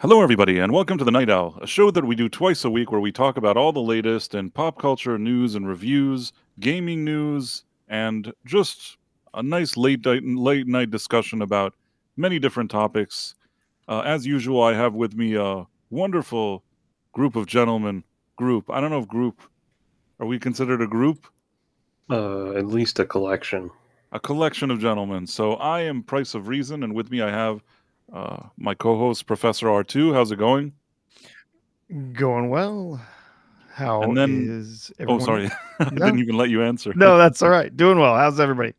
Hello, everybody, and welcome to the Night Owl, a show that we do twice a week where we talk about all the latest in pop culture news and reviews, gaming news, and just a nice late night discussion about many different topics. As usual, I have with me a wonderful group of gentlemen. Group. I don't know if group. Are we considered a group? At least a collection. A collection of gentlemen. So I am Price of Reason, and with me I have my co-host Professor R2. How's it going? Going well. How And then, is oh, everyone? sorry, I didn't even let you answer. No, that's all right. Doing well. How's everybody?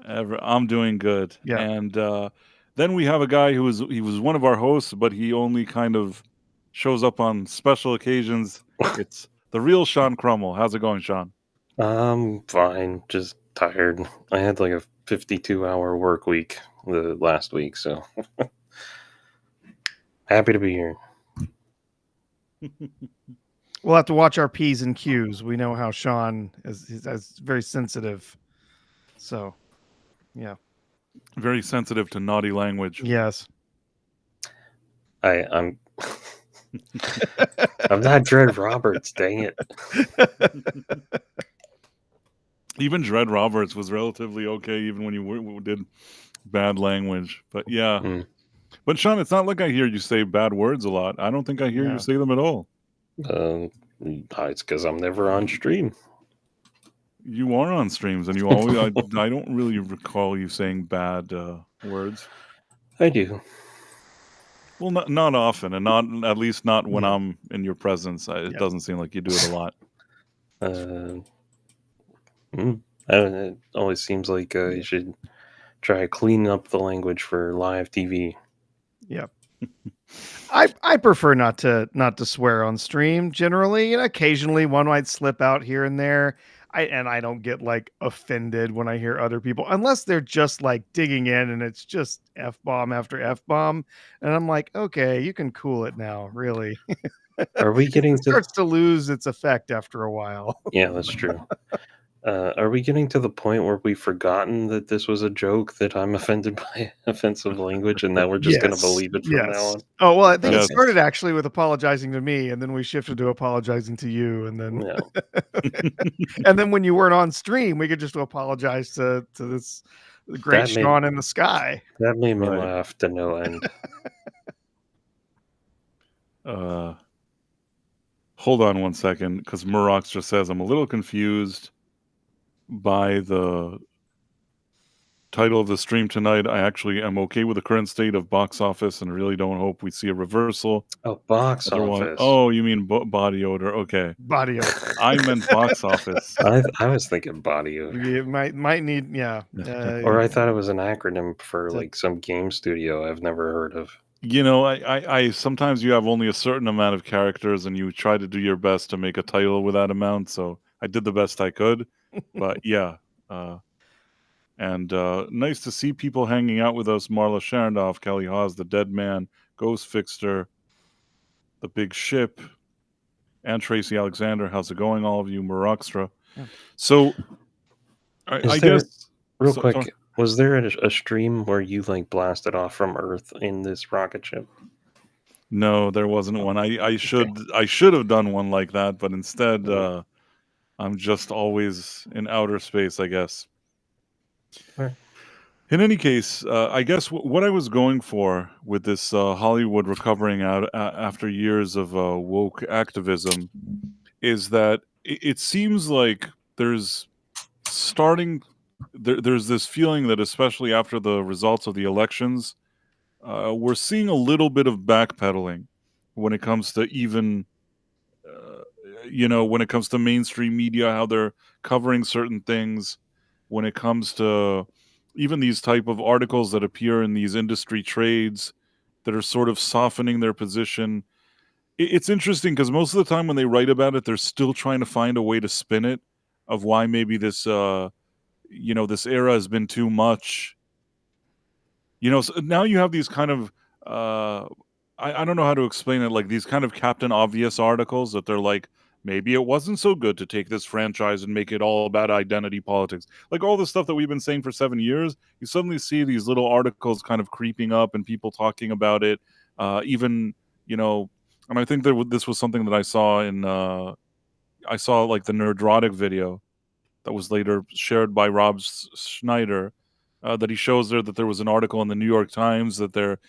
I'm doing good. Yeah. And then we have a guy he was one of our hosts, but he only kind of shows up on special occasions. It's the real Sean Crummell. How's it going, Sean? I'm fine, just tired. I had like a 52-hour work week the last week, so happy to be here. We'll have to watch our P's and Q's. We know how Sean is very sensitive. So, yeah. Very sensitive to naughty language. Yes. I'm I'm not Dread Roberts, dang it. Even Dread Roberts was relatively okay, even when you did bad language. But yeah. But Sean, it's not like I hear you say bad words a lot. I don't think I hear you say them at all. It's because I'm never on stream. You are on streams, and you always. I don't really recall you saying bad words. I do. Well, not often, and not at least not when I'm in your presence. It doesn't seem like you do it a lot. It always seems like you should try cleaning up the language for live TV. Yep. I prefer not to swear on stream generally. Occasionally one might slip out here and there. I don't get like offended when I hear other people, unless they're just like digging in and it's just F-bomb after F-bomb. And I'm like, okay, you can cool it now, really. Are we getting it starts to lose its effect after a while? Yeah, that's true. Are we getting to the point where we've forgotten that this was a joke, that I'm offended by offensive language, and that we're just going to believe it from now on? Oh, well, I think it started actually with apologizing to me, and then we shifted to apologizing to you, and then and then when you weren't on stream, we could just apologize to this great Sean in the sky. That made me laugh to no end. Hold on one second, because Murox just says I'm a little confused by the title of the stream tonight. I actually am okay with the current state of box office and really don't hope we see a reversal. Oh, box office. Oh, you mean body odor. Okay. Body odor. I meant box office. I was thinking body odor. It might need, or I thought it was an acronym for like some game studio I've never heard of. You know, I sometimes you have only a certain amount of characters and you try to do your best to make a title with that amount. So I did the best I could. But yeah, and nice to see people hanging out with us. Marla Sharondoff, Kelly Hawes, the Dead Man, Ghost Fixter, the Big Ship, and Tracy Alexander. How's it going, all of you? Maroxtra. Yeah. So, I guess real quick, was there a stream where you like blasted off from Earth in this rocket ship? No, there wasn't one. I should have done one like that, but instead. I'm just always in outer space, I guess. Right. In any case, I guess what I was going for with this Hollywood recovering out after years of woke activism is that it seems like there's this feeling that, especially after the results of the elections, we're seeing a little bit of backpedaling when it comes to even... when it comes to mainstream media, how they're covering certain things, when it comes to even these type of articles that appear in these industry trades that are sort of softening their position. It's interesting because most of the time when they write about it, they're still trying to find a way to spin it of why maybe this, this era has been too much. So now you have these kind of, I don't know how to explain it, like these kind of Captain Obvious articles that they're like, maybe it wasn't so good to take this franchise and make it all about identity politics. Like all the stuff that we've been saying for 7 years, you suddenly see these little articles kind of creeping up and people talking about it Even, and I think that this was something that I saw I saw like the Nerdrotic video that was later shared by Rob Schneider, that he shows there that there was an article in the New York Times that they're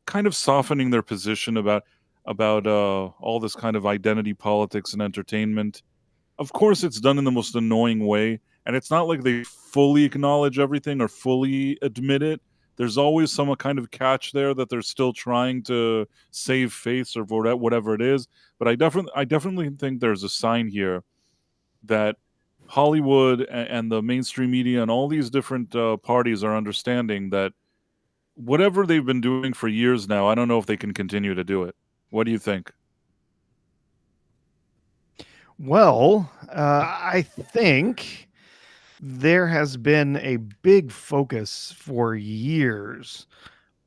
kind of softening their position about all this kind of identity politics and entertainment. Of course, it's done in the most annoying way, and it's not like they fully acknowledge everything or fully admit it. There's always some kind of catch there that they're still trying to save face or whatever it is. But I definitely think there's a sign here that Hollywood and the mainstream media and all these different parties are understanding that whatever they've been doing for years now, I don't know if they can continue to do it. What do you think? Well, I think there has been a big focus for years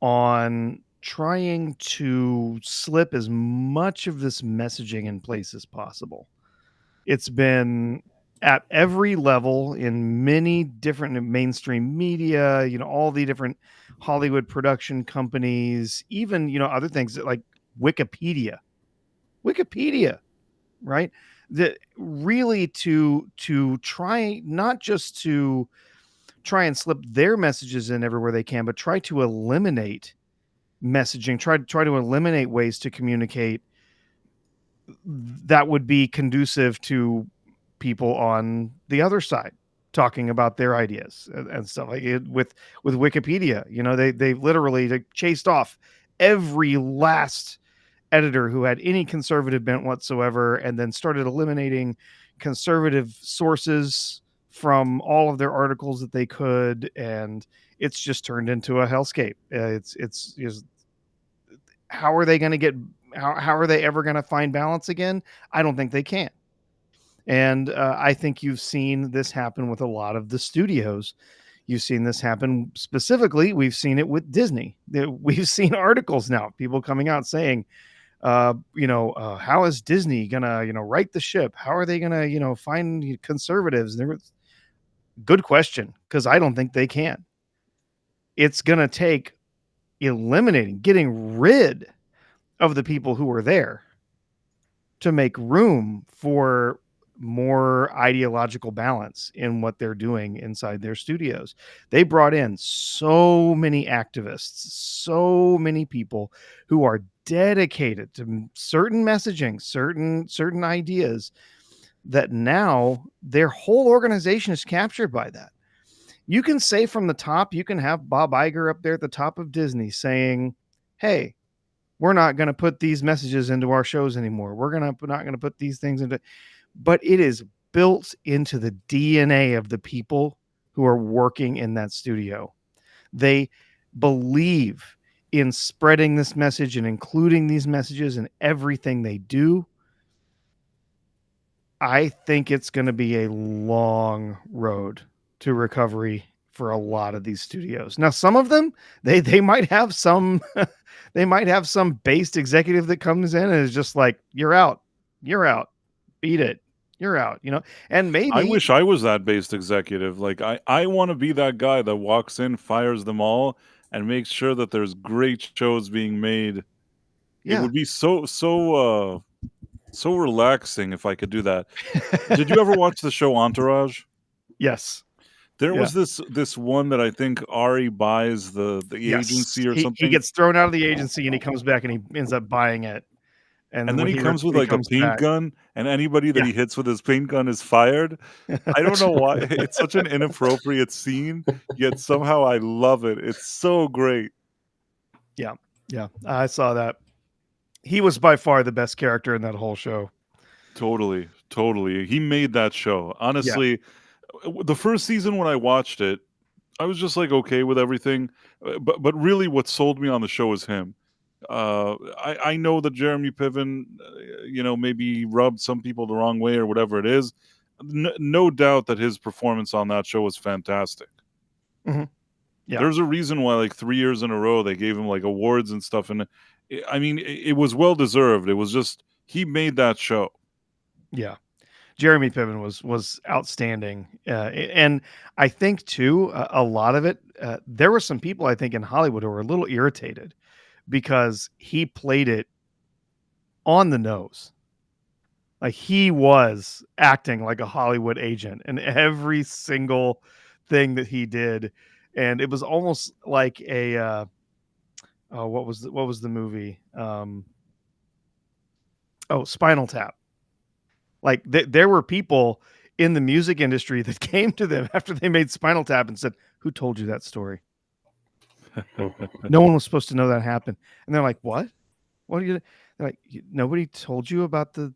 on trying to slip as much of this messaging in place as possible. It's been at every level in many different mainstream media, all the different Hollywood production companies, even, other things like Wikipedia, right? That really to try not just to try and slip their messages in everywhere they can, but try to eliminate messaging, try to eliminate ways to communicate that would be conducive to people on the other side talking about their ideas and stuff like it. With Wikipedia, they literally chased off every last editor who had any conservative bent whatsoever, and then started eliminating conservative sources from all of their articles that they could, and it's just turned into a hellscape. It's how are they going to get how are they ever going to find balance again? I don't think they can. And I think you've seen this happen with a lot of the studios. You've seen this happen specifically. We've seen it with Disney. We've seen articles now, people coming out saying, how is Disney gonna, right the ship? How are they gonna, find conservatives? Good question, because I don't think they can. It's gonna take getting rid of the people who are there to make room for more ideological balance in what they're doing inside their studios. They brought in so many activists, so many people who are dedicated to certain messaging, certain ideas, that now their whole organization is captured by that. You can say from the top, you can have Bob Iger up there at the top of Disney saying, hey, we're not going to put these messages into our shows anymore. We're not going to put these things into, but it is built into the DNA of the people who are working in that studio. They believe in spreading this message and including these messages in everything they do. I think it's going to be a long road to recovery for a lot of these studios. Now, some of them, they might have some they might have some based executive that comes in and is just like, you're out, beat it, you're out, and maybe. I wish I was that based executive. Like I want to be that guy that walks in, fires them all, and makes sure that there's great shows being made. Yeah. It would be so relaxing if I could do that. Did you ever watch the show Entourage? Yes. There was this one that I think Ari buys the agency or something. He gets thrown out of the agency and he comes back and he ends up buying it. And then he comes with like a paint gun, and anybody that he hits with his paint gun is fired. I don't know why. It's such an inappropriate scene, yet somehow I love it. It's so great. Yeah. I saw that. He was by far the best character in that whole show. Totally. He made that show. Honestly, the first season when I watched it, I was just like okay with everything. But really what sold me on the show is him. I know that Jeremy Piven, maybe rubbed some people the wrong way or whatever it is. No doubt that his performance on that show was fantastic. Mm-hmm. Yeah. There's a reason why like 3 years in a row they gave him like awards and stuff. And I mean, it was well deserved. It was just, he made that show. Yeah. Jeremy Piven was outstanding. And I think too, a lot of it, there were some people I think in Hollywood who were a little irritated because he played it on the nose. Like, he was acting like a Hollywood agent in every single thing that he did, and it was almost like a what was the movie? Spinal Tap. Like, there were people in the music industry that came to them after they made Spinal Tap and said, "Who told you that story? No one was supposed to know that happened." And they're like, "What? What are you?" They're like, "Nobody told you about the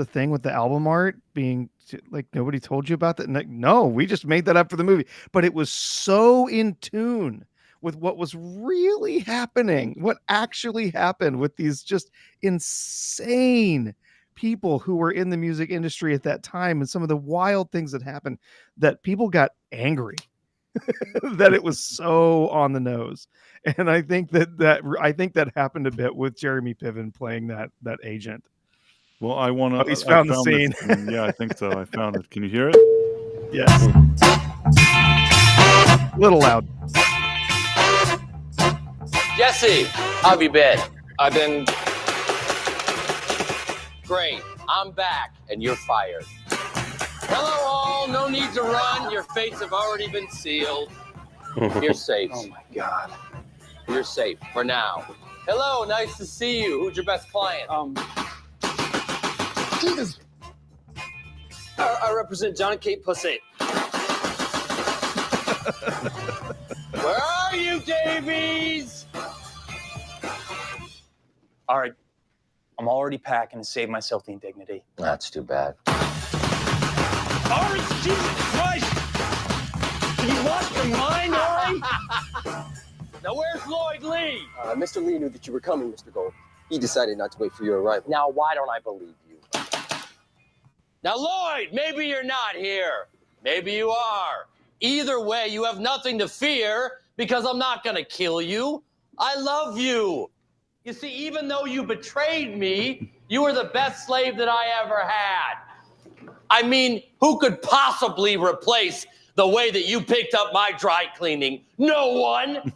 thing with the album art being like, nobody told you about that?" No, we just made that up for the movie. But it was so in tune with what was really happening, what actually happened with these just insane people who were in the music industry at that time, and some of the wild things that happened, that people got angry that it was so on the nose. And I think that happened a bit with Jeremy Piven playing that agent. Well, I want to. He's found the scene. Yeah, I think so. I found it. Can you hear it? Yes. A little loud. Jesse, how have you been? I've been great. I'm back, and you're fired. Hello, all. No need to run. Your fates have already been sealed. You're safe. Oh my God. You're safe for now. Hello, nice to see you. Who's your best client? Jesus. I represent John and Kate Pussy. Where are you, Davies? All right. I'm already packing to save myself the indignity. That's too bad. Orange, Jesus Christ! You lost your mind, Orange? Now, where's Lloyd Lee? Mr. Lee knew that you were coming, Mr. Gold. He decided not to wait for your arrival. Now, why don't I believe you? Now, Lloyd, maybe you're not here. Maybe you are. Either way, you have nothing to fear because I'm not going to kill you. I love you. You see, even though you betrayed me, you were the best slave that I ever had. I mean, who could possibly replace the way that you picked up my dry cleaning? No one.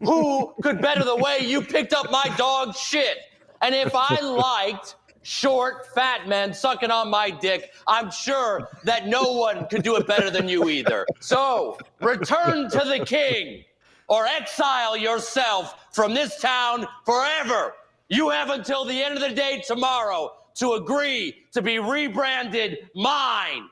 Who could better the way you picked up my dog shit? And if I liked short, fat men sucking on my dick, I'm sure that no one could do it better than you either. So, return to the king or exile yourself from this town forever. You have until the end of the day tomorrow to agree to be rebranded mine.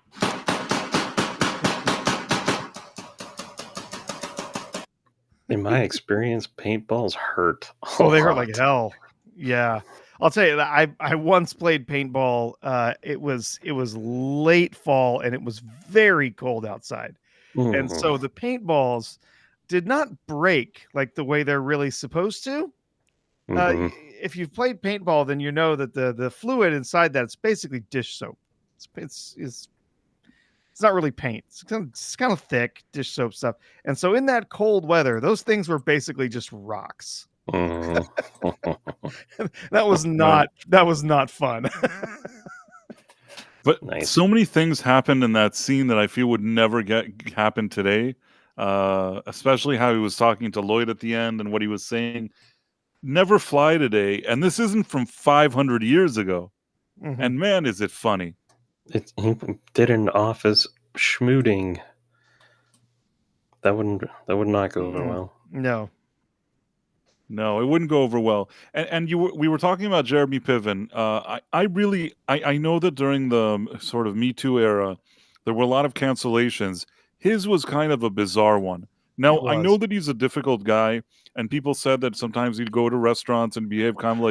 In my experience, paintballs hurt. Oh, they hurt like hell. Yeah. I'll tell you that I once played paintball. It was late fall and it was very cold outside. And so the paintballs did not break like the way they're really supposed to. If you've played paintball, then you know that the fluid inside that's basically dish soap. It's not really paint. It's kind of thick dish soap stuff. And so in that cold weather, those things were basically just rocks. That was not fun. But Nice. so many things happened in that scene that I feel would never happen today. Especially how he was talking to Lloyd at the end and what he was saying. Never fly today. And this isn't from 500 years ago. Mhm. And man, is it funny. He did an office schmooting. That would not go over well. No. No, it wouldn't go over well. And we were talking about Jeremy Piven. I know that during the sort of Me Too era, there were a lot of cancellations. His was kind of a bizarre one. Now, I know that he's a difficult guy, and people said that sometimes he'd go to restaurants and behave kind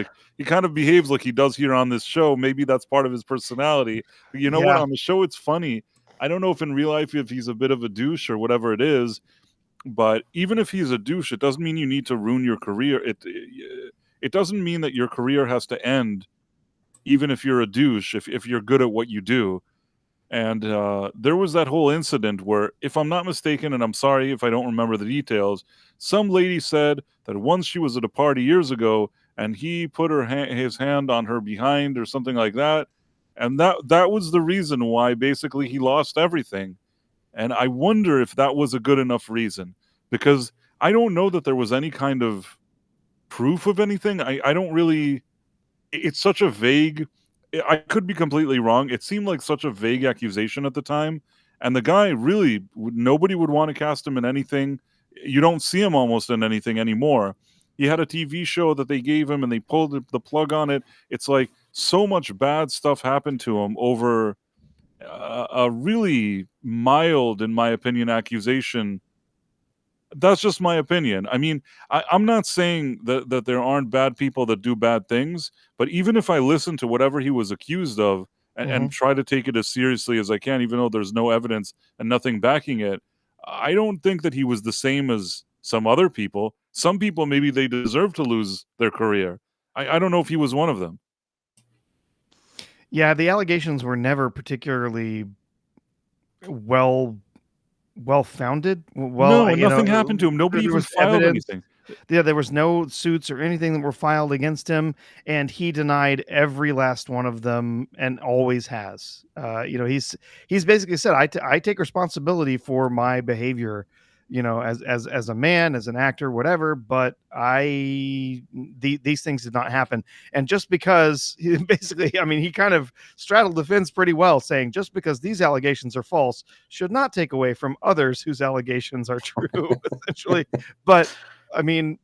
of behaves like he does here on this show. Maybe that's part of his personality. But you know what? On the show, it's funny. I don't know if in real life if he's a bit of a douche or whatever it is. But even if he's a douche, it doesn't mean you need to ruin your career. It doesn't mean that your career has to end, even if you're a douche, if you're good at what you do. And there was that whole incident where, if I'm not mistaken, and I'm sorry if I don't remember the details, some lady said that once she was at a party years ago, and he put his hand on her behind or something like that. And that was the reason why basically he lost everything. And I wonder if that was a good enough reason, because I don't know that there was any kind of proof of anything. I don't really. It's such a vague. I could be completely wrong. It seemed like such a vague accusation at the time, and the guy really nobody would want to cast him in anything. You don't see him almost in anything anymore. He had a TV show that they gave him, and they pulled the plug on it. It's like so much bad stuff happened to him over a really mild, in my opinion, accusation. That's just my opinion. I mean, I'm not saying that there aren't bad people that do bad things, but even if I listen to whatever he was accused of and try to take it as seriously as I can, even though there's no evidence and nothing backing it, I don't think that he was the same as some other people. Some people, maybe they deserve to lose their career. I don't know if he was one of them. Yeah, the allegations were never particularly well founded. No, nothing happened to him. Nobody there even was filed evidence. anything. Yeah, there was no suits or anything that were filed against him, and he denied every last one of them, and always has. He's basically said, I take responsibility for my behavior, as a man, as an actor, whatever. But these things did not happen, and just because basically, I mean, he kind of straddled the fence pretty well, saying just because these allegations are false should not take away from others whose allegations are true, essentially. But I mean,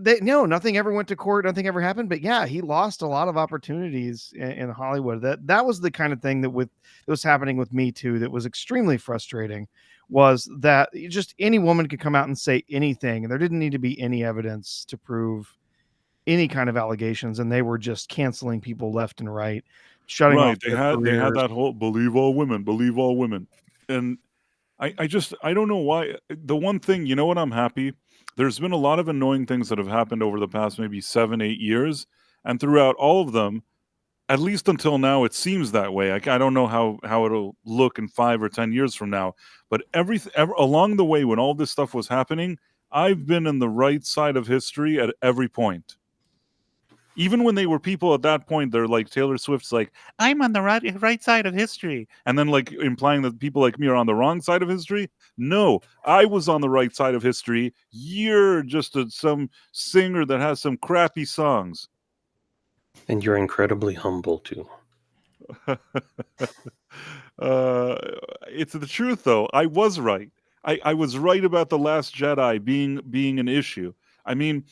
nothing ever went to court, nothing ever happened. But yeah, he lost a lot of opportunities in Hollywood. That was the kind of thing that was happening with Me Too that was extremely frustrating. Was that just any woman could come out and say anything, and there didn't need to be any evidence to prove any kind of allegations, and they were just canceling people left and right, shutting off Right. their They had careers. that whole believe all women, and I don't know why. The one thing, you know what, I'm happy. There's been a lot of annoying things that have happened over the past maybe 7-8 years, and throughout all of them, at least until now, it seems that way. I don't know how it'll look in 5 or 10 years from now, but along the way when all this stuff was happening, I've been in the right side of history at every point. Even when they were people at that point, they're like Taylor Swift's like, I'm on the right side of history. And then like implying that people like me are on the wrong side of history. No, I was on the right side of history. You're just some singer that has some crappy songs. And you're incredibly humble too. It's the truth though. I was right. I was right about The Last Jedi being an issue. I mean,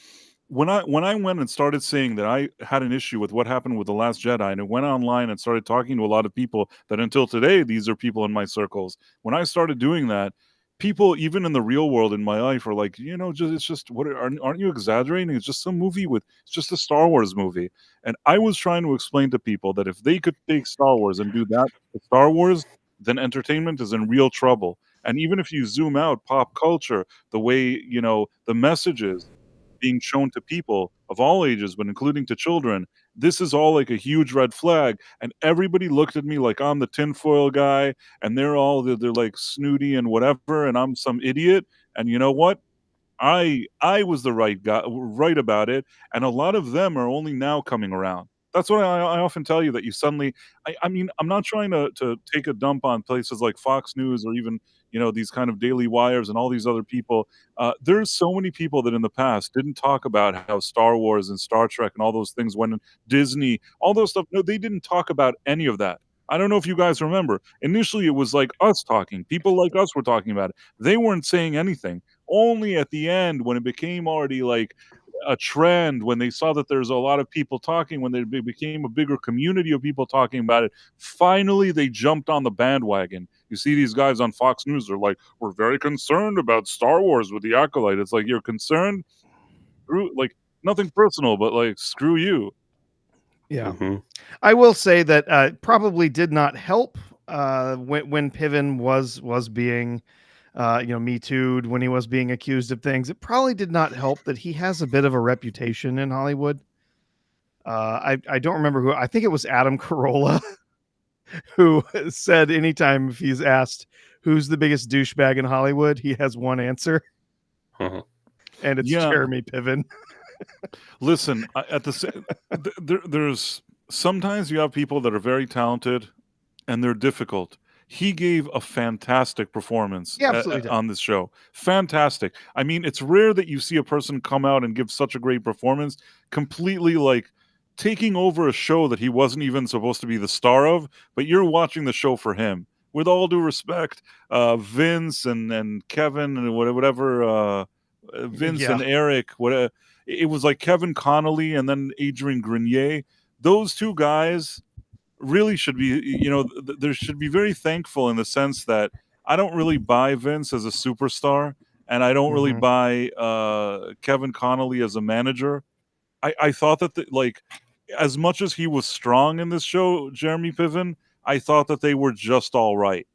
when I went and started saying that I had an issue with what happened with The Last Jedi, and I went online and started talking to a lot of people that until today, these are people in my circles. When I started doing that, people even in the real world in my life are like, it's just what aren't you exaggerating? It's just some movie it's just a Star Wars movie. And I was trying to explain to people that if they could take Star Wars and do that with Star Wars, then entertainment is in real trouble. And even if you zoom out pop culture, the way, the messages being shown to people of all ages, but including to children, this is all like a huge red flag. And everybody looked at me like I'm the tinfoil guy, and they're like snooty and whatever, and I'm some idiot. And you know what? I was the right guy, right about it, and a lot of them are only now coming around. That's why I often tell you that you suddenly. I mean, I'm not trying to take a dump on places like Fox News or even these kind of Daily Wires and all these other people. There's so many people that in the past didn't talk about how Star Wars and Star Trek and all those things went. Disney, all those stuff. No, they didn't talk about any of that. I don't know if you guys remember. Initially, it was like us talking. People like us were talking about it. They weren't saying anything. Only at the end, when it became already like a trend, when they saw that there's a lot of people talking, when they became a bigger community of people talking about it, finally they jumped on the bandwagon. You see these guys on Fox News, they're like, we're very concerned about Star Wars with the Acolyte. It's like, you're concerned? Like, nothing personal, but like, screw you. Yeah. Mm-hmm. I will say that probably did not help when Piven was being Me Too'd, when he was being accused of things. It probably did not help that he has a bit of a reputation in Hollywood. I don't remember who. I think it was Adam Carolla who said anytime if he's asked who's the biggest douchebag in Hollywood, he has one answer. Uh-huh. And it's Jeremy Piven. Listen, there's sometimes you have people that are very talented and they're difficult. he gave a fantastic performance He absolutely did. on this show. Fantastic. I mean, it's rare that you see a person come out and give such a great performance, completely like taking over a show that he wasn't even supposed to be the star of, but you're watching the show for him. With all due respect, Vince and Kevin and whatever, Vince Yeah. and Eric, it was like Kevin Connolly and then Adrian Grenier. Those two guys really should be, there should be very thankful in the sense that I don't really buy Vince as a superstar, and I don't really buy Kevin Connolly as a manager. I thought that as much as he was strong in this show, Jeremy Piven, I thought that they were just all right.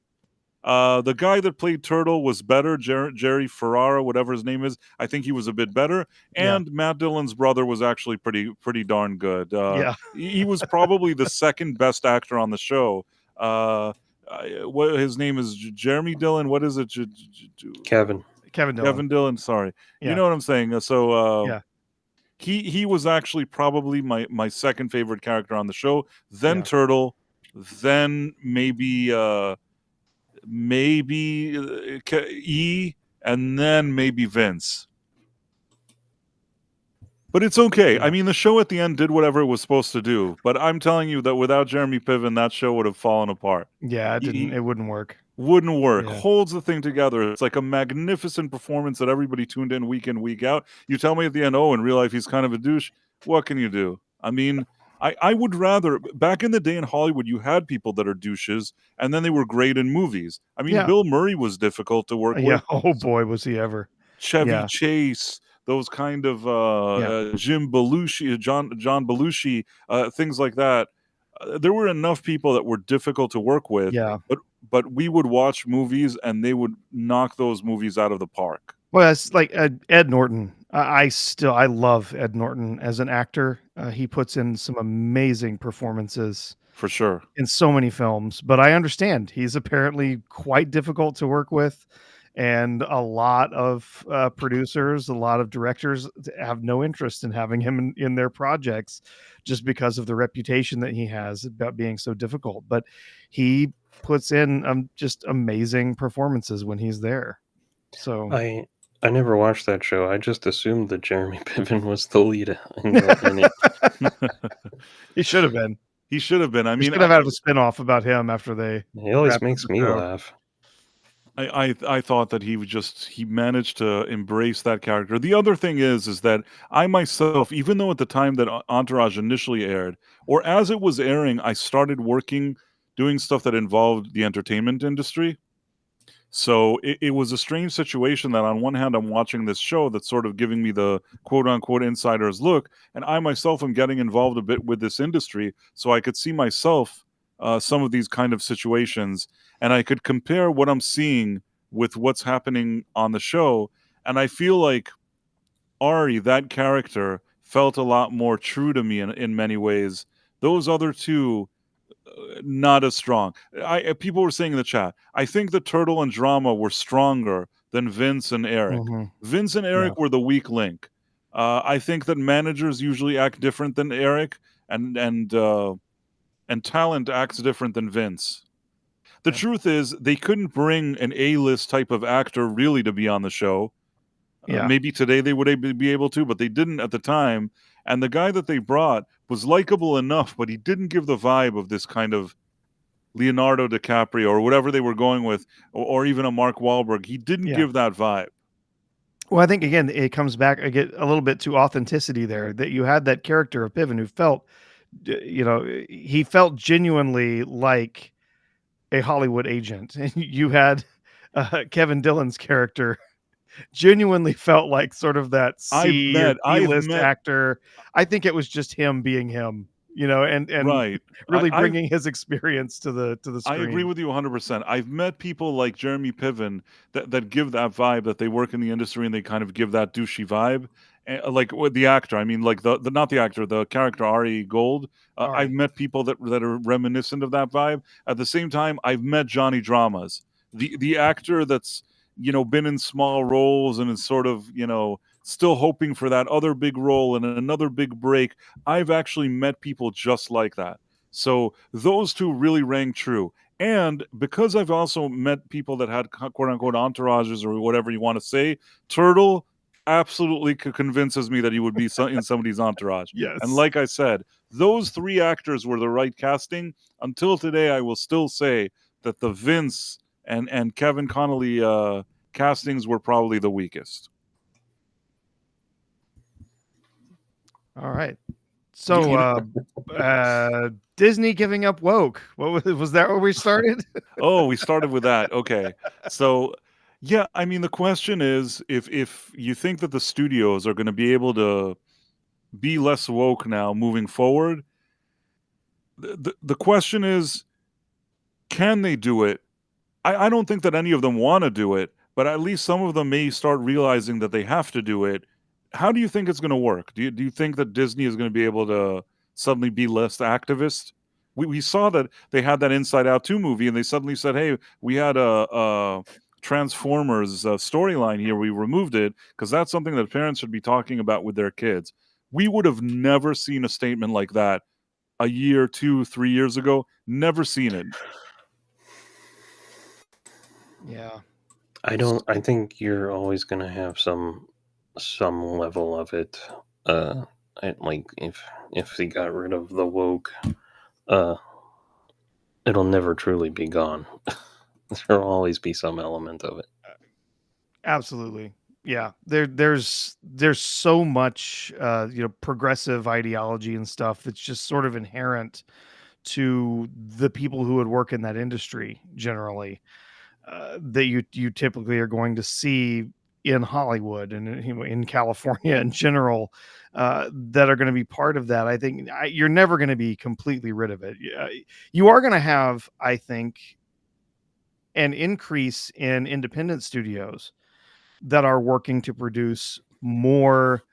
The guy that played Turtle was better, Jerry Ferrara, whatever his name is. I think he was a bit better. And Matt Dillon's brother was actually pretty darn good. He was probably the second best actor on the show. What his name is? Jeremy Dillon. What is it? Kevin Dillon. Kevin Dillon. Sorry, you know what I'm saying. So he was actually probably my second favorite character on the show. Then Turtle. Then maybe. E, and then maybe Vince. But it's okay. I mean, the show at the end did whatever it was supposed to do. But I'm telling you that without Jeremy Piven, that show would have fallen apart. Yeah, it wouldn't work. Wouldn't work. Yeah. Holds the thing together. It's like a magnificent performance that everybody tuned in, week out. You tell me at the end, in real life, he's kind of a douche. What can you do? I mean, I would rather, back in the day in Hollywood, you had people that are douches, and then they were great in movies. I mean, Bill Murray was difficult to work with. Yeah, oh boy, was he ever. Chevy Chase, those kind of Jim Belushi, John Belushi, things like that. There were enough people that were difficult to work with, but we would watch movies, and they would knock those movies out of the park. Well, it's like Ed Norton. I love Ed Norton as an actor. He puts in some amazing performances for sure in so many films, but I understand he's apparently quite difficult to work with, and a lot of producers, a lot of directors have no interest in having him in their projects just because of the reputation that he has about being so difficult. But he puts in just amazing performances when he's there. So I never watched that show. I just assumed that Jeremy Piven was the lead in it. He should have been. He should have been. I mean, should have had a spinoff about him after they. He always makes me laugh. I thought that he managed to embrace that character. The other thing is that I myself, even though at the time that Entourage initially aired, or as it was airing, I started doing stuff that involved the entertainment industry. So it was a strange situation that on one hand, I'm watching this show that's sort of giving me the quote unquote insider's look. And I myself am getting involved a bit with this industry. So I could see myself some of these kind of situations, and I could compare what I'm seeing with what's happening on the show. And I feel like Ari, that character, felt a lot more true to me in many ways. Those other two, not as strong. People were saying in the chat, I think the Turtle and Drama were stronger than Vince and Eric. Vince and Eric were the weak link. I think that managers usually act different than Eric, and talent acts different than Vince. The truth is, they couldn't bring an A-list type of actor really to be on the show. Maybe today they would be able to, but they didn't at the time. And the guy that they brought was likable enough, but he didn't give the vibe of this kind of Leonardo DiCaprio or whatever they were going with, or even a Mark Wahlberg. He didn't give that vibe. Well, I think, again, it comes back a little bit to authenticity there, that you had that character of Piven who felt, he felt genuinely like a Hollywood agent. And you had Kevin Dillon's character genuinely felt like sort of that C-list actor. I think it was just him being him, and right. really bringing his experience to the screen. I agree with you 100%. I've met people like Jeremy Piven that give that vibe, that they work in the industry and they kind of give that douchey vibe. Like with the actor, I mean, like not the actor, the character Ari Gold. I've met people that are reminiscent of that vibe. At the same time, I've met Johnny Dramas, the actor that's been in small roles and is sort of still hoping for that other big role and another big break. I've actually met people just like that. So those two really rang true. And because I've also met people that had quote unquote entourages or whatever you want to say, Turtle absolutely convinces me that he would be in somebody's entourage. Yes. And like I said, those 3 actors were the right casting. Until today, I will still say that the Vince and Kevin Connolly castings were probably the weakest. All right. So Disney giving up woke. What was that where we started? Oh, we started with that. Okay. So yeah, I mean the question is if you think that the studios are going to be able to be less woke now moving forward, the question is, can they do it? I don't think that any of them want to do it, but at least some of them may start realizing that they have to do it. How do you think it's going to work? Do you think that Disney is going to be able to suddenly be less activist? We saw that they had that Inside Out 2 movie, and they suddenly said, "Hey, we had a Transformers storyline here. We removed it because that's something that parents should be talking about with their kids." We would have never seen a statement like that a year, 2, 3 years ago. Never seen it. Yeah. I think you're always going to have some level of it. Like if they got rid of the woke, it'll never truly be gone. There'll always be some element of it. Absolutely. Yeah. There's so much progressive ideology and stuff that's just sort of inherent to the people who would work in that industry generally, that you typically are going to see in Hollywood and in California in general, that are going to be part of that. I think you're never going to be completely rid of it. You are going to have, I think, an increase in independent studios that are working to produce more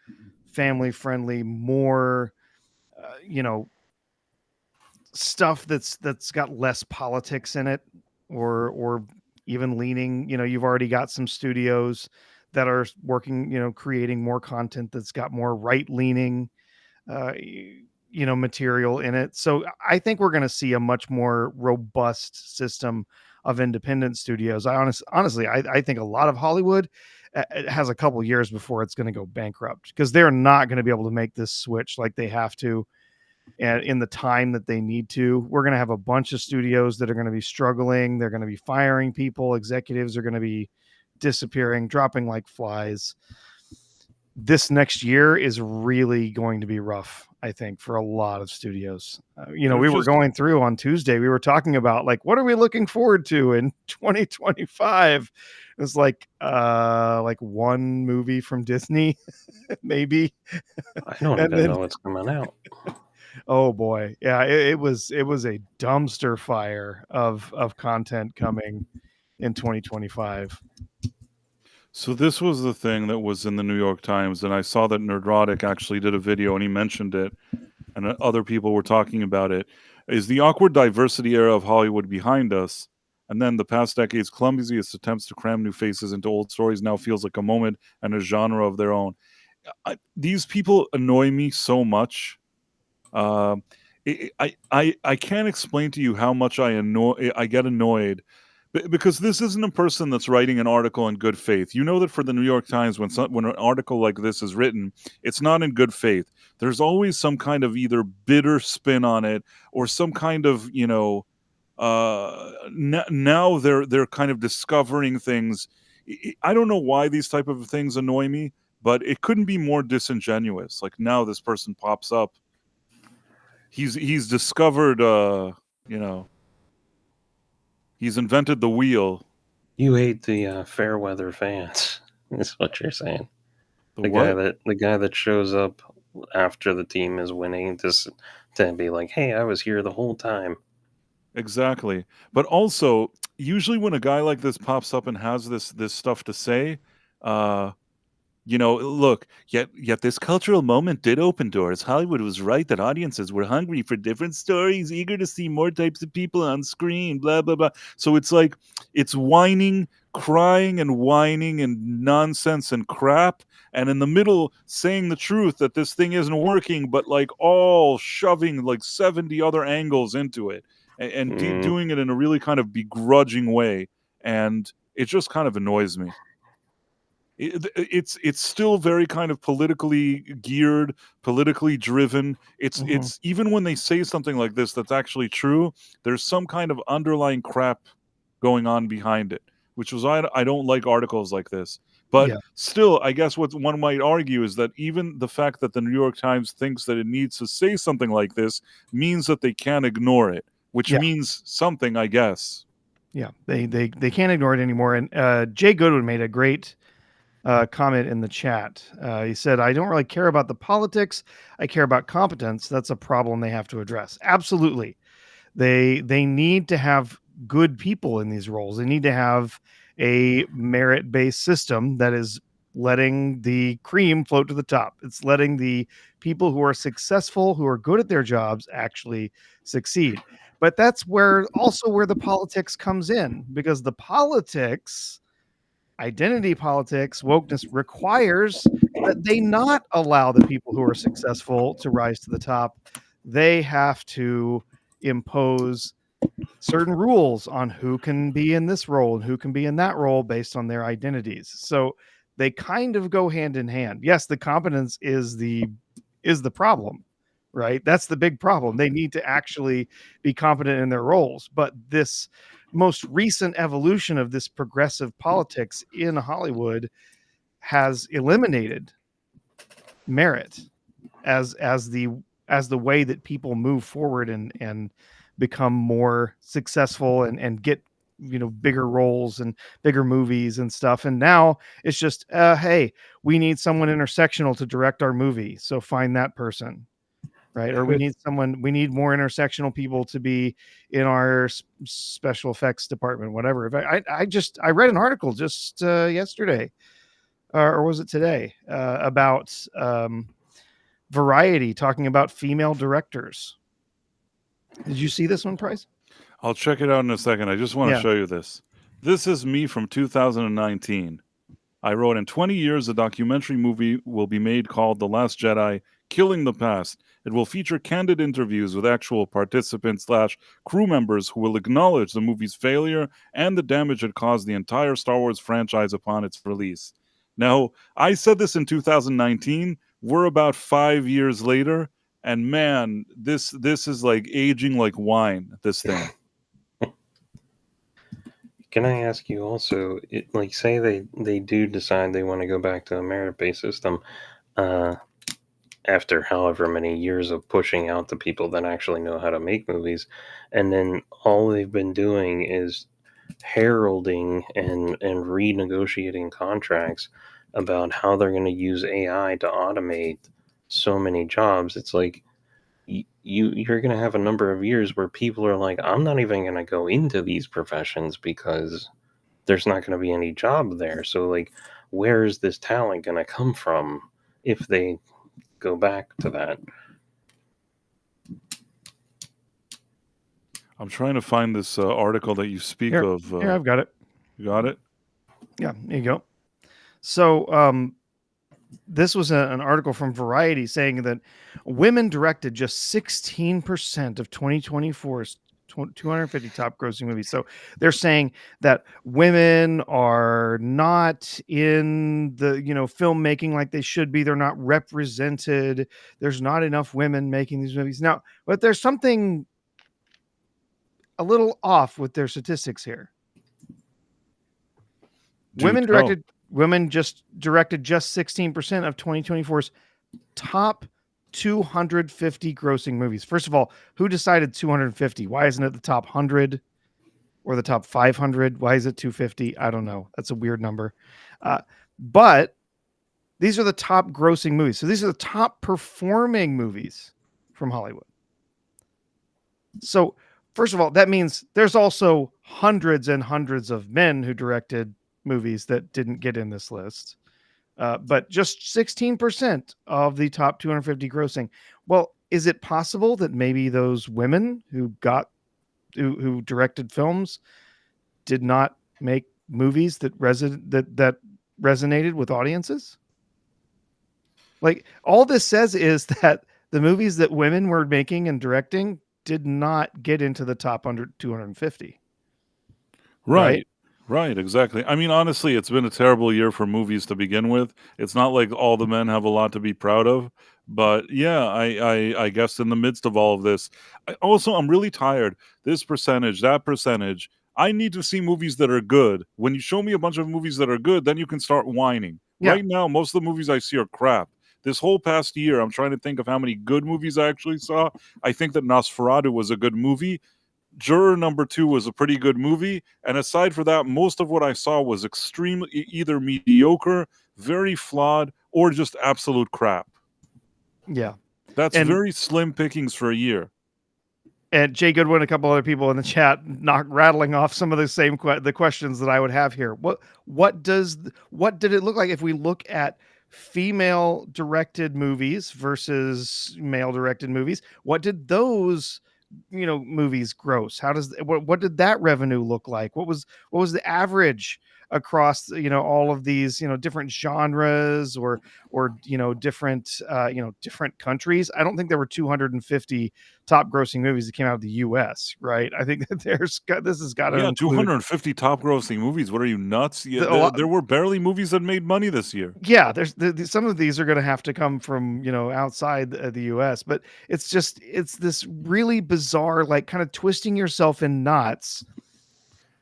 family friendly, more, stuff that's got less politics in it, or even leaning. You've already got some studios that are working, creating more content that's got more right leaning, material in it. So I think we're going to see a much more robust system of independent studios. Honestly, I think a lot of Hollywood it has a couple years before it's going to go bankrupt, because they're not going to be able to make this switch like they have to, and in the time that they need to. We're going to have a bunch of studios that are going to be struggling. They're going to be firing people. Executives are going to be disappearing, dropping like flies. This next year is really going to be rough, I think, for a lot of studios. We were going through on Tuesday, we were talking about, like, what are we looking forward to in 2025? It's like one movie from Disney, maybe. I don't even know what's coming out. Oh boy. Yeah, it was a dumpster fire of content coming in 2025. So this was the thing that was in the New York Times, and I saw that Nerdrotic actually did a video and he mentioned it, and other people were talking about it. Is the awkward diversity era of Hollywood behind us? And then the past decade's clumsiest attempts to cram new faces into old stories now feels like a moment and a genre of their own. These people annoy me so much. I can't explain to you how much I get annoyed, because this isn't a person that's writing an article in good faith. You know that for the New York Times, when an article like this is written, it's not in good faith. There's always some kind of either bitter spin on it, or some kind of, now they're kind of discovering things. I don't know why these type of things annoy me, but it couldn't be more disingenuous. Like, now this person pops up. He's discovered, he's invented the wheel. You hate the fair weather fans, is what you're saying. The guy that shows up after the team is winning to be like, hey, I was here the whole time. Exactly. But also, usually when a guy like this pops up and has this stuff to say, look, yet this cultural moment did open doors. Hollywood was right that audiences were hungry for different stories, eager to see more types of people on screen, blah, blah, blah. So it's like, it's whining, crying and whining and nonsense and crap. And in the middle, saying the truth that this thing isn't working, but like all shoving like 70 other angles into it. and doing it in a really kind of begrudging way, and it just kind of annoys me. It's still very kind of politically geared, politically driven. It's even when they say something like this that's actually true, there's some kind of underlying crap going on behind it, which was why I don't like articles like this. But still, I guess what one might argue is that even the fact that the New York Times thinks that it needs to say something like this means that they can't ignore it, which means something, I guess. Yeah, they can't ignore it anymore. And Jay Goodwin made a great comment in the chat. He said, I don't really care about the politics. I care about competence. That's a problem they have to address. Absolutely. They need to have good people in these roles. They need to have a merit-based system that is letting the cream float to the top. It's letting the people who are successful, who are good at their jobs, actually succeed. But that's where the politics comes in, because the politics, identity politics, wokeness requires that they not allow the people who are successful to rise to the top. They have to impose certain rules on who can be in this role and who can be in that role based on their identities. So they kind of go hand in hand. Yes, the competence is the problem, right? That's the big problem. They need to actually be competent in their roles. But this most recent evolution of this progressive politics in Hollywood has eliminated merit as the way that people move forward and become more successful and get, you know, bigger roles and bigger movies and stuff. And now it's just, hey, we need someone intersectional to direct our movie, so find that person, right? Or we need more intersectional people to be in our special effects department, whatever. I read an article just yesterday, or was it today, about Variety talking about female directors. Did you see this one, Price? I'll check it out in a second. I just want to show you this. This is me from 2019. I wrote, in 20 years, a documentary movie will be made called The Last Jedi, Killing the Past. It will feature candid interviews with actual participants / crew members who will acknowledge the movie's failure and the damage it caused the entire Star Wars franchise upon its release. Now, I said this in 2019. We're about 5 years later, and man, this is like aging like wine, this thing. Can I ask you also, like, say they do decide they want to go back to a merit-based system after however many years of pushing out the people that actually know how to make movies, and then all they've been doing is heralding and renegotiating contracts about how they're going to use AI to automate so many jobs. It's like you're going to have a number of years where people are like, I'm not even going to go into these professions because there's not going to be any job there. So, like, where is this talent going to come from if they go back to that? I'm trying to find this article that you speak of. Here, I've got it. You got it? Yeah, there you go. So this was an article from Variety saying that women directed just 16% of 2024's 250 top grossing movies. So they're saying that women are not in the, you know, filmmaking like they should be. They're not represented. There's not enough women making these movies. Now, but there's something a little off with their statistics here. Women just directed just 16% of 2024's top 250 grossing movies. First of all, who decided 250? Why isn't it the top 100 or the top 500? Why is it 250? I don't know. That's a weird number. But these are the top grossing movies. So these are the top performing movies from Hollywood. So first of all, that means there's also hundreds and hundreds of men who directed movies that didn't get in this list. But just 16% of the top 250 grossing. Well, is it possible that maybe those women who directed films did not make movies that resonated with audiences? Like, all this says is that the movies that women were making and directing did not get into the top under 250. Right. Exactly. I mean, honestly, it's been a terrible year for movies to begin with. It's not like All the Men have a lot to be proud of, but yeah, I guess in the midst of all of this, I'm really tired. This percentage, that percentage. I need to see movies that are good. When you show me a bunch of movies that are good, then you can start whining. Yeah. Right now, most of the movies I see are crap. This whole past year, I'm trying to think of how many good movies I actually saw. I think that Nosferatu was a good movie. Juror number 2 was a pretty good movie, and aside for that, most of what I saw was extremely either mediocre, very flawed, or just absolute crap. Yeah. That's very slim pickings for a year. And Jay Goodwin, a couple other people in the chat, rattling off some of the same the questions that I would have here. What did it look like if we look at female directed movies versus male directed movies? What did those movies gross? What did that revenue look like? What was the average across all of these different genres or different different countries? I don't think there were 250 top grossing movies that came out of the US, right? I think that this has got to include 250 top grossing movies. What are you, nuts? There were barely movies that made money this year. Yeah, there's some of these are going to have to come from outside the US, but it's this really bizarre, like, kind of twisting yourself in knots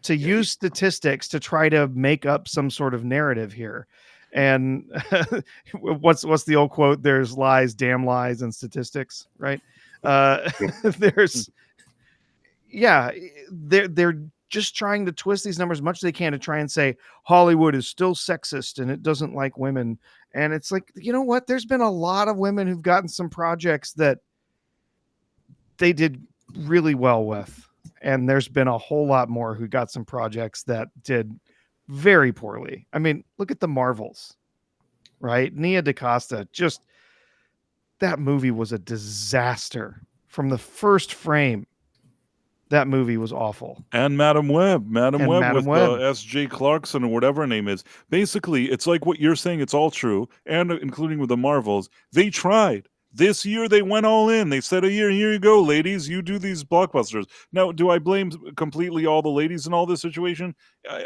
to use statistics to try to make up some sort of narrative here. And what's the old quote? There's lies, damn lies, and statistics, right? There's they're just trying to twist these numbers as much as they can to try and say Hollywood is still sexist and it doesn't like women. And it's like, you know what? There's been a lot of women who've gotten some projects that they did really well with. And there's been a whole lot more who got some projects that did very poorly. I mean, look at the Marvels, right? Nia DaCosta, just that movie was a disaster from the first frame. That movie was awful. And Madam Web with S.J. Clarkson or whatever her name is. Basically, it's like what you're saying. It's all true, and including with the Marvels. They tried. This year, they went all in. They said, here you go, ladies. You do these blockbusters. Now, do I blame completely all the ladies in all this situation?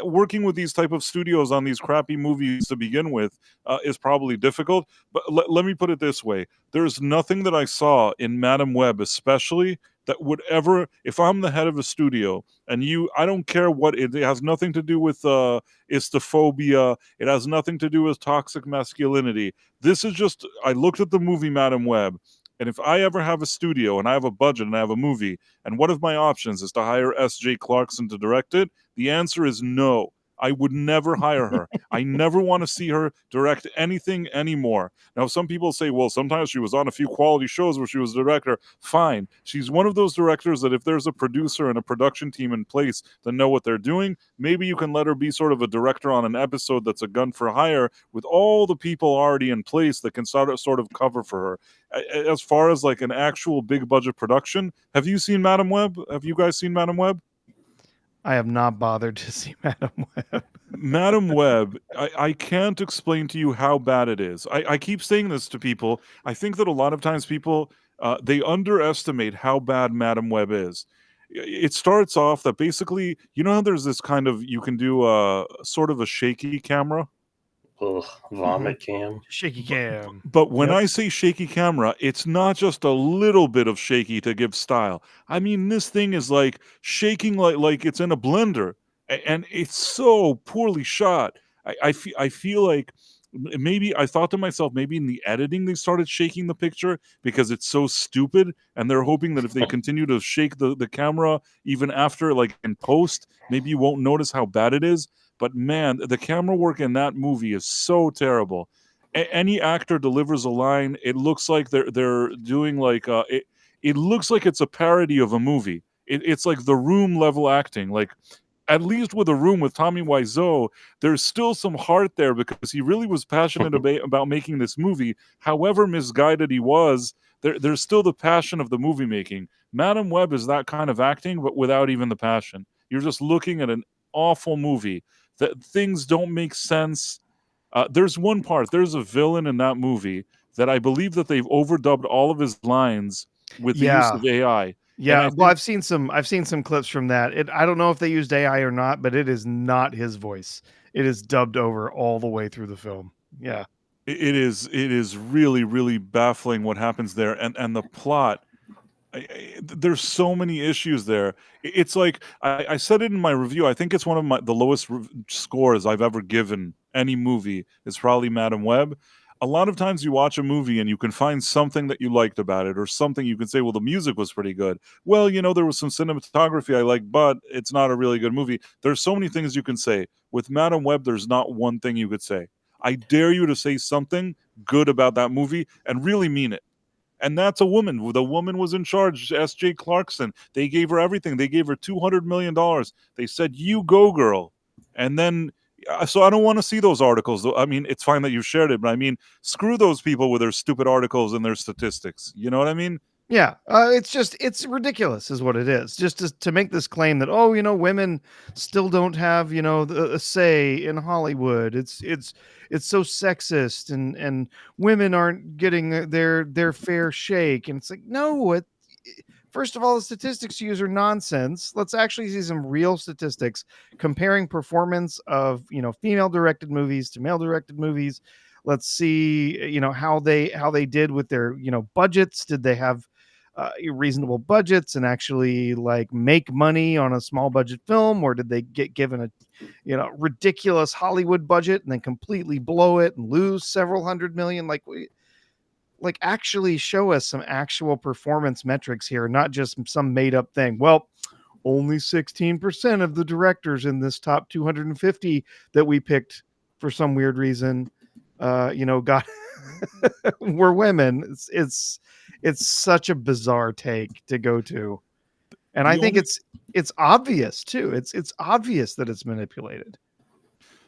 Working with these type of studios on these crappy movies to begin with is probably difficult. But let me put it this way. There's nothing that I saw in Madam Web, especially, that would ever, if I'm the head of a studio, and I don't care what, it has nothing to do with istophobia, it has nothing to do with toxic masculinity. This is just, I looked at the movie Madam Web, and if I ever have a studio, and I have a budget, and I have a movie, and one of my options is to hire S.J. Clarkson to direct it, the answer is no. I would never hire her. I never want to see her direct anything anymore. Now, some people say, well, sometimes she was on a few quality shows where she was a director. Fine. She's one of those directors that if there's a producer and a production team in place that know what they're doing, maybe you can let her be sort of a director on an episode that's a gun for hire with all the people already in place that can sort of cover for her. As far as like an actual big budget production, have you seen Madam Web? Have you guys seen Madam Web? I have not bothered to see Madam Web. Madam Web, I can't explain to you how bad it is. I keep saying this to people. I think that a lot of times people, they underestimate how bad Madam Web is. It starts off that basically, how there's this kind of, you can do sort of a shaky camera. Ugh, vomit cam. Shaky cam. But when I say shaky camera, it's not just a little bit of shaky to give style. I mean, this thing is like shaking like it's in a blender. And it's so poorly shot. I feel like maybe I thought to myself, maybe in the editing they started shaking the picture because it's so stupid, and they're hoping that if they continue to shake the camera even after, like in post, maybe you won't notice how bad it is. But man, the camera work in that movie is so terrible. Any actor delivers a line, it looks like they're doing like it looks like it's a parody of a movie. It's like The Room level acting. Like, at least with The Room with Tommy Wiseau, there's still some heart there because he really was passionate about making this movie. However misguided he was, there's still the passion of the movie making. Madam Web is that kind of acting, but without even the passion. You're just looking at an awful movie. That things don't make sense. There's a villain in that movie that I believe that they've overdubbed all of his lines with the use of AI. Yeah, well, I've seen some clips from that. I don't know if they used AI or not, but it is not his voice. It is dubbed over all the way through the film. Yeah. It is really, really baffling what happens there, and the plot. There's so many issues there. It's like I said it in my review. I think it's one of the lowest scores I've ever given any movie. It's probably Madam Web. A lot of times you watch a movie and you can find something that you liked about it, or something you can say, well, the music was pretty good. Well, there was some cinematography I liked, but it's not a really good movie. There's so many things you can say. With Madam Web, there's not one thing you could say. I dare you to say something good about that movie and really mean it. And that's a woman. The woman was in charge, S.J. Clarkson. They gave her everything. They gave her $200 million. They said, you go, girl. And then, so I don't want to see those articles. I mean, it's fine that you shared it, but I mean, screw those people with their stupid articles and their statistics. You know what I mean? Yeah, it's ridiculous is what it is. Just to make this claim that, women still don't have, a say in Hollywood. It's so sexist, and women aren't getting their fair shake. And it's like, no, first of all, the statistics you use are nonsense. Let's actually see some real statistics comparing performance of, female directed movies to male directed movies. Let's see, how they did with their, budgets. Did they have reasonable budgets and actually like make money on a small budget film, or did they get given a ridiculous Hollywood budget and then completely blow it and lose several hundred million? Like actually show us some actual performance metrics here, not just some made up thing. Well, only 16% of the directors in this top 250 that we picked for some weird reason got were women. It's such a bizarre take to go to. And I think it's obvious too. It's obvious that it's manipulated.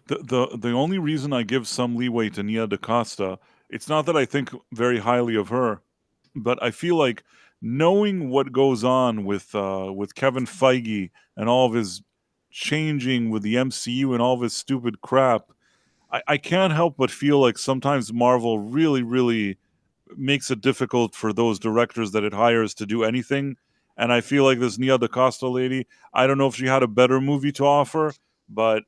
The only reason I give some leeway to Nia DaCosta, it's not that I think very highly of her, but I feel like knowing what goes on with Kevin Feige and all of his changing with the MCU and all of his stupid crap, I can't help but feel like sometimes Marvel really, really makes it difficult for those directors that it hires to do anything. And I feel like this Nia DaCosta lady, I don't know if she had a better movie to offer, but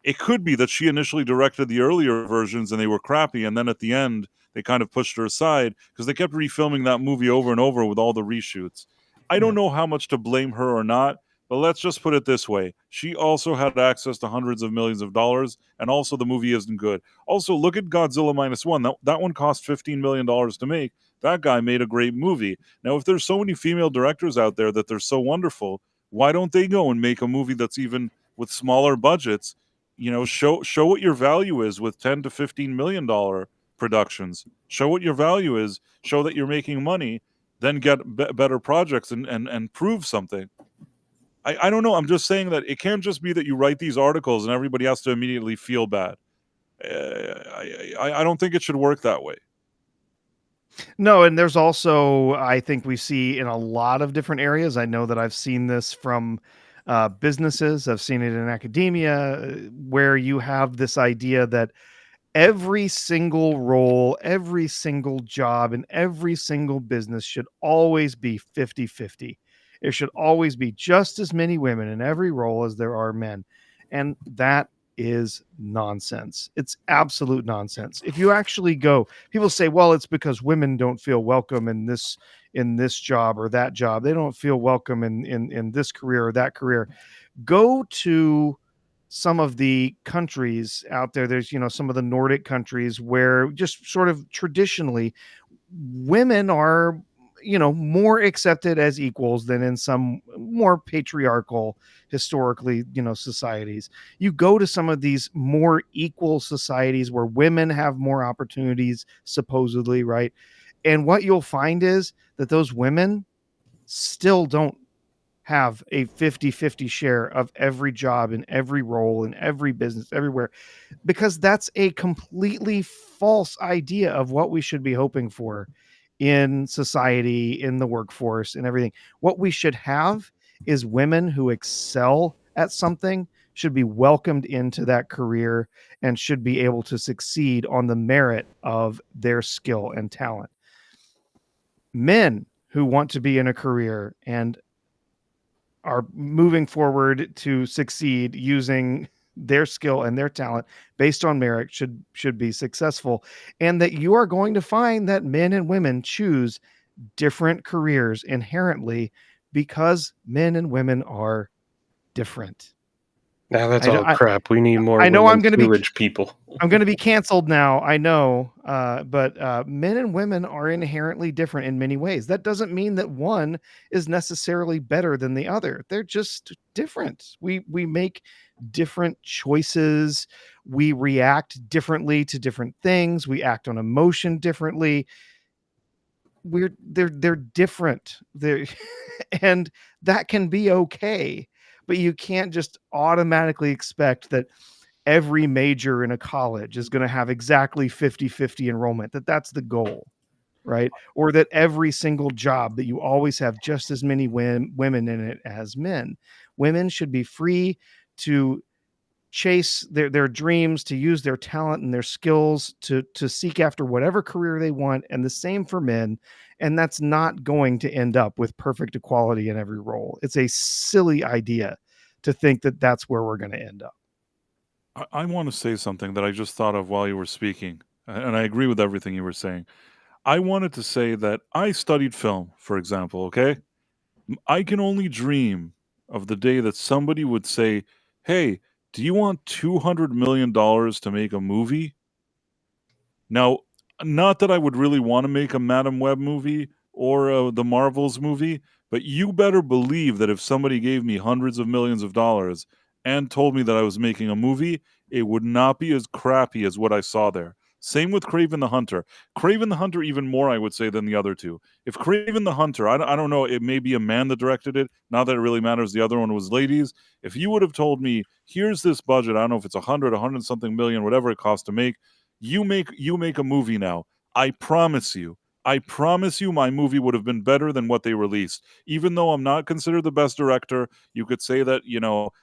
it could be that she initially directed the earlier versions and they were crappy, and then at the end they kind of pushed her aside because they kept refilming that movie over and over with all the reshoots. I don't know how much to blame her or not, but let's just put it this way. She also had access to hundreds of millions of dollars, and also the movie isn't good. Also, look at Godzilla -1. That one cost $15 million to make. That guy made a great movie. Now, if there's so many female directors out there that they're so wonderful, why don't they go and make a movie that's even with smaller budgets? Show what your value is with $10 to $15 million productions. Show what your value is. Show that you're making money. Then get better projects and prove something. I don't know. I'm just saying that it can't just be that you write these articles and everybody has to immediately feel bad. I don't think it should work that way. No, and there's also, I think we see in a lot of different areas. I know that I've seen this from businesses. I've seen it in academia, where you have this idea that every single role, every single job, and every single business should always be 50-50. There should always be just as many women in every role as there are men. And that is nonsense. It's absolute nonsense. If you actually go, people say, well, it's because women don't feel welcome in this job or that job. They don't feel welcome in this career or that career. Go to some of the countries out there. There's, some of the Nordic countries where just sort of traditionally women are, more accepted as equals than in some more patriarchal, historically, societies. You go to some of these more equal societies where women have more opportunities, supposedly, right? And what you'll find is that those women still don't have a 50-50 share of every job in every role in every business everywhere, because that's a completely false idea of what we should be hoping for in society, in the workforce, and everything. What we should have is women who excel at something should be welcomed into that career and should be able to succeed on the merit of their skill and talent. Men who want to be in a career and are moving forward to succeed using their skill and their talent based on merit should be successful, and that you are going to find that men and women choose different careers inherently because men and women are different. Now that's all crap. We need more women stewage people. I'm going to be canceled now. I know. But men and women are inherently different in many ways. That doesn't mean that one is necessarily better than the other. They're just different. We make different choices. We react differently to different things. We act on emotion differently. They're different. And that can be okay. But you can't just automatically expect that every major in a college is going to have exactly 50-50 enrollment, that's the goal, right? Or that every single job that you always have just as many women in it as men. Women should be free to chase their dreams, to use their talent and their skills to seek after whatever career they want, and the same for men. And that's not going to end up with perfect equality in every role. It's a silly idea to think that that's where we're going to end up. I want to say something that I just thought of while you were speaking, and I agree with everything you were saying. I wanted to say that I studied film, for example, okay? I can only dream of the day that somebody would say, hey, do you want $200 million to make a movie? Now, not that I would really want to make a Madam Web movie or the Marvels movie, but you better believe that if somebody gave me hundreds of millions of dollars and told me that I was making a movie, it would not be as crappy as what I saw there. Same with Kraven the Hunter. Kraven the Hunter even more, I would say, than the other two. If Kraven the Hunter, I don't know, it may be a man that directed it. Not that it really matters. The other one was ladies. If you would have told me, here's this budget, I don't know if it's 100 something million, whatever it costs to make, you make a movie now. I promise you my movie would have been better than what they released. Even though I'm not considered the best director, you could say that,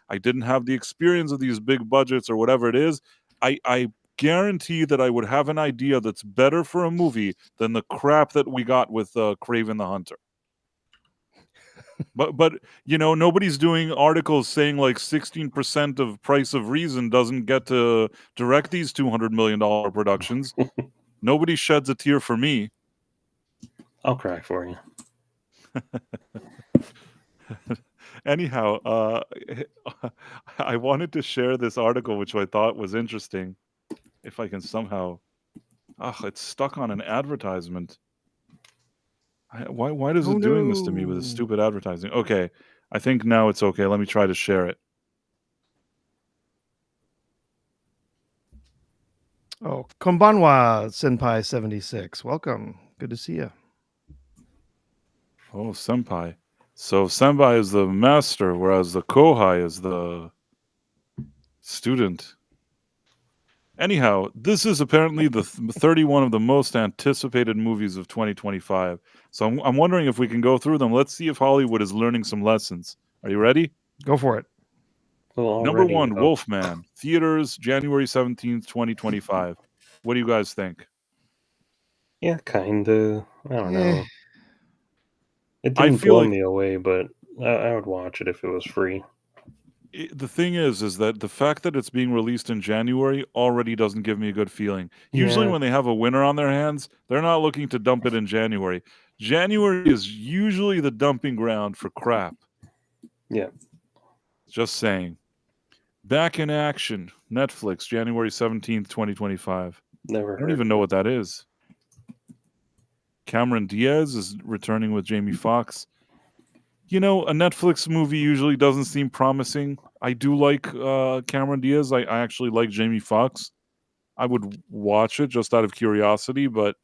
I didn't have the experience of these big budgets or whatever it is. I guarantee that I would have an idea that's better for a movie than the crap that we got with Kraven the Hunter. But nobody's doing articles saying like 16% of Price of Reason doesn't get to direct these $200 million productions. Nobody sheds a tear for me. I'll cry for you. Anyhow, I wanted to share this article, which I thought was interesting. If I can somehow... it's stuck on an advertisement. Why does it doing this to me with this stupid advertising? Okay, I think now it's okay. Let me try to share it. Oh, Konbanwa Senpai 76. Welcome. Good to see you. Oh, Senpai. So Senpai is the master, whereas the Kohai is the student. Anyhow, this is apparently the 31 of the most anticipated movies of 2025. So I'm wondering if we can go through them. Let's see if Hollywood is learning some lessons. Are you ready? Go for it. Well, Number 1, Wolfman. Theaters, January 17th, 2025. What do you guys think? Yeah, kind of. I don't know. It didn't blow me away, but I would watch it if it was free. The thing is that the fact that it's being released in January already doesn't give me a good feeling. Usually when they have a winner on their hands, they're not looking to dump it in January. January is usually the dumping ground for crap. Yeah. Just saying. Back in Action, Netflix, January 17th, 2025. Never heard. I don't even know what that is. Cameron Diaz is returning with Jamie Foxx. A Netflix movie usually doesn't seem promising. I do like Cameron Diaz. I actually like Jamie Foxx. I would watch it just out of curiosity, but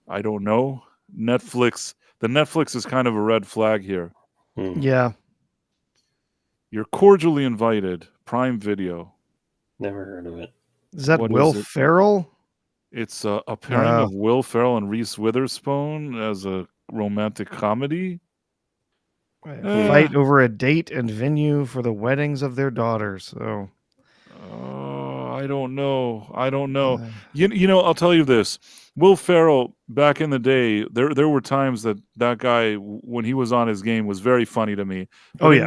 I don't know. The Netflix is kind of a red flag here. Yeah. You're cordially invited. Prime Video. Never heard of it. Is that Will Ferrell? It's a pairing of Will Ferrell and Reese Witherspoon as a romantic comedy. Fight over a date and venue for the weddings of their daughters. So, I don't know. You know, I'll tell you this. Will Ferrell, back in the day, there were times that guy, when he was on his game, was very funny to me. But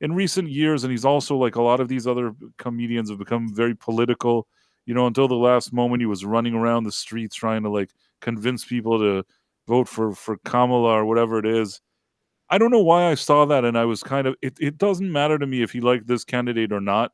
in recent years, and he's also like a lot of these other comedians have become very political. You know, until the last moment, he was running around the streets trying to like convince people to vote for Kamala or whatever it is. I don't know why I saw that, and I was kind of it doesn't matter to me if he liked this candidate or not.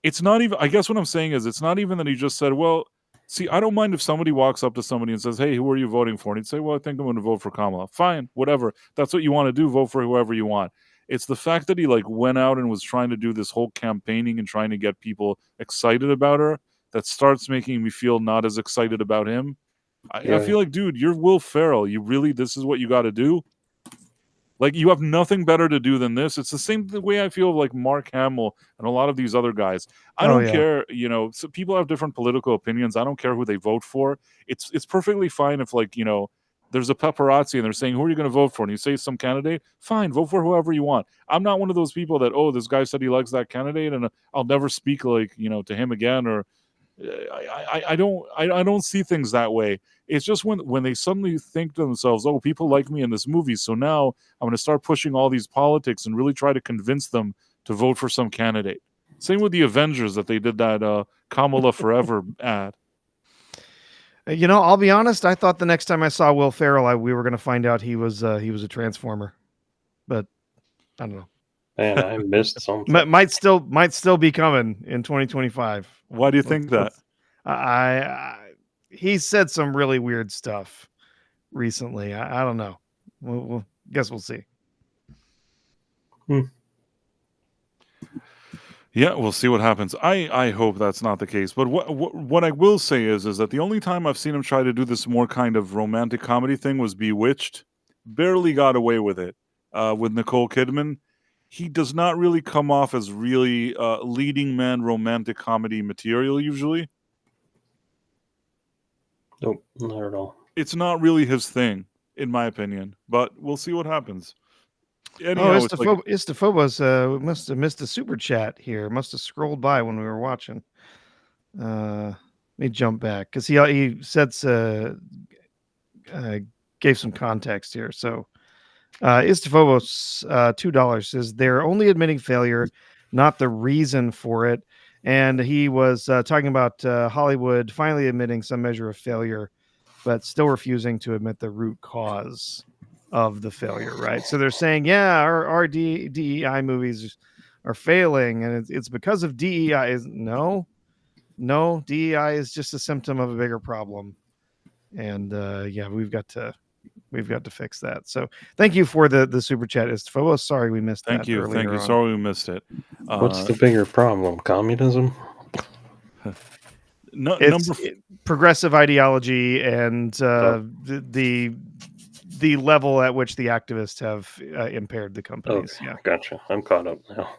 It's not even, I guess what I'm saying is it's not even that he just said, well, see, I don't mind if somebody walks up to somebody and says, hey, who are you voting for? And he'd say, well, I think I'm going to vote for Kamala. Fine, whatever. That's what you want to do. Vote for whoever you want. It's the fact that he like went out and was trying to do this whole campaigning and trying to get people excited about her that starts making me feel not as excited about him. I feel like, dude, you're Will Ferrell. You really, this is what you got to do? Like, you have nothing better to do than this. It's the same way I feel like Mark Hamill and a lot of these other guys. I don't care, you know, so people have different political opinions. I don't care who they vote for. It's perfectly fine if, like, you know, there's a paparazzi and they're saying, who are you going to vote for? And you say some candidate, fine, vote for whoever you want. I'm not one of those people that, oh, this guy said he likes that candidate and I'll never speak, like, you know, to him again, or I don't see things that way. It's just when they suddenly think to themselves, oh, people like me in this movie, so now I'm going to start pushing all these politics and really try to convince them to vote for some candidate. Same with the Avengers, that they did that Kamala Forever ad. You know, I'll be honest. I thought the next time I saw Will Ferrell, we were going to find out he was a Transformer, but I don't know. Man, I missed something. Might still be coming in 2025. Why do you think that? He said some really weird stuff recently. I don't know. We'll guess we'll see. Yeah, we'll see what happens. I hope that's not the case. But what I will say is that the only time I've seen him try to do this more kind of romantic comedy thing was Bewitched. Barely got away with it with Nicole Kidman. He does not really come off as really leading man romantic comedy material usually. Nope, not at all. It's not really his thing, in my opinion. But we'll see what happens. Anyhow, Istophobos must have missed a super chat here. Must have scrolled by when we were watching. Let me jump back because he said gave some context here. So Istophobos $2 says they're only admitting failure, not the reason for it. And he was talking about Hollywood finally admitting some measure of failure, but still refusing to admit the root cause of the failure, right? So they're saying, yeah, our DEI movies are failing, and it's because of DEI. No, DEI is just a symptom of a bigger problem, and we've got to fix that. So thank you for the super chat. Sorry we missed that. Thank you. Sorry we missed it. What's the bigger problem? Communism? Progressive ideology and the level at which the activists have impaired the companies. Okay, yeah, gotcha. I'm caught up now.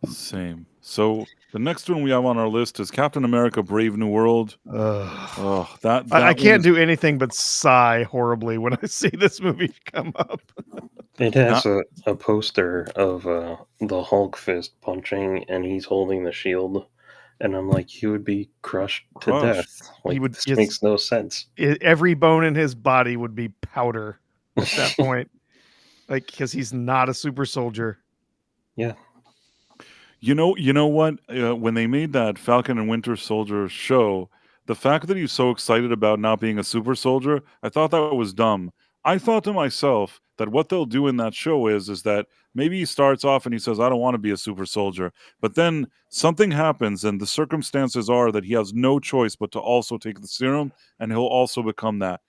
Same. So the next one we have on our list is Captain America: Brave New World. That I can't do anything but sigh horribly when I see this movie come up. It has a poster of the Hulk fist punching, and he's holding the shield. And I'm like, he would be crushed to death. Like, this makes no sense. Every bone in his body would be powder at that point. Like, because he's not a super soldier. Yeah. You know what? When they made that Falcon and Winter Soldier show, the fact that he's so excited about not being a super soldier, I thought that was dumb. I thought to myself that what they'll do in that show is that maybe he starts off and he says, I don't want to be a super soldier. But then something happens and the circumstances are that he has no choice but to also take the serum, and he'll also become that.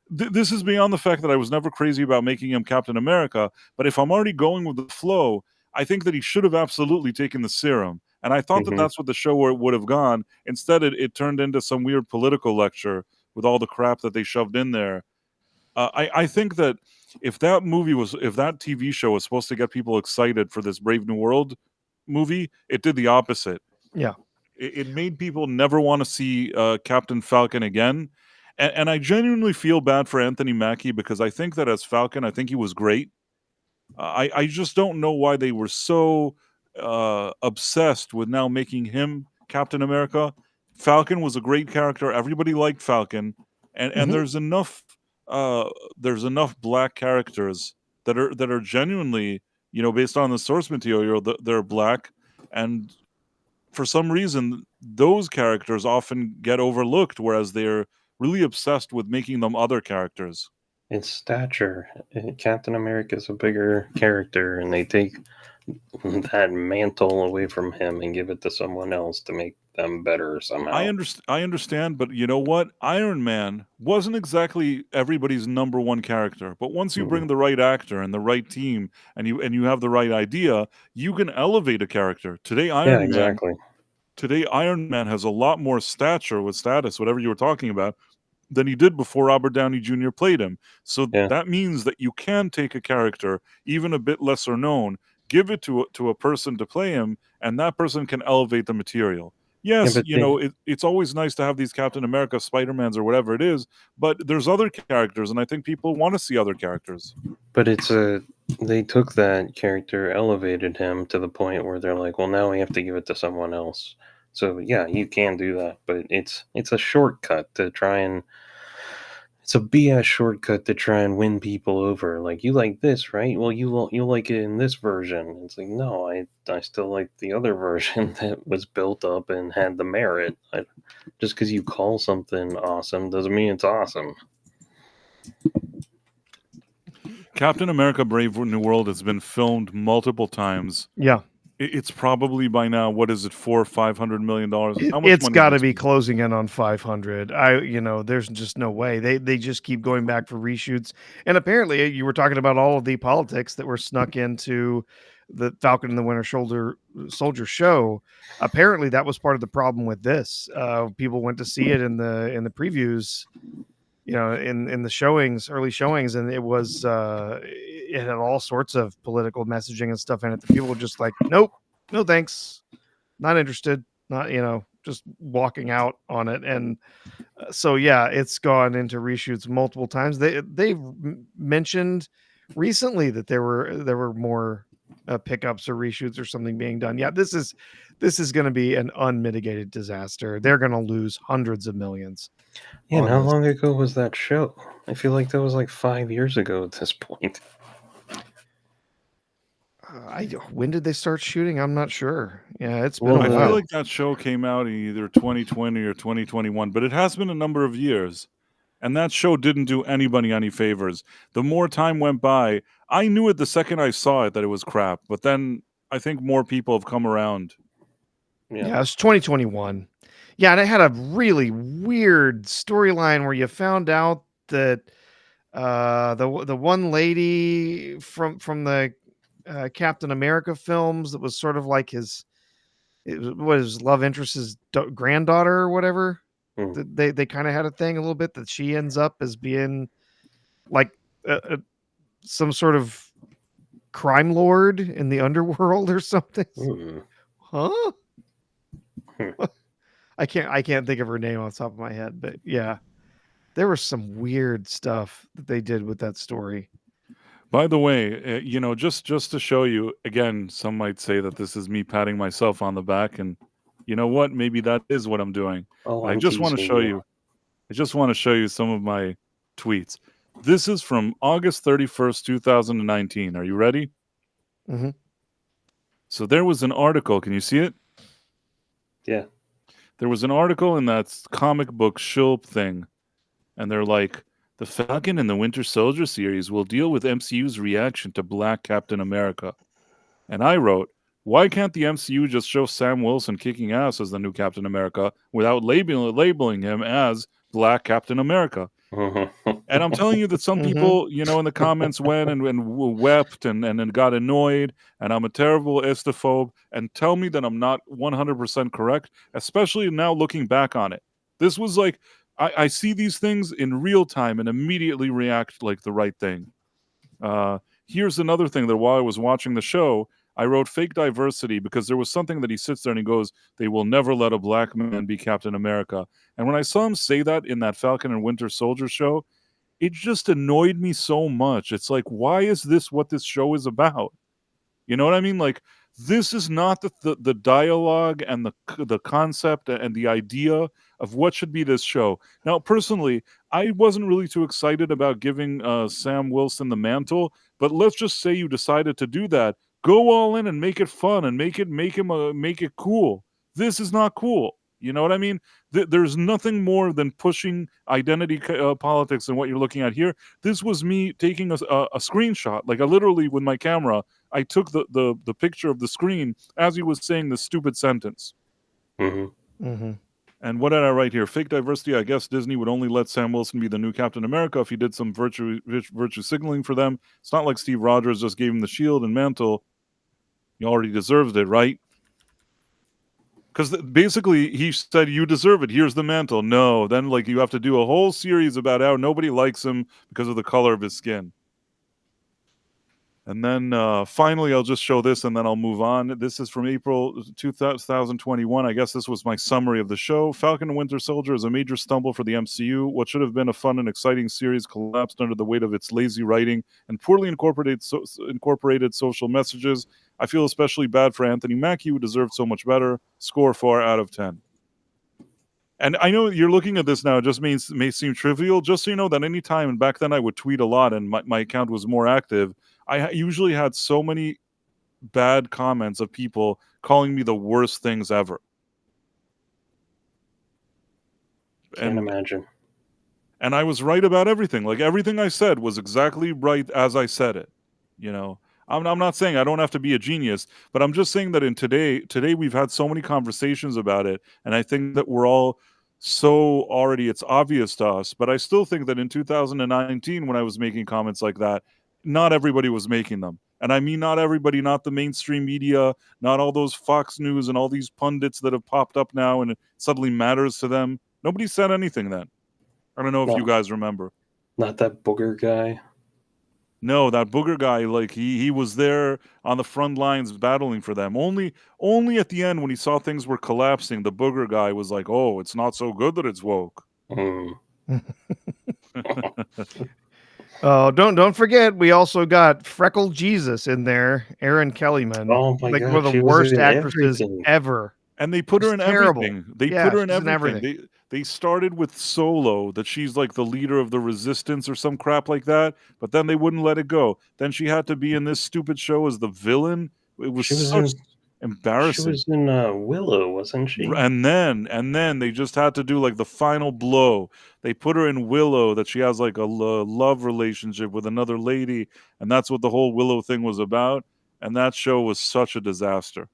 This is beyond the fact that I was never crazy about making him Captain America. But if I'm already going with the flow, I think that he should have absolutely taken the serum. And I thought that that's what the show would have gone. Instead, it turned into some weird political lecture with all the crap that they shoved in there. I think that if that TV show was supposed to get people excited for this Brave New World movie, it did the opposite. Yeah. It made people never want to see Captain Falcon again. And I genuinely feel bad for Anthony Mackie, because I think that as Falcon, I think he was great. I just don't know why they were so obsessed with now making him Captain America. Falcon was a great character. Everybody liked Falcon, and there's enough black characters that are genuinely, based on the source material, they're black, and for some reason those characters often get overlooked, whereas they're really obsessed with making them other characters. It's stature. Captain America's a bigger character, and they take that mantle away from him and give it to someone else to make them better somehow. I understand, but you know what? Iron Man wasn't exactly everybody's number one character, but once you bring the right actor and the right team, and you have the right idea, you can elevate a character. Today, Iron Man has a lot more stature with status, whatever you were talking about, than he did before Robert Downey Jr. played him. So that means that you can take a character, even a bit lesser known, give it to a person to play him, and that person can elevate the material. Yes, it's always nice to have these Captain America, Spider-Mans, or whatever it is, but there's other characters, and I think people want to see other characters. But they took that character, elevated him to the point where they're like, well, now we have to give it to someone else. So yeah, you can do that, but it's a shortcut to try and it's a BS shortcut to try and win people over. Like, you like this, right? Well, you'll like it in this version. It's like, no, I still like the other version that was built up and had the merit. Just because you call something awesome doesn't mean it's awesome. Captain America: Brave New World has been filmed multiple times. Yeah. It's probably by now, what is it, $400-500 million? It's got to be closing in on 500. There's just no way. They just keep going back for reshoots. And apparently, you were talking about all of the politics that were snuck into the Falcon and the Winter Soldier show. Apparently, that was part of the problem with this. People went to see it in the previews, in the showings, early showings, and it was it had all sorts of political messaging and stuff in it. The people were just like, nope, no thanks, not interested, not just walking out on it. And so yeah, it's gone into reshoots multiple times. They've mentioned recently that there were more pickups or reshoots or something being done. Yeah, this is going to be an unmitigated disaster. They're going to lose hundreds of millions. Yeah, and how long ago was that show? I feel like that was like 5 years ago at this point. When did they start shooting? I'm not sure. Yeah, it's been a while. I feel like that show came out in either 2020 or 2021, but it has been a number of years. And that show didn't do anybody any favors. The more time went by, I knew it the second I saw it that it was crap. But then I think more people have come around. Yeah, it's 2021. Yeah, and it had a really weird storyline where you found out that the one lady from the Captain America films that was sort of like his love interest's granddaughter or whatever. They kind of had a thing a little bit that she ends up as being like some sort of crime lord in the underworld or something. Huh? I can't think of her name off the top of my head, but yeah, there was some weird stuff that they did with that story. By the way, just to show you, again, some might say that this is me patting myself on the back, and you know what? Maybe that is what I'm doing. I just want to show you. I just want to show you some of my tweets. This is from August 31st, 2019. Are you ready? Mm-hmm. So there was an article. Can you see it? Yeah. There was an article in that comic book Shilp thing, and they're like, the Falcon and the Winter Soldier series will deal with MCU's reaction to Black Captain America. And I wrote, why can't the MCU just show Sam Wilson kicking ass as the new Captain America without labeling him as Black Captain America? And I'm telling you that some people, in the comments went and wept and got annoyed, and I'm a terrible estophobe, and tell me that I'm not 100% correct, especially now looking back on it. This was like, I see these things in real time and immediately react like the right thing. Here's another thing that while I was watching the show, I wrote fake diversity because there was something that he sits there and he goes, they will never let a black man be Captain America. And when I saw him say that in that Falcon and Winter Soldier show, it just annoyed me so much. It's like, why is this what this show is about? You know what I mean? Like, This is not the dialogue and the concept and the idea of what should be this show. Now, personally, I wasn't really too excited about giving Sam Wilson the mantle, but let's just say you decided to do that. Go all in and make it fun and make it cool. This is not cool. You know what I mean? There's nothing more than pushing identity politics than what you're looking at here. This was me taking a screenshot, like I literally with my camera, I took the picture of the screen as he was saying this stupid sentence. Mm-hmm. Mm-hmm. And what did I write here? Fake diversity. I guess Disney would only let Sam Wilson be the new Captain America if he did some virtue signaling for them. It's not like Steve Rogers just gave him the shield and mantle. He already deserves it, right? Because basically he said, you deserve it. Here's the mantle. No, then like you have to do a whole series about how nobody likes him because of the color of his skin. And then finally, I'll just show this and then I'll move on. This is from April 2021. I guess this was my summary of the show. Falcon and Winter Soldier is a major stumble for the MCU. What should have been a fun and exciting series collapsed under the weight of its lazy writing and poorly incorporated social messages. I feel especially bad for Anthony Mackie, who deserved so much better. Score 4 out of 10. And I know you're looking at this now, it just may seem trivial. Just so you know that any time, and back then I would tweet a lot and my account was more active, I usually had so many bad comments of people calling me the worst things ever. Can't imagine. And I was right about everything. Like everything I said was exactly right as I said it. You know, I'm not saying I don't have to be a genius, but I'm just saying that in today we've had so many conversations about it, and I think that we're all so already it's obvious to us. But I still think that in 2019, when I was making comments like that, not everybody was making them. And I mean not everybody, not the mainstream media, not all those Fox News and all these pundits that have popped up now and it suddenly matters to them. Nobody said anything then. I don't know if you guys remember. Not that booger guy. No, that booger guy, like he was there on the front lines battling for them. Only at the end when he saw things were collapsing, the booger guy was like, "Oh, it's not so good that it's woke." Oh, don't forget, we also got Freckle Jesus in there, Erin Kellyman. Oh my like God, one of she the was worst in actresses everything. ever. And they put her in terrible. everything. They Yeah, put her in she's in everything. everything. They started with Solo, that she's like the leader of the resistance or some crap like that, but then they wouldn't let it go. Then she had to be in this stupid show as the villain. It was such embarrassing. She was in Willow, wasn't she? And then they just had to do like the final blow. They put her in Willow, that she has like a love relationship with another lady, and that's what the whole Willow thing was about. And that show was such a disaster.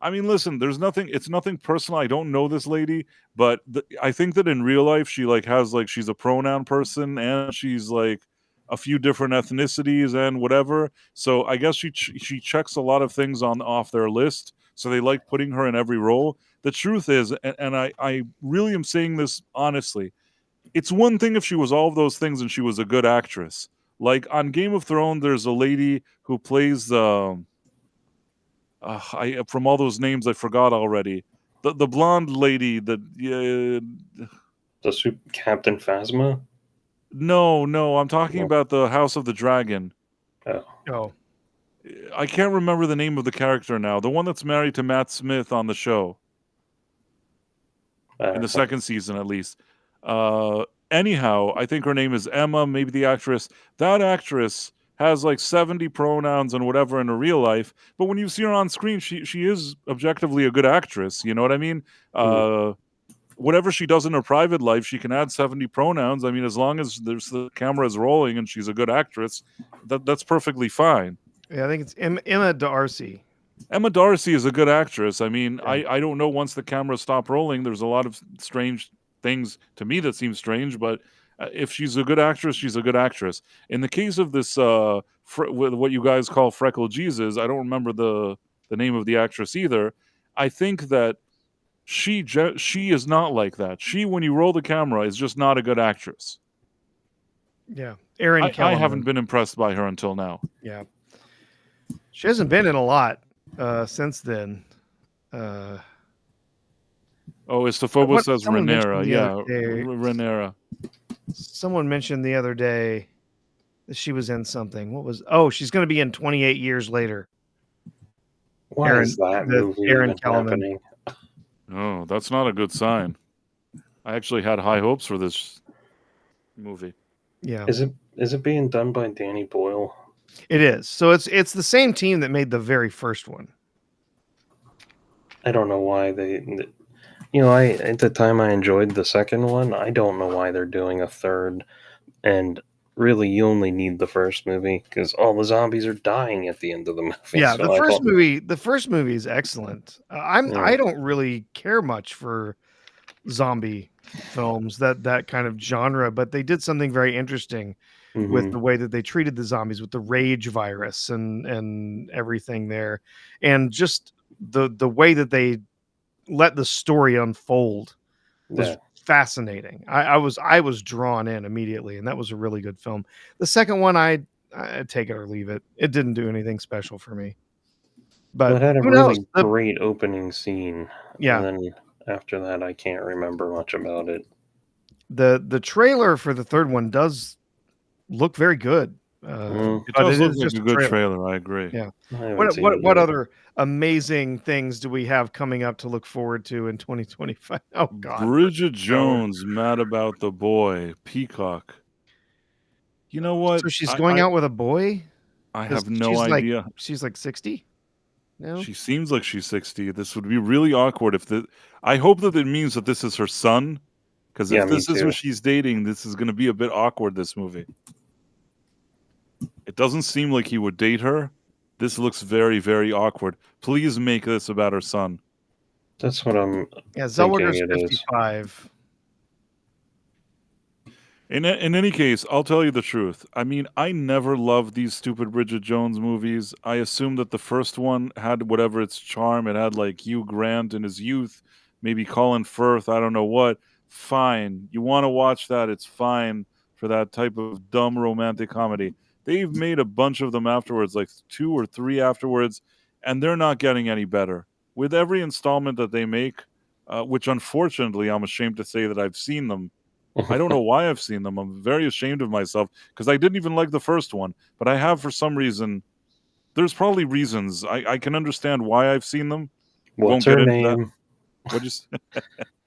I mean, listen, it's nothing personal. I don't know this lady, but I think that in real life, she like has like, she's a pronoun person and she's like a few different ethnicities and whatever. So I guess she checks a lot of things off their list. So they like putting her in every role. The truth is, and I really am saying this honestly, it's one thing if she was all of those things and she was a good actress. Like on Game of Thrones, there's a lady who plays from all those names I forgot already. The blonde lady that the Captain Phasma. No, I'm talking about the House of the Dragon. Oh, I can't remember the name of the character now. The one that's married to Matt Smith on the show in the second season, at least. Anyhow, I think her name is Emma. Maybe the actress. That actress has like 70 pronouns and whatever in her real life, but when you see her on screen, she is objectively a good actress. You know what I mean? Whatever she does in her private life, she can add 70 pronouns. I mean, as long as the camera is rolling and she's a good actress, that's perfectly fine. Yeah, I think it's Emma Darcy. Emma Darcy is a good actress. I mean, yeah. I don't know, once the camera stopped rolling, there's a lot of strange things to me that seem strange, but if she's a good actress, she's a good actress. In the case of this, what you guys call Freckle Jesus, I don't remember the name of the actress either. I think that she is not like that. She, when you roll the camera, is just not a good actress. Yeah, Erin Kellyman. I haven't been impressed by her until now. Yeah, she hasn't been in a lot since then. Estefobos says Rhaenyra. Yeah, Rhaenyra. Someone mentioned the other day that she was in something. What was? Oh, she's going to be in 28 Years Later. Why is that movie Aaron even Kellerman. happening? Oh, that's not a good sign. I actually had high hopes for this movie. Yeah, Is it being done by Danny Boyle? it is. So it's the same team that made the very first one. I don't know why I at the time I enjoyed the second one. I don't know why they're doing a third. And really, you only need the first movie because all the zombies are dying at the end of the movie. Yeah, so the first movie is excellent. Yeah. I don't really care much for zombie films, that kind of genre, but they did something very interesting with the way that they treated the zombies, with the rage virus and everything there, and just the way that they let the story unfold was Yeah. fascinating. I was drawn in immediately, and that was a really good film. The second one, I'd take it or leave it. It didn't do anything special for me. But Well, it had a who knows? really great opening scene. Yeah. And then after that, I can't remember much about it. The trailer for the third one does look very good. It But does it look is like just a a good trailer. trailer. I agree. Yeah. I haven't seen it What yet. other amazing things do we have coming up to look forward to in 2025? Oh God. Bridget Jones, mad about the boy, Peacock. You know what? So she's going out with a boy? I 'Cause have no she's idea. She's like 60? No? She seems like she's 60. This would be really awkward if I hope that it means that this is her son. Because Yeah, if me this is too. who she's dating, this is going to be a bit awkward, this movie. It doesn't seem like he would date her. This looks very, very awkward. Please make this about her son. That's what I'm Yeah, thinking Zellweger's it is. 55. In any case, I'll tell you the truth. I mean, I never loved these stupid Bridget Jones movies. I assumed that the first one had whatever its charm. It had like Hugh Grant in his youth, maybe Colin Firth, I don't know what. Fine. You want to watch that, it's fine for that type of dumb romantic comedy. They've made a bunch of them afterwards, like 2 or 3 afterwards, and they're not getting any better. With every installment that they make, which unfortunately I'm ashamed to say that I've seen them. I don't know why I've seen them. I'm very ashamed of myself because I didn't even like the first one, but I have for some reason. There's probably reasons. I can understand why I've seen them. What's her name?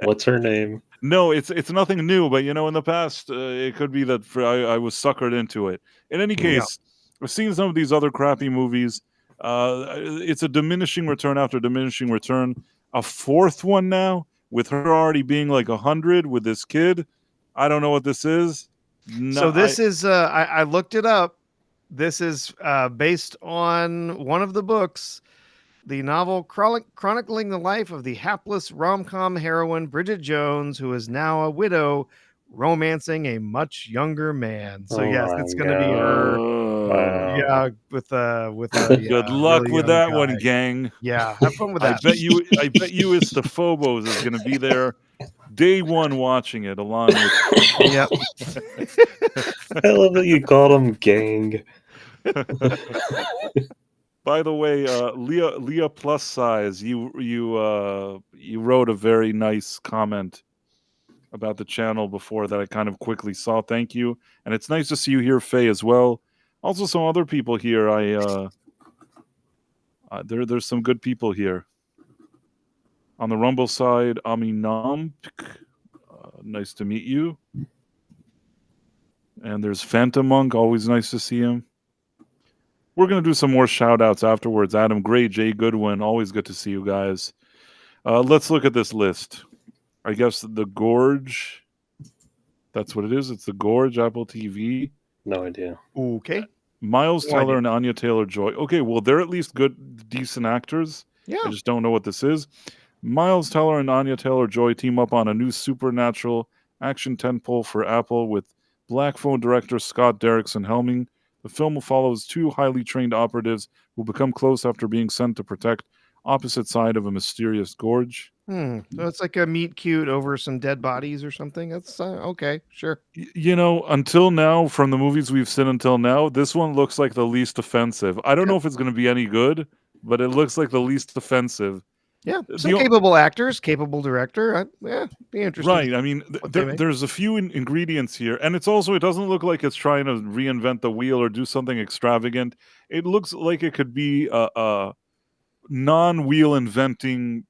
What's her name? No, it's nothing new, but in the past, it could be that I was suckered into it. In any case, I've seen some of these other crappy movies. It's a diminishing return after diminishing return. A fourth one now, with her already being like 100 with this kid. I don't know what this is. No, So this is I looked it up. This is based on one of the books, the novel chronicling the life of the hapless rom-com heroine Bridget Jones, who is now a widow, romancing a much younger man. So yes, it's going to be her. Wow. Yeah, with a good luck really with young that guy. one, gang. Yeah, have fun with that. I bet you it's the Phobos is going to be there day one watching it along with. Yep. I love that you called them gang. By the way, Leah plus size, you wrote a very nice comment about the channel before that I kind of quickly saw. Thank you, and it's nice to see you here, Faye, as well. Also, some other people here. There's some good people here. On the Rumble side, Aminamp, nice to meet you. And there's Phantom Monk, always nice to see him. We're going to do some more shout-outs afterwards. Adam Gray, Jay Goodwin, always good to see you guys. Let's look at this list. I guess The Gorge, that's what it is. It's The Gorge, Apple TV. No idea. Okay. Miles Teller and Anya Taylor-Joy. Okay, well, they're at least good, decent actors. Yeah. I just don't know what this is. Miles Teller and Anya Taylor-Joy team up on a new supernatural action tentpole for Apple with Black Phone director Scott Derrickson helming. The film follows 2 highly trained operatives who become close after being sent to protect opposite side of a mysterious gorge. So it's like a meet cute over some dead bodies or something. That's okay, sure. Until now, from the movies we've seen until now, this one looks like the least offensive. I don't know if it's going to be any good, but it looks like the least offensive. Yeah, some capable actors, capable director. Be interested. Right. I mean, there's a few ingredients here, and it doesn't look like it's trying to reinvent the wheel or do something extravagant. It looks like it could be non-wheel inventing,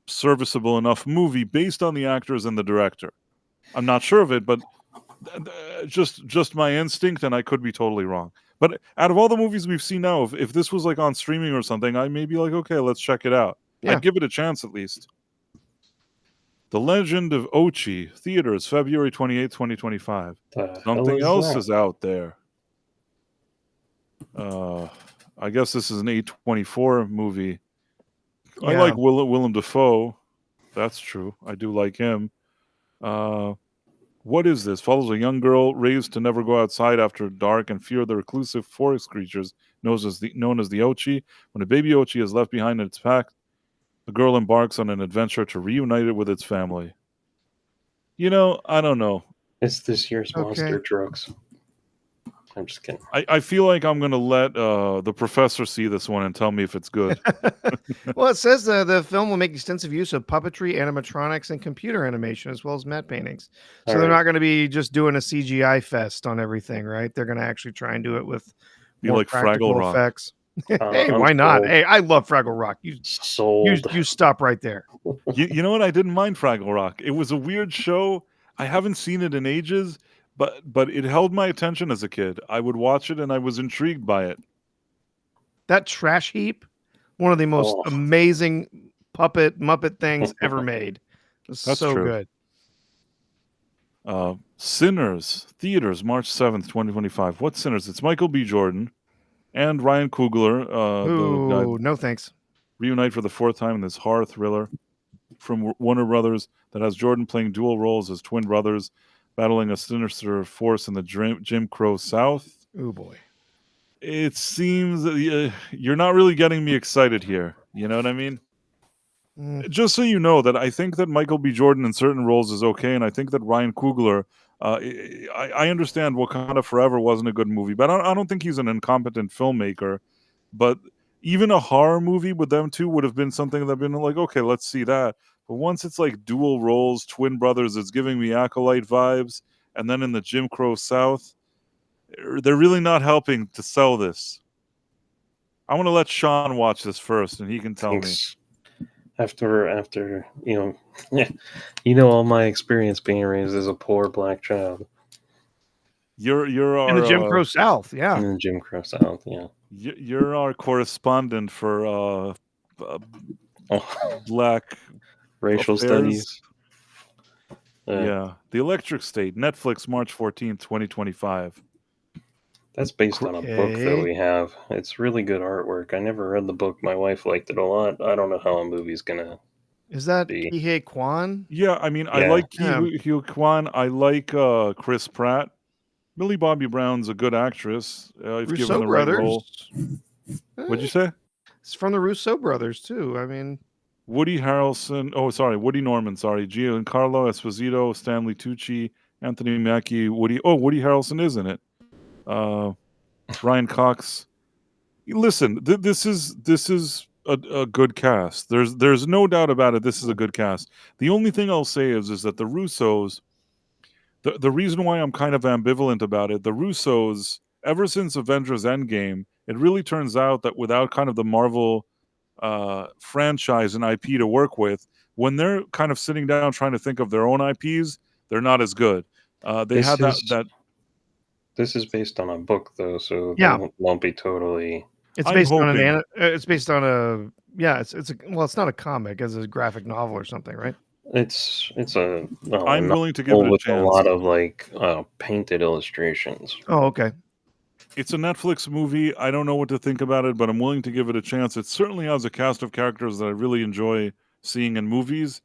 serviceable enough movie based on the actors and the director. I'm not sure of it, but just my instinct, and I could be totally wrong. But out of all the movies we've seen now, if this was like on streaming or something, I may be like, okay, let's check it out. Yeah. I'd give it a chance at least. The Legend of Ochi, theaters, February 28th, 2025. Something else is out there. I guess this is an A24 movie. I Yeah. like Willem Dafoe. That's true. I do like him. What is this? Follows a young girl raised to never go outside after dark and fear the reclusive forest creatures known as the Ochi. When a baby Ochi is left behind in its pack, the girl embarks on an adventure to reunite it with its family. You know, I don't know. It's this year's monster trucks. I'm just kidding. I feel like I'm going to let the professor see this one and tell me if it's good. Well, it says the film will make extensive use of puppetry, animatronics, and computer animation, as well as matte paintings. So they're not going to be just doing a CGI fest on everything, right? They're going to actually try and do it with more like practical Fraggle Rock. effects. Hey, why not? Sold. Hey, I love Fraggle Rock. You stop right there. You know what? I didn't mind Fraggle Rock. It was a weird show. I haven't seen it in ages, but it held my attention as a kid. I would watch it and I was intrigued by it. That trash heap, one of the most amazing Muppet things ever made. It's That's so true. good. Sinners, theaters, March 7th, 2025. What Sinners? It's Michael B. Jordan and Ryan Coogler. Ooh, no thanks. Reunite for the fourth time in this horror thriller from Warner Brothers that has Jordan playing dual roles as twin brothers, battling a sinister force in the Jim Crow South. Oh boy. It seems that you're not really getting me excited here. You know what I mean? Just so you know that I think that Michael B. Jordan in certain roles is okay, and I think that Ryan Coogler, I understand Wakanda Forever wasn't a good movie, but I don't think he's an incompetent filmmaker. But even a horror movie with them two would have been something that I've been like, okay, let's see that. But once it's like dual roles, twin brothers, it's giving me Acolyte vibes, and then in the Jim Crow South, they're really not helping to sell this. I want to let Sean watch this first, and he can tell me. After all my experience being raised as a poor black child. You're our in the Jim Crow South, yeah. In the Jim Crow South, yeah. You're our correspondent for black racial affairs. studies. Yeah, The Electric State, Netflix, March 14th, 2025. That's based on a book that we have. It's really good artwork. I never read the book. My wife liked it a lot. I don't know how a movie's gonna. Is that Kihei Kwan? Yeah, I mean, I like Kihei Kwan. I like Chris Pratt. Millie Bobby Brown's a good actress. If given the right role. What'd you say? It's from the Russo brothers too. I mean, Woody Norman. Giancarlo Esposito, Stanley Tucci, Anthony Mackie, Woody Harrelson is in it. Ryan Cox. Listen, this is a good cast. There's no doubt about it. This is a good cast. The only thing I'll say is that the Russos. The reason why I'm kind of ambivalent about it, the Russos, ever since Avengers Endgame, it really turns out that without kind of the Marvel franchise and IP to work with, when they're kind of sitting down trying to think of their own IPs, they're not as good. This is based on a book, though, so it won't be totally. It's based on it's based on a it's not a comic, it's a graphic novel or something, right? It's a. I'm willing to give it a chance. A lot of painted illustrations. Oh, okay. It's a Netflix movie. I don't know what to think about it, but I'm willing to give it a chance. It certainly has a cast of characters that I really enjoy seeing in movies.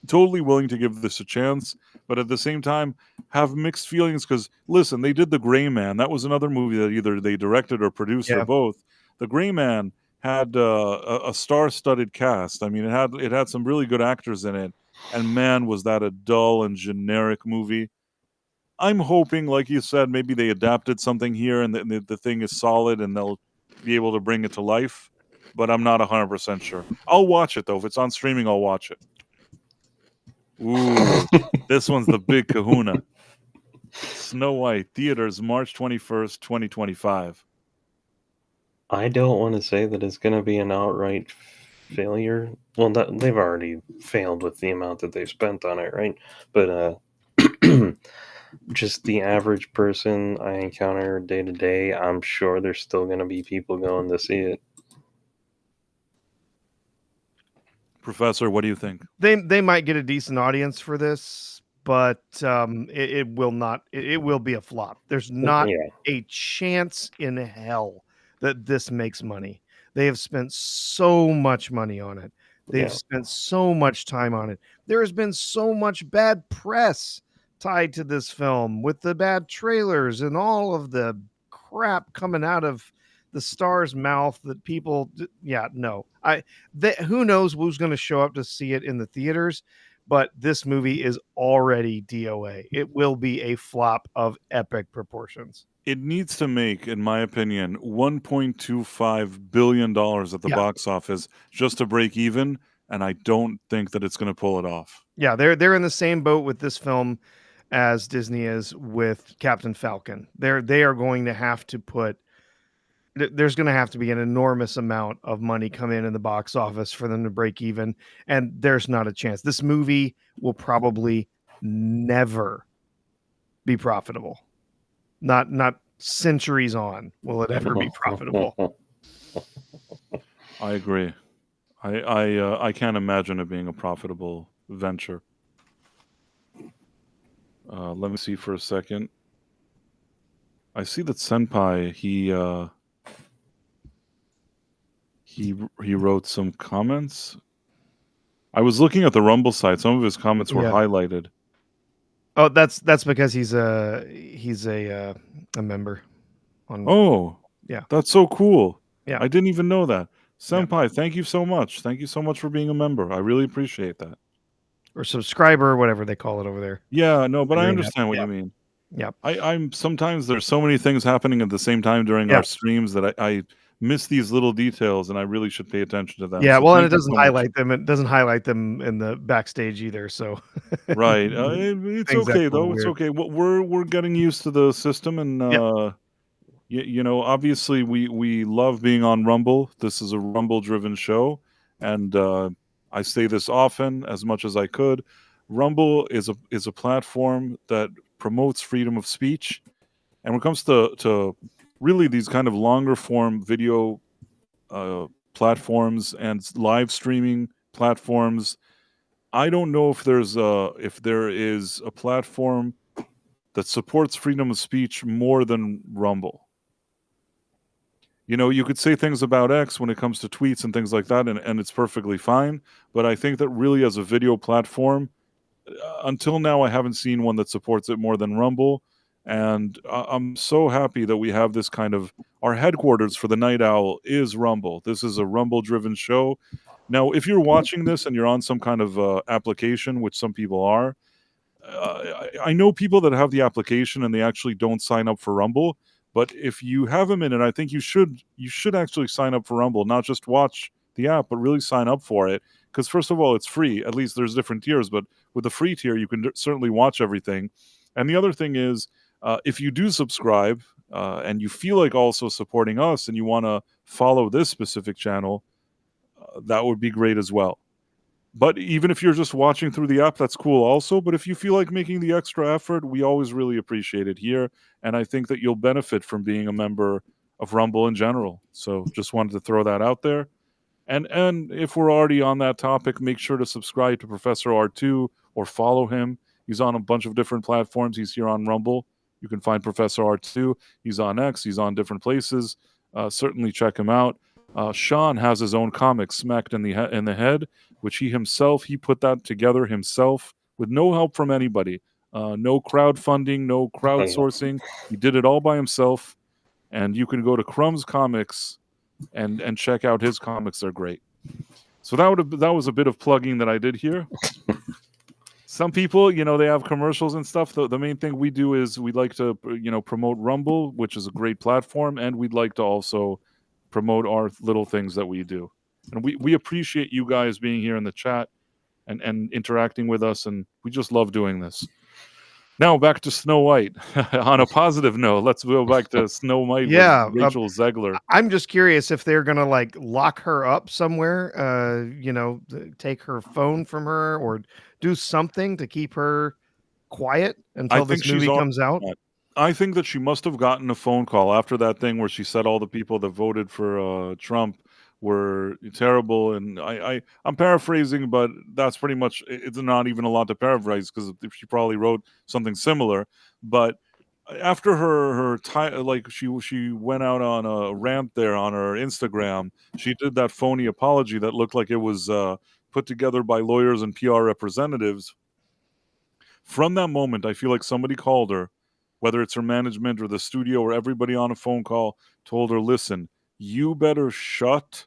Totally willing to give this a chance, but at the same time have mixed feelings because, listen, they did The Gray Man. That was another movie that either they directed or produced or both. The Gray Man had a star-studded cast. I mean, it had some really good actors in it, and man, was that a dull and generic movie. I'm hoping, like you said, maybe they adapted something here and the thing is solid and they'll be able to bring it to life, but I'm not 100% sure. I'll watch it, though. If it's on streaming, I'll watch it. Ooh, this one's the big kahuna. Snow White, theaters, March 21st, 2025. I don't want to say that it's going to be an outright failure. Well, they've already failed with the amount that they've spent on it, right? But just the average person I encounter day to day, I'm sure there's still going to be people going to see it. Professor, what do you think? They might get a decent audience for this, but it will not. It will be a flop. There's not a chance in hell that this makes money. They have spent so much money on it. They've spent so much time on it. There has been so much bad press tied to this film with the bad trailers and all of the crap coming out of the star's mouth that people who knows who's going to show up to see it in the theaters, but this movie is already DOA. It will be a flop of epic proportions. It needs to make, in my opinion, $1.25 billion at the box office just to break even, and I don't think that it's going to pull it off. Yeah, they're in the same boat with this film as Disney is with Captain Falcon. They are going to have to put there's going to have to be an enormous amount of money come in the box office for them to break even, and there's not a chance. This movie will probably never be profitable. Not centuries on will it ever be profitable. I agree. I can't imagine it being a profitable venture. Let me see for a second. I see that Senpai, he wrote some comments. I was looking at the Rumble site. Some of his comments were highlighted. Oh, that's because he's a member. That's so cool. Yeah, I didn't even know that. Senpai, thank you so much. Thank you so much for being a member. I really appreciate that. Or subscriber, or whatever they call it over there. Yeah, no, but I understand what you mean. Yeah, I'm sometimes there's so many things happening at the same time during our streams that I miss these little details, and I really should pay attention to them. Yeah, so well, and it doesn't highlight them. It doesn't highlight them in the backstage either. So, right, it's okay though. It's okay. We're getting used to the system, and you know, obviously we love being on Rumble. This is a Rumble-driven show, and I say this often as much as I could. Rumble is a platform that promotes freedom of speech, and when it comes to really these kind of longer form video platforms and live streaming platforms, I don't know if there is a platform that supports freedom of speech more than Rumble. You know, you could say things about X when it comes to tweets and things like that, and it's perfectly fine. But I think that really as a video platform, until now, I haven't seen one that supports it more than Rumble. And I'm so happy that we have this kind of, our headquarters for the Night Owl is Rumble. This is a Rumble-driven show. Now, if you're watching this and you're on some kind of application, which some people are, I know people that have the application and they actually don't sign up for Rumble. But if you have a minute, I think you should actually sign up for Rumble, not just watch the app, but really sign up for it. Because first of all, it's free. At least there's different tiers, but with the free tier, you can certainly watch everything. And the other thing is, if you do subscribe and you feel like also supporting us and you want to follow this specific channel, that would be great as well. But even if you're just watching through the app, that's cool also. But if you feel like making the extra effort, we always really appreciate it here. And I think that you'll benefit from being a member of Rumble in general. So just wanted to throw that out there. And if we're already on that topic, make sure to subscribe to Professor R2 or follow him. He's on a bunch of different platforms. He's here on Rumble. You can find Professor R2. He's on X. He's on different places. Certainly check him out. Sean has his own comic, Smacked in the Head, which he put that together himself with no help from anybody. No crowdfunding, no crowdsourcing. He did it all by himself. And you can go to Crumb's Comics and check out his comics. They're great. So that was a bit of plugging that I did here. Some people, you know, they have commercials and stuff. The main thing we do is we'd like to, you know, promote Rumble, which is a great platform, and we'd like to also promote our little things that we do. And we appreciate you guys being here in the chat and interacting with us, and we just love doing this. Now back to Snow White. On a positive note, let's go back to Snow White Yeah, with Rachel Zegler. I'm just curious if they're gonna like lock her up somewhere, take her phone from her or do something to keep her quiet I until think this she's movie already comes out. done that. I think that she must have gotten a phone call after that thing where she said all the people that voted for Trump were terrible, and I'm paraphrasing, but that's pretty much it's not even a lot to paraphrase because she probably wrote something similar. But after like she went out on a rant there on her Instagram, she did that phony apology that looked like it was put together by lawyers and PR representatives. From that moment, I feel like somebody called her, whether it's her management or the studio or everybody on a phone call, told her, listen, you better shut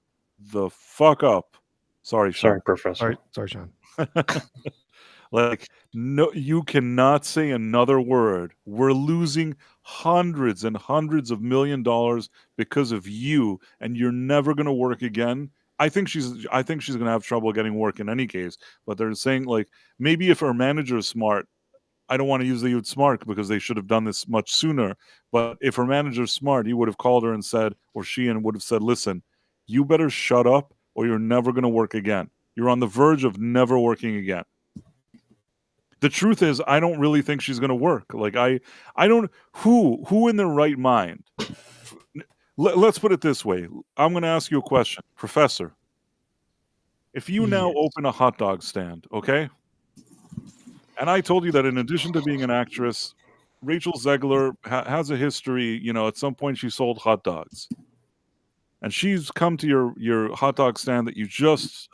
the fuck up. Sorry, Sorry, Sean. Professor. Sorry, Sean. Like, no, you cannot say another word. We're losing hundreds and hundreds of $1,000,000 because of you, and you're never going to work again. I think she's going to have trouble getting work in any case. But they're saying like maybe if her manager is smart, I don't want to use the word smart because they should have done this much sooner. But if her manager's smart, he would have called her and said, or she and would have said, listen, you better shut up or you're never going to work again. You're on the verge of never working again. The truth is, I don't really think she's going to work. Like I don't. Who in their right mind? Let's put it this way. I'm going to ask you a question, Professor. If you now Yes. open a hot dog stand, okay? And I told you that in addition to being an actress, Rachel Zegler has a history. You know, at some point she sold hot dogs, and she's come to your hot dog stand that you just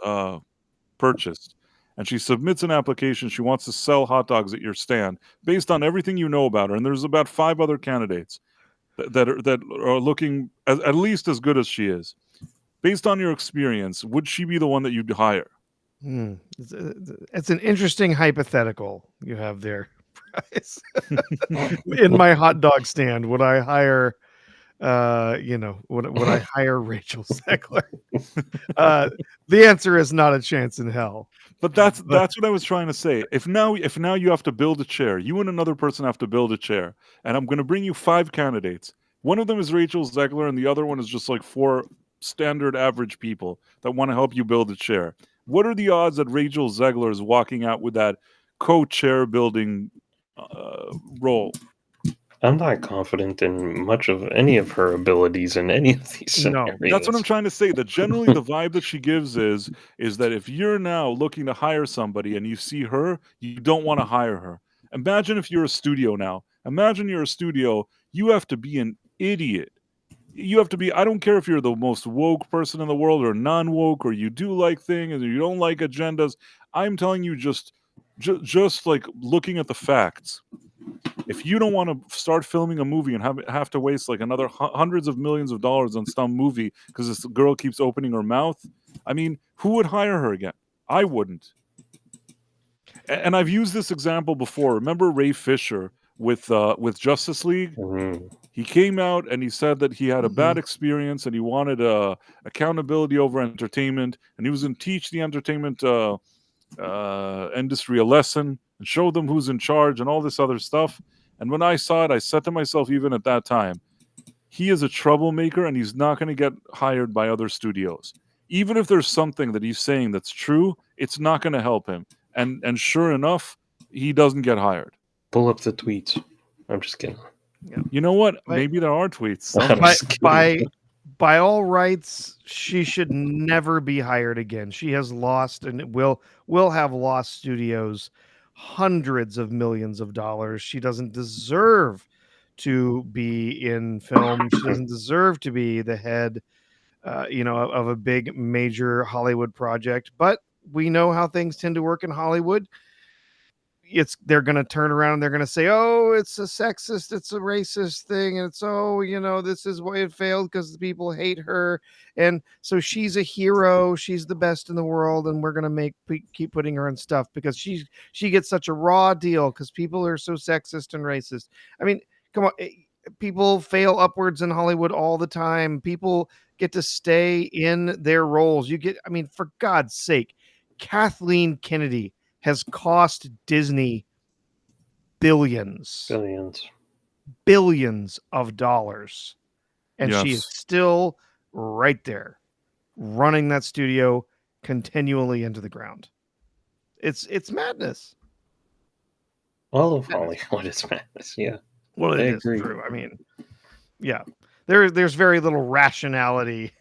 purchased, and she submits an application. She wants to sell hot dogs at your stand based on everything you know about her. And there's about 5 other candidates that are looking at least as good as she is. Based on your experience, would she be the one that you'd hire? It's an interesting hypothetical you have there, Bryce. In my hot dog stand, would I hire would I hire Rachel Zegler? The answer is not a chance in hell. But that's what I was trying to say. If now you have to build a chair, you and another person have to build a chair, and I'm going to bring you 5 candidates. One of them is Rachel Zegler, and the other one is just like 4 standard average people that want to help you build a chair. What are the odds that Rachel Zegler is walking out with that co-chair building role? I'm not confident in much of any of her abilities in any of these No. scenarios. That's what I'm trying to say. That generally the vibe that she gives is that if you're now looking to hire somebody and you see her, you don't want to hire her. Imagine if you're a studio now. Imagine you're a studio. You have to be an idiot. You have to be. I don't care if you're the most woke person in the world or non-woke, or you do like things and you don't like agendas. I'm telling you, just like looking at the facts. If you don't want to start filming a movie and have to waste like another hundreds of millions of dollars on some movie because this girl keeps opening her mouth, I mean, who would hire her again? I wouldn't. And I've used this example before. Remember Ray Fisher with Justice League? He came out and he said that he had a bad experience and he wanted accountability over entertainment, and he was going to teach the entertainment industry a lesson and show them who's in charge and all this other stuff. And when I saw it, I said to myself, even at that time, he is a troublemaker and he's not going to get hired by other studios. Even if there's something that he's saying that's true, it's not going to help him. And sure enough, he doesn't get hired. Pull up the tweets. I'm just kidding. You know what? Maybe there are tweets. By all rights, she should never be hired again. She has lost and will have lost studios hundreds of millions of dollars. She doesn't deserve to be in film. She doesn't deserve to be the head, of a big major Hollywood project. But we know how things tend to work in Hollywood. They're going to turn around and they're going to say, oh, it's a sexist, it's a racist thing. And it's, this is why it failed because the people hate her. And so she's a hero. She's the best in the world. And we're going to keep putting her in stuff because she gets such a raw deal because people are so sexist and racist. I mean, come on. People fail upwards in Hollywood all the time. People get to stay in their roles. For God's sake, Kathleen Kennedy has cost Disney billions of dollars, and she is Yes. still right there, running that studio continually into the ground. It's madness. All of Hollywood is madness. Yeah. Well, I it is agree. true. I mean, yeah, there's very little rationality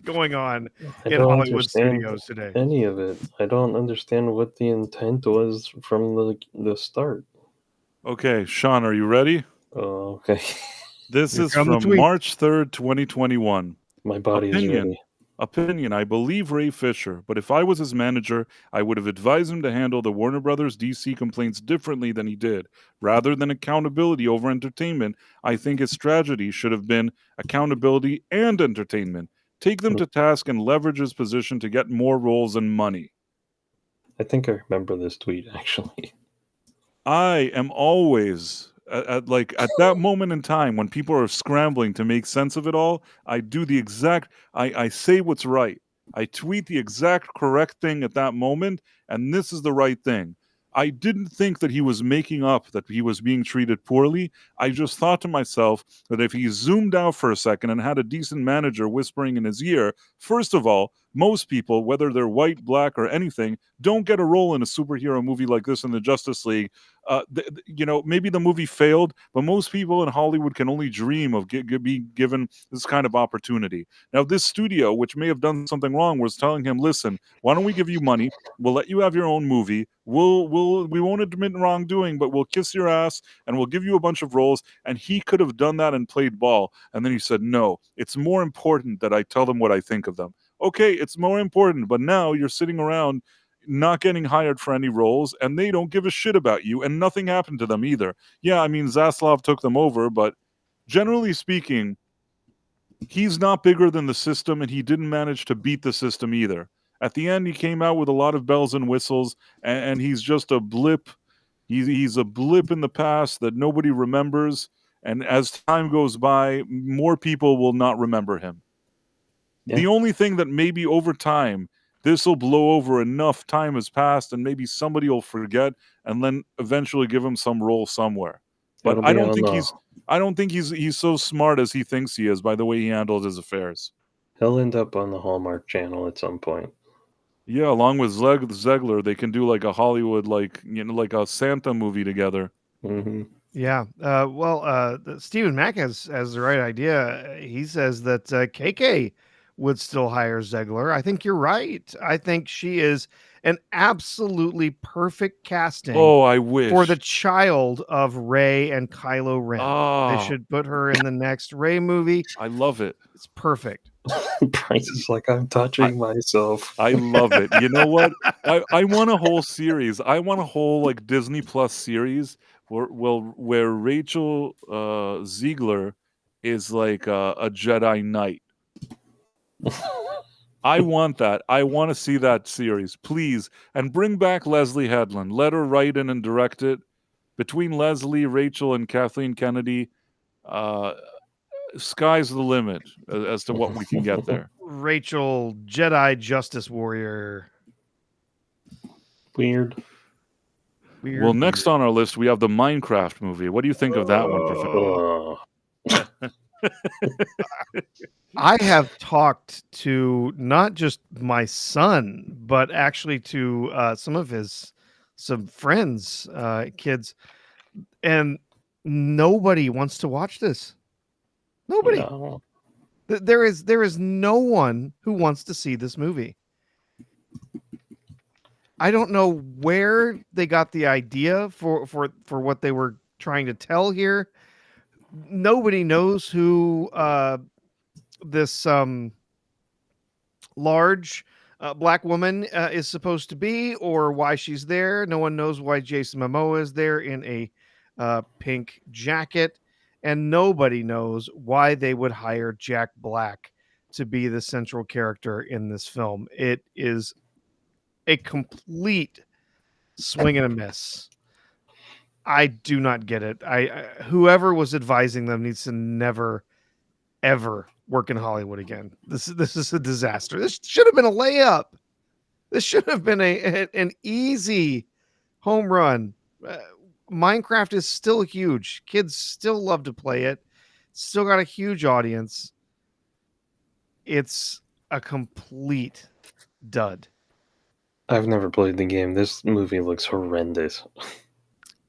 going on I in don't Hollywood understand studios today. any of it. I don't understand what the intent was from the start. Okay, Sean, are you ready? Oh, okay. This Here is come the from tweet. March 3rd, 2021. My body is ready. Opinion. I believe Ray Fisher, but if I was his manager, I would have advised him to handle the Warner Brothers DC complaints differently than he did. Rather than accountability over entertainment, I think his strategy should have been accountability and entertainment. Take them to task and leverage his position to get more roles and money. I think I remember this tweet, actually. I am always at that moment in time when people are scrambling to make sense of it all. I do the exact. I say what's right. I tweet the exact correct thing at that moment, and this is the right thing. I didn't think that he was making up that he was being treated poorly. I just thought to myself that if he zoomed out for a second and had a decent manager whispering in his ear, first of all, most people, whether they're white, black, or anything, don't get a role in a superhero movie like this in the Justice League. Maybe the movie failed, but most people in Hollywood can only dream of being given this kind of opportunity. Now, this studio, which may have done something wrong, was telling him, listen, why don't we give you money? We'll let you have your own movie. We won't admit wrongdoing, but we'll kiss your ass and we'll give you a bunch of roles. And he could have done that and played ball. And then he said, no, it's more important that I tell them what I think of them. Okay, it's more important, but now you're sitting around not getting hired for any roles, and they don't give a shit about you, and nothing happened to them either. Yeah, I mean, Zaslav took them over, but generally speaking, he's not bigger than the system, and he didn't manage to beat the system either. At the end, he came out with a lot of bells and whistles, and he's just a blip. He's a blip in the past that nobody remembers, and as time goes by, more people will not remember him. Yeah. The only thing that maybe over time, this will blow over, enough time has passed, and maybe somebody will forget, and then eventually give him some role somewhere. But I don't think he's so smart as he thinks he is by the way he handled his affairs. He'll end up on the Hallmark Channel at some point. Yeah, along with Zegler, they can do like a Hollywood, like a Santa movie together. Mm-hmm. Yeah. Stephen Mack has the right idea. He says that KK would still hire Zegler. I think you're right. I think she is an absolutely perfect casting. Oh, I wish. For the child of Rey and Kylo Ren. Oh. They should put her in the next Rey movie. I love it. It's perfect. Bryce is like, I'm touching myself. I love it. You know what? I want a whole series. I want a whole like Disney Plus series where Rachel Ziegler is like a Jedi Knight. I want that. I want to see that series, please. And bring back Leslie Headland. Let her write in and direct it. Between Leslie, Rachel, and Kathleen Kennedy, sky's the limit as to what we can get there. Rachel, Jedi Justice Warrior. Weird. Well, next on our list, we have the Minecraft movie. What do you think of that one, Professor? I have talked to not just my son, but actually to some friends, kids, and nobody wants to watch this. Nobody. No. There is no one who wants to see this movie. I don't know where they got the idea for what they were trying to tell here. Nobody knows who this large black woman is supposed to be, or why she's there. No one knows why Jason Momoa is there in a pink jacket, and nobody knows why they would hire Jack Black to be the central character in this film. It is a complete swing and a miss. I do not get it. Whoever was advising them needs to never, ever work in Hollywood again. This is a disaster. This should have been a layup. This should have been an easy home run. Minecraft is still huge. Kids still love to play it. Still got a huge audience. It's a complete dud. I've never played the game. This movie looks horrendous.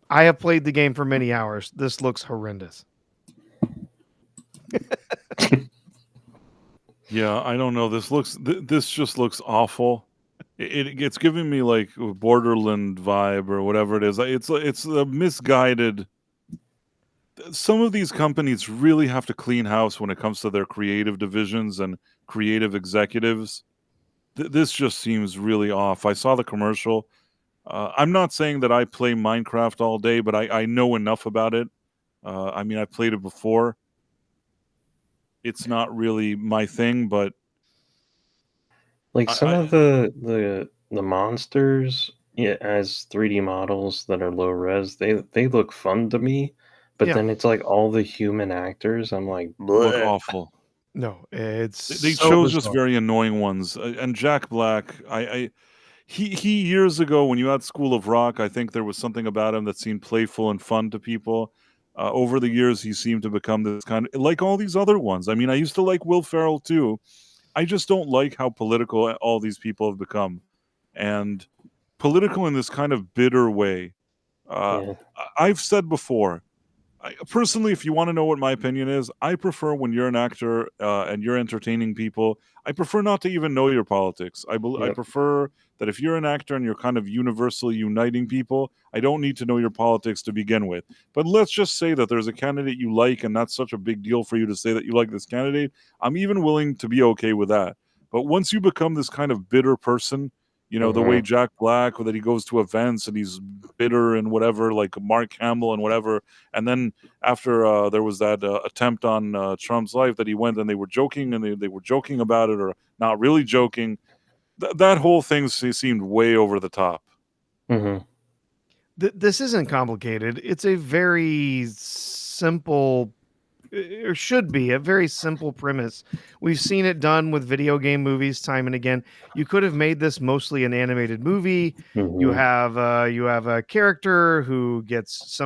I have played the game for many hours. This looks horrendous. Yeah, I don't know. This just looks awful. It's giving me like a Borderland vibe or whatever it is. It's a misguided. Some of these companies really have to clean house when it comes to their creative divisions and creative executives. This just seems really off. I saw the commercial. I'm not saying that I play Minecraft all day, but I know enough about it. I mean, I played it before. It's not really my thing, but Like some of the monsters, yeah, as 3D models that are low res, they look fun to me. But Yeah. then it's like all the human actors. I'm like, look bleh. awful. No, it's They so chose just bizarre. very annoying ones. And Jack Black, he years ago when you had School of Rock, I think there was something about him that seemed playful and fun to people. Over the years, he seemed to become this kind of like all these other ones. I mean, I used to like Will Ferrell too. I just don't like how political all these people have become, and political in this kind of bitter way. Yeah. I've said before, personally, if you want to know what my opinion is, I prefer when you're an actor and you're entertaining people, I prefer not to even know your politics. I Yep. prefer that if you're an actor and you're kind of universally uniting people, I don't need to know your politics to begin with. But let's just say that there's a candidate you like, and that's such a big deal for you to say that you like this candidate. I'm even willing to be okay with that. But once you become this kind of bitter person, you know, the way Jack Black, that he goes to events and he's bitter and whatever, like Mark Hamill and whatever, and then after there was that attempt on Trump's life that he went and they were joking and they were joking about it or not really joking. That whole thing seemed way over the top. Mm-hmm. This isn't complicated. It's a very simple, or should be a very simple premise. We've seen it done with video game movies time and again. You could have made this mostly an animated movie. You have a character who gets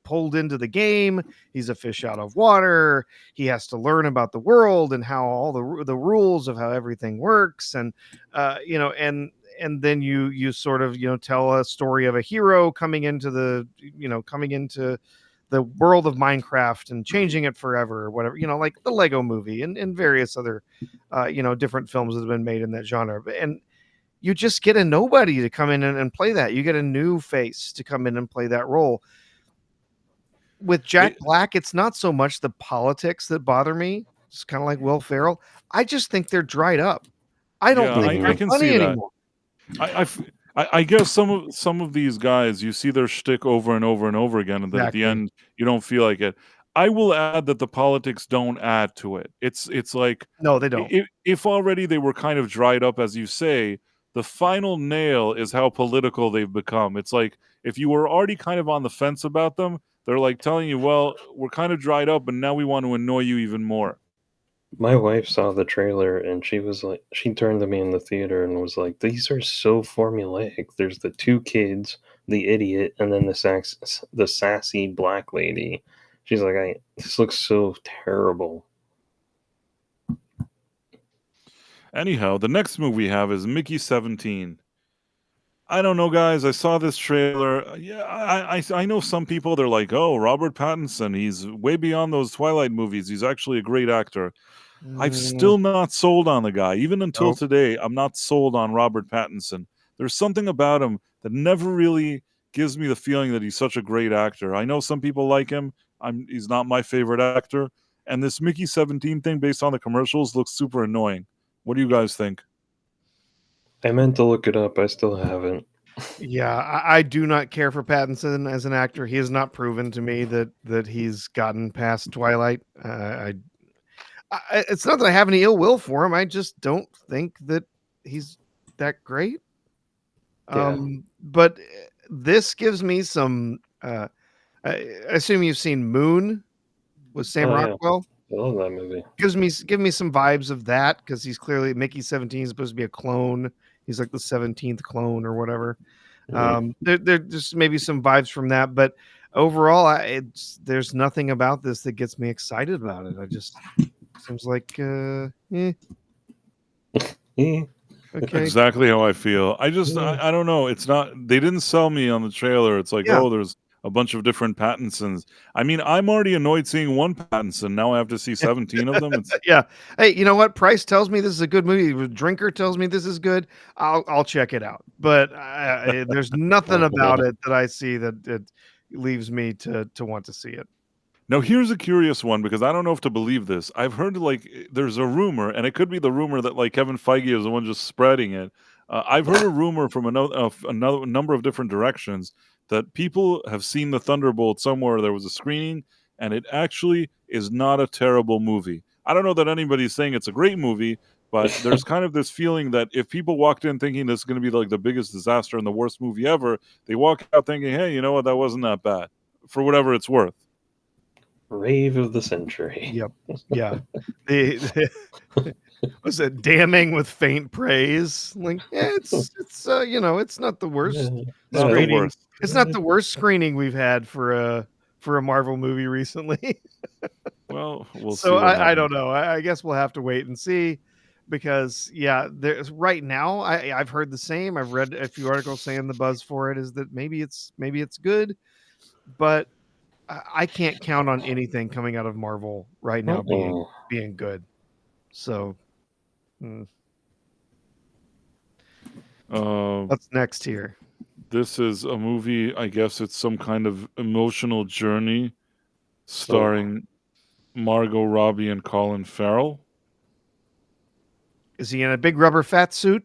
pulled into the game. He's a fish out of water. He has to learn about the world and how all the rules of how everything works, and and then you sort of tell a story of a hero coming into the world of Minecraft and changing it forever or whatever, like the Lego movie and various other different films that have been made in that genre. And you just get a nobody to come in and play that. You get a new face to come in and play that role. With Jack Black, it's not so much the politics that bother me. It's kind of like Will Ferrell. I just think they're dried up. I don't think I they're can funny see that. anymore. I guess some of these guys, you see their shtick over and over and over again, and then at the end you don't feel like it. I will add that the politics don't add to it. It's like, no, they don't. If already they were kind of dried up, as you say, the final nail is how political they've become. It's like if you were already kind of on the fence about them, they're like telling you, well, we're kind of dried up, but now we want to annoy you even more. My wife saw the trailer and she was like, she turned to me in the theater and was like, "These are so formulaic. There's the two kids, the idiot, and then the sassy black lady." She's like, "This looks so terrible." Anyhow, the next movie we have is Mickey 17. I don't know, guys. I saw this trailer. Yeah, I know some people, they're like, oh, Robert Pattinson, he's way beyond those Twilight movies. He's actually a great actor. I've still not sold on the guy. Even until today, I'm not sold on Robert Pattinson. There's something about him that never really gives me the feeling that he's such a great actor. I know some people like him. He's not my favorite actor. And this Mickey 17 thing based on the commercials looks super annoying. What do you guys think? I meant to look it up. I still haven't. Yeah, I do not care for Pattinson as an actor. He has not proven to me that he's gotten past Twilight. It's not that I have any ill will for him. I just don't think that he's that great. Yeah. But this gives me some. I assume you've seen Moon with Sam Rockwell. Yeah. I love that movie. Give me some vibes of that because he's clearly Mickey 17 is supposed to be a clone. He's like the 17th clone or whatever. There's just maybe some vibes from that, but overall, there's nothing about this that gets me excited about it. I just seems like, Yeah. okay, Exactly how I feel. I just Yeah. I don't know. It's not they didn't sell me on the trailer. It's like, Yeah. oh, there's a bunch of different Pattinsons. I mean, I'm already annoyed seeing one Pattinson. Now I have to see 17 of them. It's yeah. Hey, you know what? Price tells me this is a good movie. Drinker tells me this is good. I'll check it out. But there's nothing about it that I see that it leaves me to want to see it. Now here's a curious one because I don't know if to believe this. I've heard like there's a rumor, and it could be the rumor that like Kevin Feige is the one just spreading it. I've heard a rumor from another number of different directions that people have seen the Thunderbolt somewhere. There was a screening, and it actually is not a terrible movie. I don't know that anybody's saying it's a great movie, but there's kind of this feeling that if people walked in thinking this is going to be like the biggest disaster and the worst movie ever, they walk out thinking, hey, you know what, that wasn't that bad, for whatever it's worth. Rave of the century. Yep. Yeah. The was it damning with faint praise? Like, it's it's not the worst Yeah. Not the screening. worst. It's not the worst screening we've had for a Marvel movie recently. Well, we'll see. So what I don't happens. know. I guess we'll have to wait and see because there's right now I've heard the same. I've read a few articles saying the buzz for it is that maybe it's good, but I can't count on anything coming out of Marvel right now being good. So what's next here? This is a movie. I guess it's some kind of emotional journey, starring Margot Robbie and Colin Farrell. Is he in a big rubber fat suit?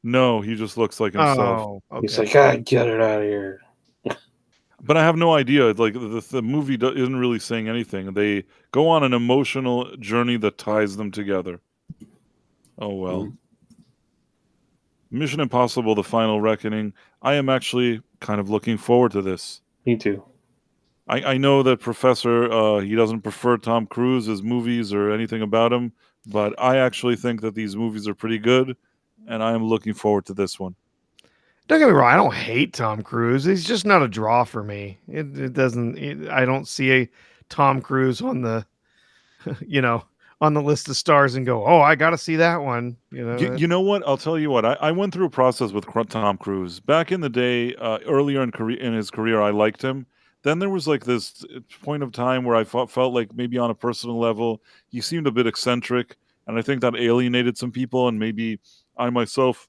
No, he just looks like himself. Oh, okay. He's like, get it out of here. But I have no idea. Like the movie isn't really saying anything. They go on an emotional journey that ties them together. Oh well. Mission Impossible: The Final Reckoning. I am actually kind of looking forward to this. Me too. I know that Professor he doesn't prefer Tom Cruise's movies or anything about him, but I actually think that these movies are pretty good, and I am looking forward to this one. Don't get me wrong. I don't hate Tom Cruise. He's just not a draw for me. It doesn't. I don't see a Tom Cruise on the, on the list of stars and go, oh, I got to see that one. You know what? I'll tell you what. I went through a process with Tom Cruise back in the day. Earlier in his career, I liked him. Then there was like this point of time where I felt like maybe on a personal level he seemed a bit eccentric, and I think that alienated some people. And maybe I myself,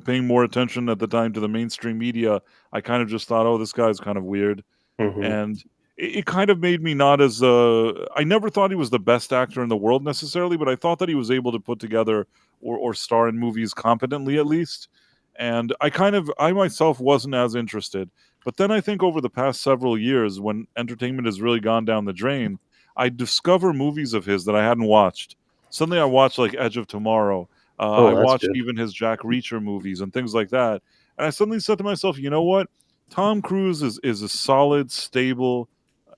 paying more attention at the time to the mainstream media, I kind of just thought, oh, this guy's kind of weird. And it kind of made me not as I never thought he was the best actor in the world necessarily, but I thought that he was able to put together or star in movies competently at least. And I myself wasn't as interested. But then I think over the past several years, when entertainment has really gone down the drain, I discover movies of his that I hadn't watched. Suddenly I watched like Edge of Tomorrow. I watched even his Jack Reacher movies and things like that. And I suddenly said to myself, you know what? Tom Cruise is a solid, stable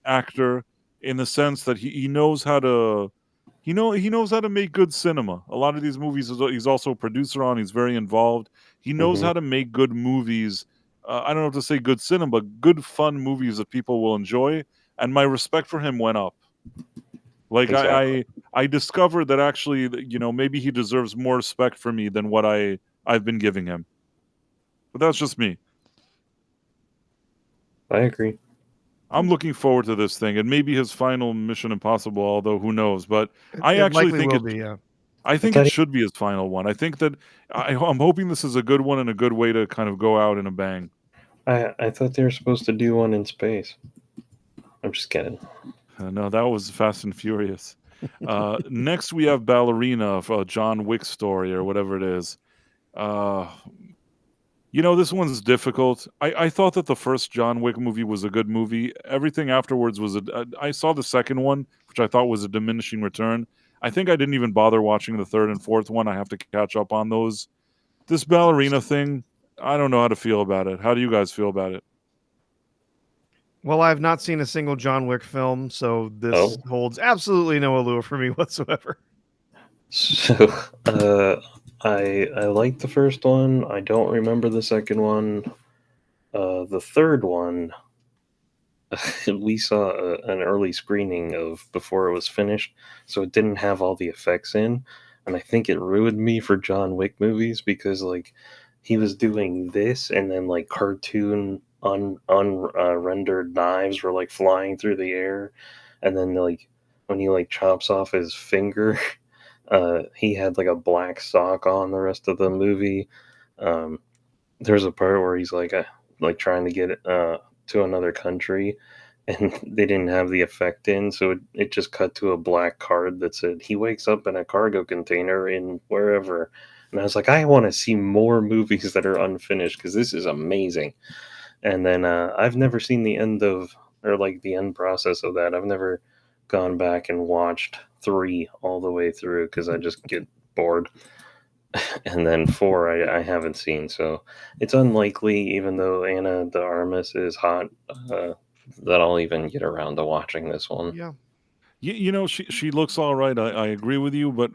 actor in the sense that he knows how to he knows how to make good cinema. A lot of these movies he's also a producer on. He's very involved. He knows how to make good movies. I don't know if to say good cinema, but good fun movies that people will enjoy. And my respect for him went up. Like Exactly. I discovered that actually, maybe he deserves more respect for me than what I've been giving him. But that's just me. I agree. I'm looking forward to this thing, and maybe his final Mission Impossible. Although who knows? But I it actually likely think will be. Yeah. I think it should be his final one. I think that I'm hoping this is a good one and a good way to kind of go out in a bang. I thought they were supposed to do one in space. I'm just kidding. No, that was Fast and Furious. Next, we have Ballerina of John Wick story or whatever it is. This one's difficult. I thought that the first John Wick movie was a good movie. Everything afterwards was I saw the second one, which I thought was a diminishing return. I think I didn't even bother watching the third and fourth one. I have to catch up on those. This Ballerina thing, I don't know how to feel about it. How do you guys feel about it? Well, I've not seen a single John Wick film, so this holds absolutely no allure for me whatsoever. So, I liked the first one. I don't remember the second one. The third one, we saw an early screening of before it was finished, so it didn't have all the effects in, and I think it ruined me for John Wick movies because like he was doing this, and then like cartoon rendered knives were like flying through the air, and then like when he like chops off his finger, he had like a black sock on the rest of the movie. Um, there's a part where he's like trying to get to another country, and they didn't have the effect in, so it just cut to a black card that said he wakes up in a cargo container in wherever. And I was like, I want to see more movies that are unfinished because this is amazing. And then I've never seen the end of or like the end process of that. I've never gone back and watched 3 all the way through because I just get bored. And then 4 I haven't seen, so it's unlikely, even though Anna de Armas is hot, that I'll even get around to watching this one. Yeah. You know, she looks all right. I agree with you, but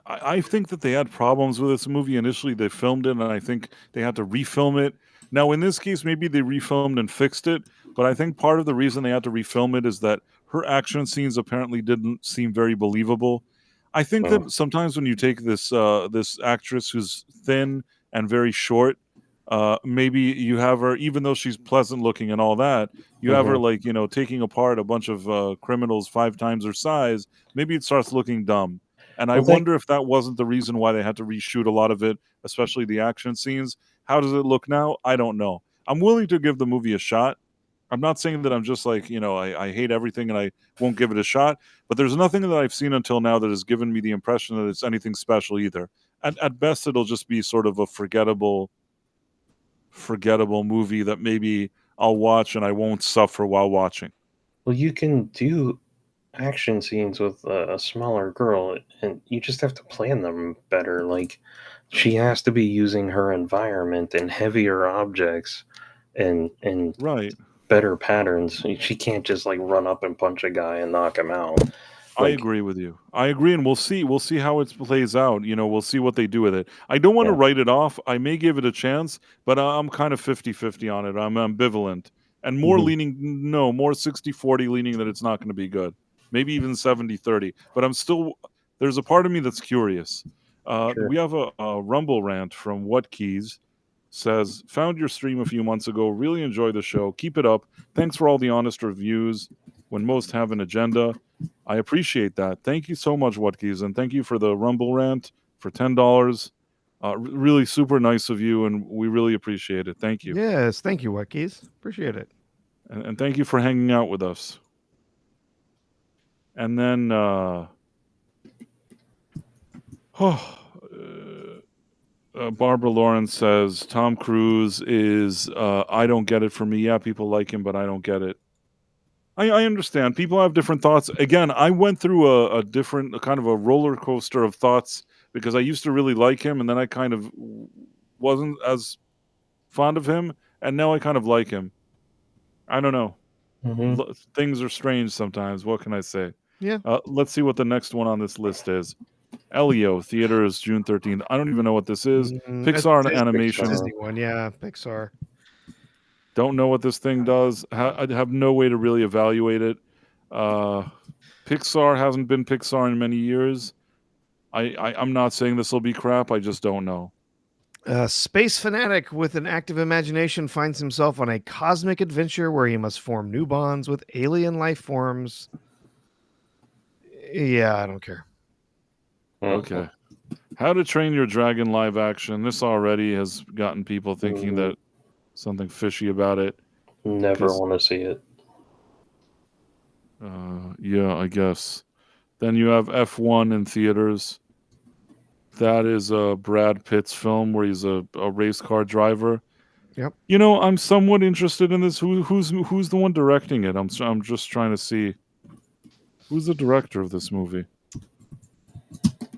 I think that they had problems with this movie initially. They filmed it, and I think they had to refilm it. Now, in this case, maybe they refilmed and fixed it, but I think part of the reason they had to refilm it is that her action scenes apparently didn't seem very believable. I think Oh, that sometimes when you take this actress who's thin and very short, maybe you have her, even though she's pleasant looking and all that, you have her mhm. like taking apart a bunch of criminals 5 times her size. Maybe it starts looking dumb, and I Well, that wonder if that wasn't the reason why they had to reshoot a lot of it, especially the action scenes. How does it look now? I don't know. I'm willing to give the movie a shot. I'm not saying that I'm just like, I hate everything and I won't give it a shot, but there's nothing that I've seen until now that has given me the impression that it's anything special either. At best, it'll just be sort of a forgettable movie that maybe I'll watch and I won't suffer while watching. well, you can do action scenes with a smaller girl, and you just have to plan them better. Like, she has to be using her environment and heavier objects and Right. better patterns. She can't just like run up and punch a guy and knock him out. I Like, agree with you. I agree, and we'll see. We'll see how it plays out. We'll see what they do with it. I don't want to yeah. write it off. I may give it a chance, but I'm kind of 50-50 on it. I'm ambivalent. And more Mhm. leaning, no, more 60-40 leaning that it's not going to be good. Maybe even 70-30. But there's a part of me that's curious. Sure. We have a Rumble rant from What Keys. Says, found your stream a few months ago. Really enjoy the show. Keep it up. Thanks for all the honest reviews when most have an agenda. I appreciate that. Thank you so much, Wutkeys, and thank you for the Rumble rant for $10. Really super nice of you, and we really appreciate it. Thank you. Yes, thank you, Wutkeys. Appreciate it. And thank you for hanging out with us. And then, Barbara Lawrence says, Tom Cruise is, I don't get it for me. Yeah, people like him, but I don't get it. I understand. People have different thoughts. Again, I went through a different a kind of a roller coaster of thoughts because I used to really like him, and then I kind of wasn't as fond of him, and now I kind of like him. I don't know. Hmm. Things are strange sometimes. What can I say? Yeah. Let's see what the next one on this list is. Elio, theaters June 13th. I don't even know what this is. Pixar and It's animation. Disney one, yeah, Pixar. Don't know what this thing does. I have no way to really evaluate it. Pixar hasn't been Pixar in many years. I'm not saying this will be crap. I just don't know. A space fanatic with an active imagination finds himself on a cosmic adventure where he must form new bonds with alien life forms. Yeah, I don't care. Okay. How to Train Your Dragon live action. This already has gotten people thinking that something fishy about it. Never want to see it. Yeah, I guess. Then you have F1 in theaters. That is Brad Pitt's film where he's a race car driver. Yep. I'm somewhat interested in this. Who's the one directing it? I'm just trying to see who's the director of this movie.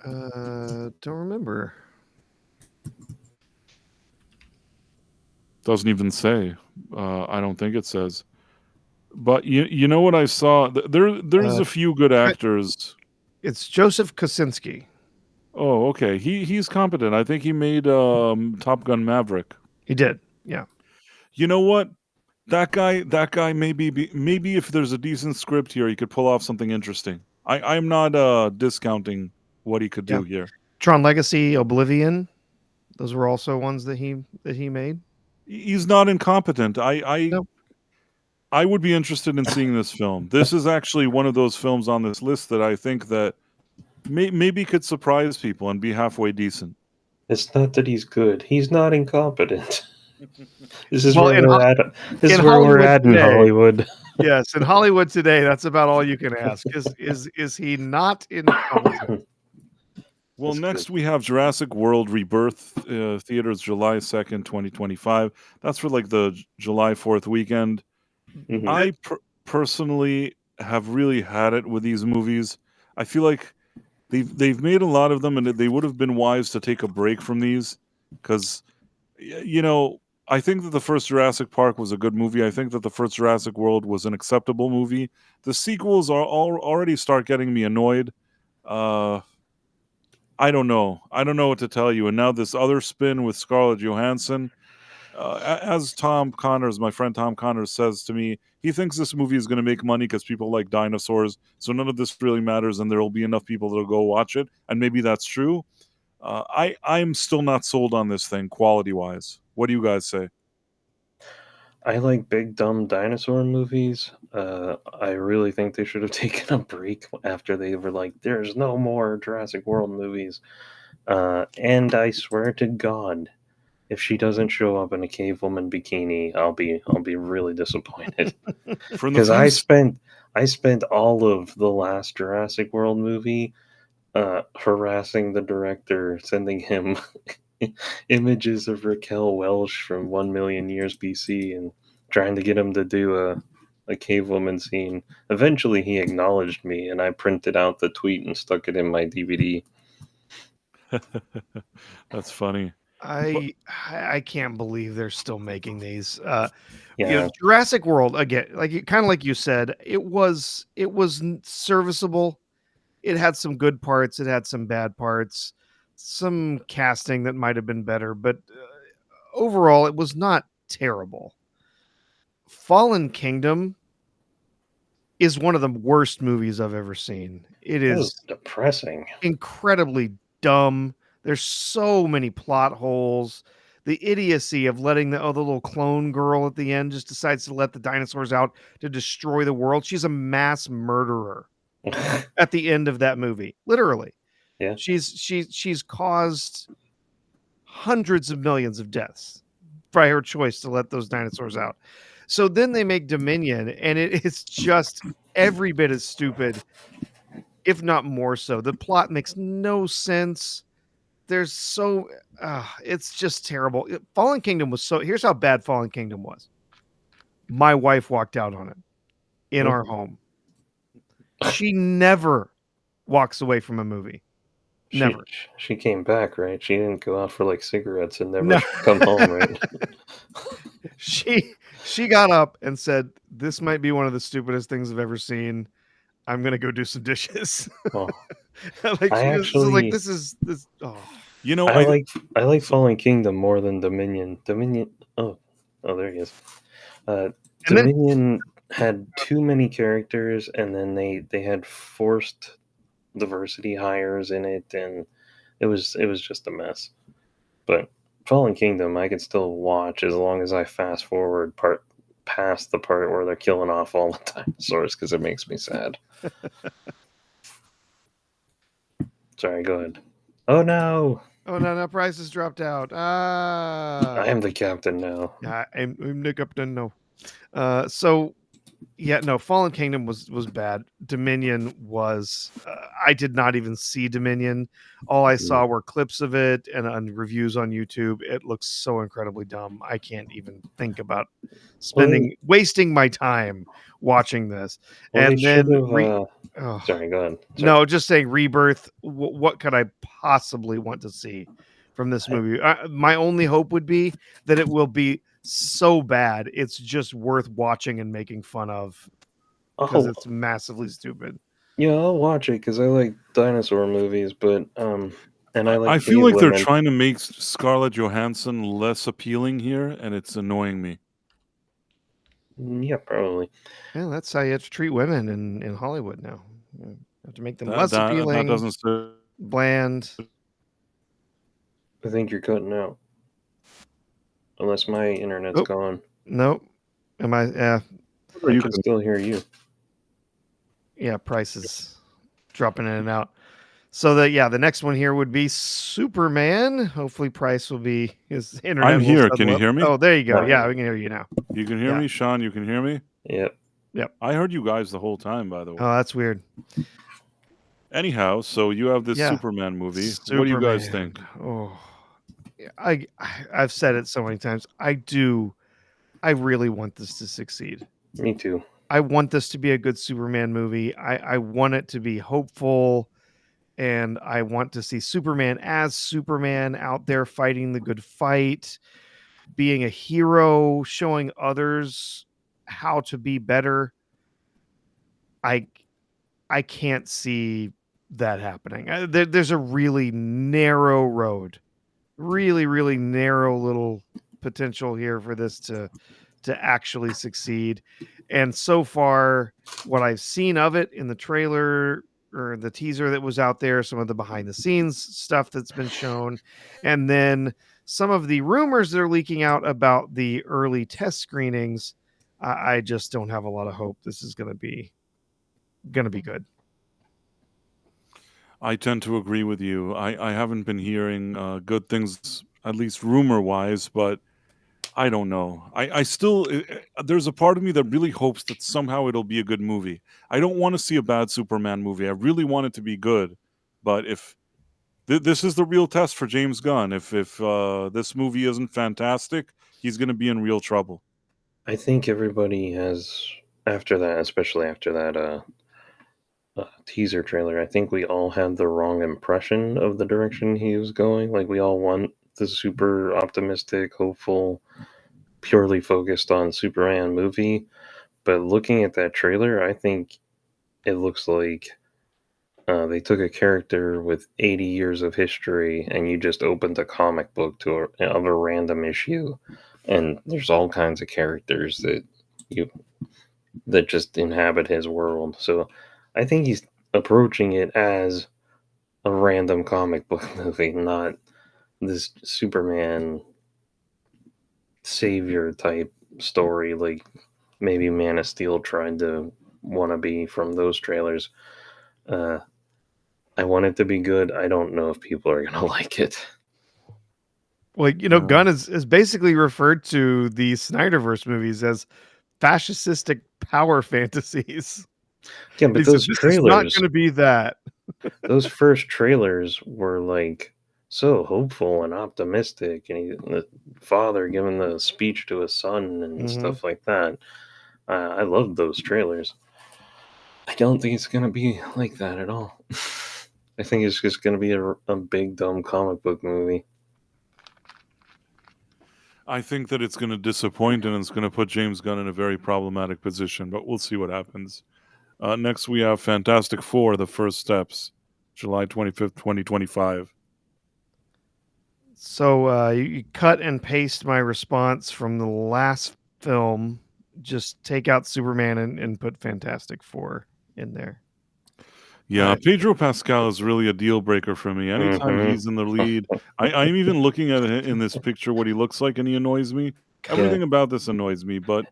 Don't remember. Doesn't even say. I don't think it says. But you know what I saw? There's a few good actors. It's Joseph Kosinski. Oh, okay. He's competent. I think he made Top Gun Maverick. He did. Yeah. You know what? That guy maybe if there's a decent script here, he could pull off something interesting. I'm not discounting what he could Yeah. do here. Tron Legacy, Oblivion. Those were also ones that he made. He's not incompetent. Nope. I would be interested in seeing this film. This is actually one of those films on this list that I think that maybe could surprise people and be halfway decent. It's not that he's good. He's not incompetent. This is Well, where in we're Ho- at. This is in where we're Hollywood at in today- Hollywood. Yes, in Hollywood today, that's about all you can ask. Is he not incompetent? Well, That's next good. we have Jurassic World Rebirth, theaters July 2nd, 2025. That's for like the July 4th weekend. Mhm. I personally have really had it with these movies. I feel like they've made a lot of them, and they would have been wise to take a break from these, because I think that the first Jurassic Park was a good movie. I think that the first Jurassic World was an acceptable movie. The sequels are already start getting me annoyed. I don't know. I don't know what to tell you. And now this other spin with Scarlett Johansson. As Tom Connors, my friend Tom Connors, says to me, he thinks this movie is going to make money because people like dinosaurs. So none of this really matters, and there will be enough people that'll go watch it. And maybe that's true. I'm still not sold on this thing quality wise. What do you guys say? I like big dumb dinosaur movies. I really think they should have taken a break after they were like, "There's no more Jurassic World movies." And I swear to God, if she doesn't show up in a cave woman bikini, I'll be really disappointed. Because I spent all of the last Jurassic World movie harassing the director, sending him images of Raquel Welch from 1,000,000 years BC and trying to get him to do a cave woman scene. Eventually, he acknowledged me, and I printed out the tweet and stuck it in my DVD. That's funny. I can't believe they're still making these. Yeah, Jurassic World again, kind of like you said, it was serviceable. It had some good parts. It had some bad parts. Some casting that might have been better, but overall, it was not terrible. Fallen Kingdom is one of the worst movies I've ever seen. It that was is depressing. incredibly dumb. There's so many plot holes. The idiocy of letting the little clone girl at the end just decides to let the dinosaurs out to destroy the world. She's a mass murderer at the end of that movie. Literally. Yeah. She's caused hundreds of millions of deaths by her choice to let those dinosaurs out. So then they make Dominion, and it is just every bit as stupid, if not more so. The plot makes no sense. There's it's just terrible. Fallen Kingdom was here's how bad Fallen Kingdom was. My wife walked out on it in our home. She never walks away from a movie. Never. She came back, right? She didn't go out for like cigarettes and never come home, right? She got up and said, "This might be one of the stupidest things I've ever seen. I'm gonna go do some dishes." Oh. This is. Oh. You know, I like Fallen Kingdom more than Dominion. Dominion. Oh, there he is. Dominion had too many characters, and then they had forced diversity hires in it, and it was just a mess. But Fallen Kingdom, I can still watch as long as I fast forward past the part where they're killing off all the dinosaurs because it makes me sad. Sorry, go ahead. Oh no! Oh no! Price has dropped out. I am the captain now. I'm the captain. No. Fallen Kingdom was bad. Dominion was. I did not even see Dominion. All I saw were clips of it and reviews on YouTube. It looks so incredibly dumb. I can't even think about wasting my time watching this. Well, and then, sorry, go ahead. Sorry. No, just saying Rebirth. What could I possibly want to see from this movie? My only hope would be that it will be so bad it's just worth watching and making fun of because it's massively stupid. Yeah, I'll watch it because I like dinosaur movies, but And I like I feel the like they're women. trying to make Scarlett Johansson less appealing here, and it's annoying me. Yeah, probably. Yeah, that's how you have to treat women in Hollywood now. You have to make them That less that that appealing, doesn't serve. bland. I think you're cutting out. Unless my internet's Oh. gone. Nope. Am I? Yeah. Or I you can can still hear you. Yeah, prices dropping in and out. So the next one here would be Superman. Hopefully, price will be his internet. I'm will here. settle Can you up. hear me? Oh, there you go. Got Yeah, it. we can hear you now. You can hear Yeah. me, Sean. You can hear me. Yep. I heard you guys the whole time, by the way. Oh, that's weird. Anyhow, so you have this Yeah. Superman movie. What do you guys Superman. think? Oh, I've said it so many times. I really want this to succeed. Me too. I want this to be a good Superman movie. I want it to be hopeful, and I want to see Superman as Superman out there fighting the good fight, being a hero, showing others how to be better. I can't see that happening. There's a really narrow road, really narrow little potential here for this to actually succeed. And so far, what I've seen of it in the trailer or the teaser that was out there, some of the behind the scenes stuff that's been shown, and then some of the rumors that are leaking out about the early test screenings, I just don't have a lot of hope this is going to be good. I tend to agree with you. I haven't been hearing good things, at least rumor wise, but I don't know. I still, there's a part of me that really hopes that somehow it'll be a good movie. I don't want to see a bad Superman movie. I really want it to be good. But if this is the real test for James Gunn, if this movie isn't fantastic, he's going to be in real trouble. I think everybody has, after that, especially after that teaser trailer, I think we all had the wrong impression of the direction he was going. Like, we all want the super optimistic, hopeful, purely focused on Superman movie. But looking at that trailer, I think it looks like they took a character with 80 years of history and you just opened a comic book of a random issue, and there's all kinds of characters that just inhabit his world. So I think he's approaching it as a random comic book movie, not this Superman savior type story like maybe Man of Steel tried to wanna be from those trailers. I want it to be good. I don't know if people are gonna like it. Well, Gunn is basically referred to the Snyderverse movies as fascistic power fantasies. Yeah, but He said, those this is not trailers, going to be that. those first trailers were like so hopeful and optimistic, and the father giving the speech to his son and stuff like that. I loved those trailers. I don't think it's gonna be like that at all. I think it's just gonna be a big dumb comic book movie. I think that it's going to disappoint and it's going to put James Gunn in a very problematic position, but we'll see what happens. Next, we have Fantastic Four, The First Steps, July 25th, 2025. So you cut and paste my response from the last film. Just take out Superman and put Fantastic Four in there. Yeah, Pedro Pascal is really a deal breaker for me. Anytime he's in the lead, I'm even looking at it in this picture, what he looks like, and he annoys me. Everything about this annoys me, but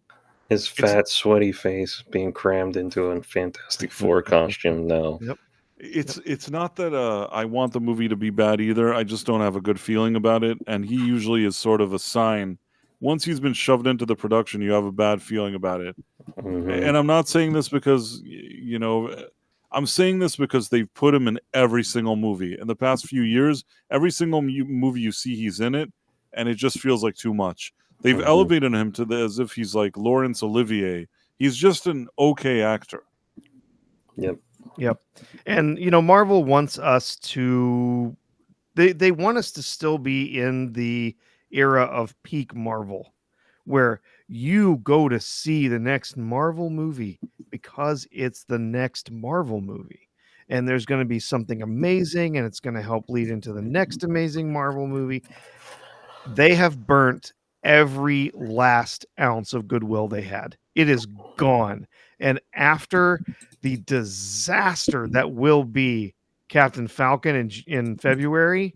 his fat, sweaty face being crammed into a Fantastic Four costume. No, Yep. It's not that I want the movie to be bad either. I just don't have a good feeling about it, and he usually is sort of a sign. Once he's been shoved into the production, you have a bad feeling about it. And I'm not saying this because I'm saying this because they've put him in every single movie. In the past few years, every single movie you see, he's in it, and it just feels like too much. They've elevated him to as if he's like Laurence Olivier. He's just an okay actor. Yep. And, Marvel wants us to... They want us to still be in the era of peak Marvel, where you go to see the next Marvel movie because it's the next Marvel movie. and there's going to be something amazing, and it's going to help lead into the next amazing Marvel movie. They have burnt every last ounce of goodwill they had. It is gone. And after the disaster that will be Captain Falcon in February,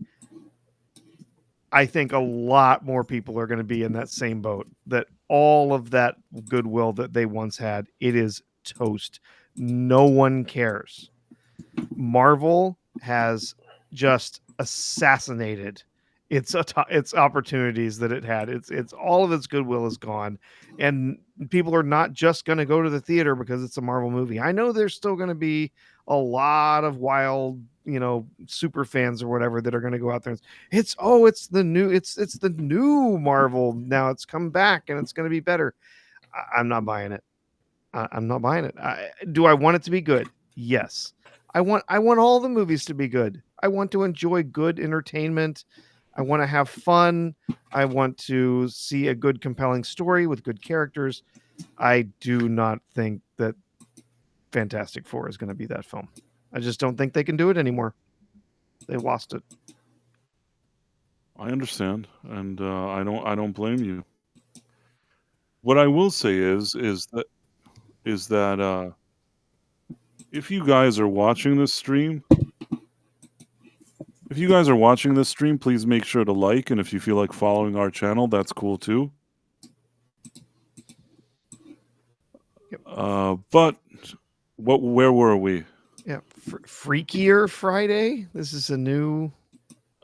I think a lot more people are going to be in that same boat, that all of that goodwill that they once had, it is toast. No one cares. Marvel has just assassinated its opportunities that it had. It's all of its goodwill is gone, and people are not just going to go to the theater because it's a Marvel movie. I know there's still going to be a lot of wild, super fans or whatever that are going to go out there. It's the new Marvel now. It's come back and it's going to be better. I'm not buying it. I'm not buying it. Do I want it to be good? Yes. I want all the movies to be good. I want to enjoy good entertainment. I want to have fun. I want to see a good, compelling story with good characters. I do not think that Fantastic Four is going to be that film. I just don't think they can do it anymore. They lost it. I understand, and I don't blame you. What I will say is that if you guys are watching this stream, please make sure to like, and if you feel like following our channel, that's cool too. Yep. But where were we? Yeah, Freakier Friday. This is a new.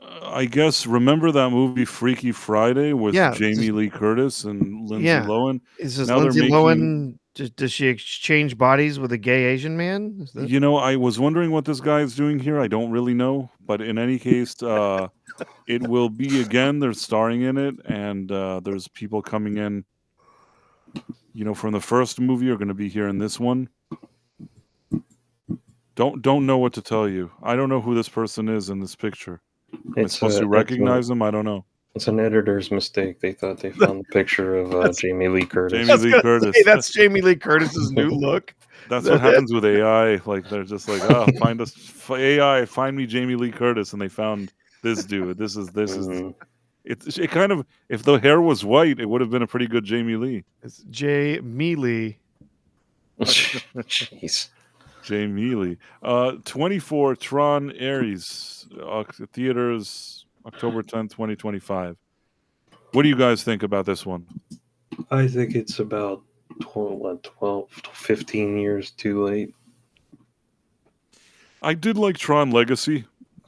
I guess, remember that movie Freaky Friday with Jamie Lee Curtis and Lindsay Lohan? Is this Lindsay Lohan? Does she exchange bodies with a gay Asian man? I was wondering what this guy is doing here. I don't really know. But in any case, it will be again. They're starring in it. And there's people coming in, from the first movie are going to be here in this one. Don't know what to tell you. I don't know who this person is in this picture. Am I supposed to recognize them? I don't know. It's an editor's mistake. They thought they found the picture of Jamie Lee Curtis. That's Jamie Lee Curtis's new look. That's what happens with AI. Like, they're just like, find us AI, find me Jamie Lee Curtis, and they found this dude. This is it kind of, if the hair was white, it would have been a pretty good Jamie Lee. It's Jamie Lee. Jeez. Jamie Lee. 24 Tron Ares, theaters October 10th, 2025. What do you guys think about this one? I think it's about 12, 15 years too late. I did like Tron Legacy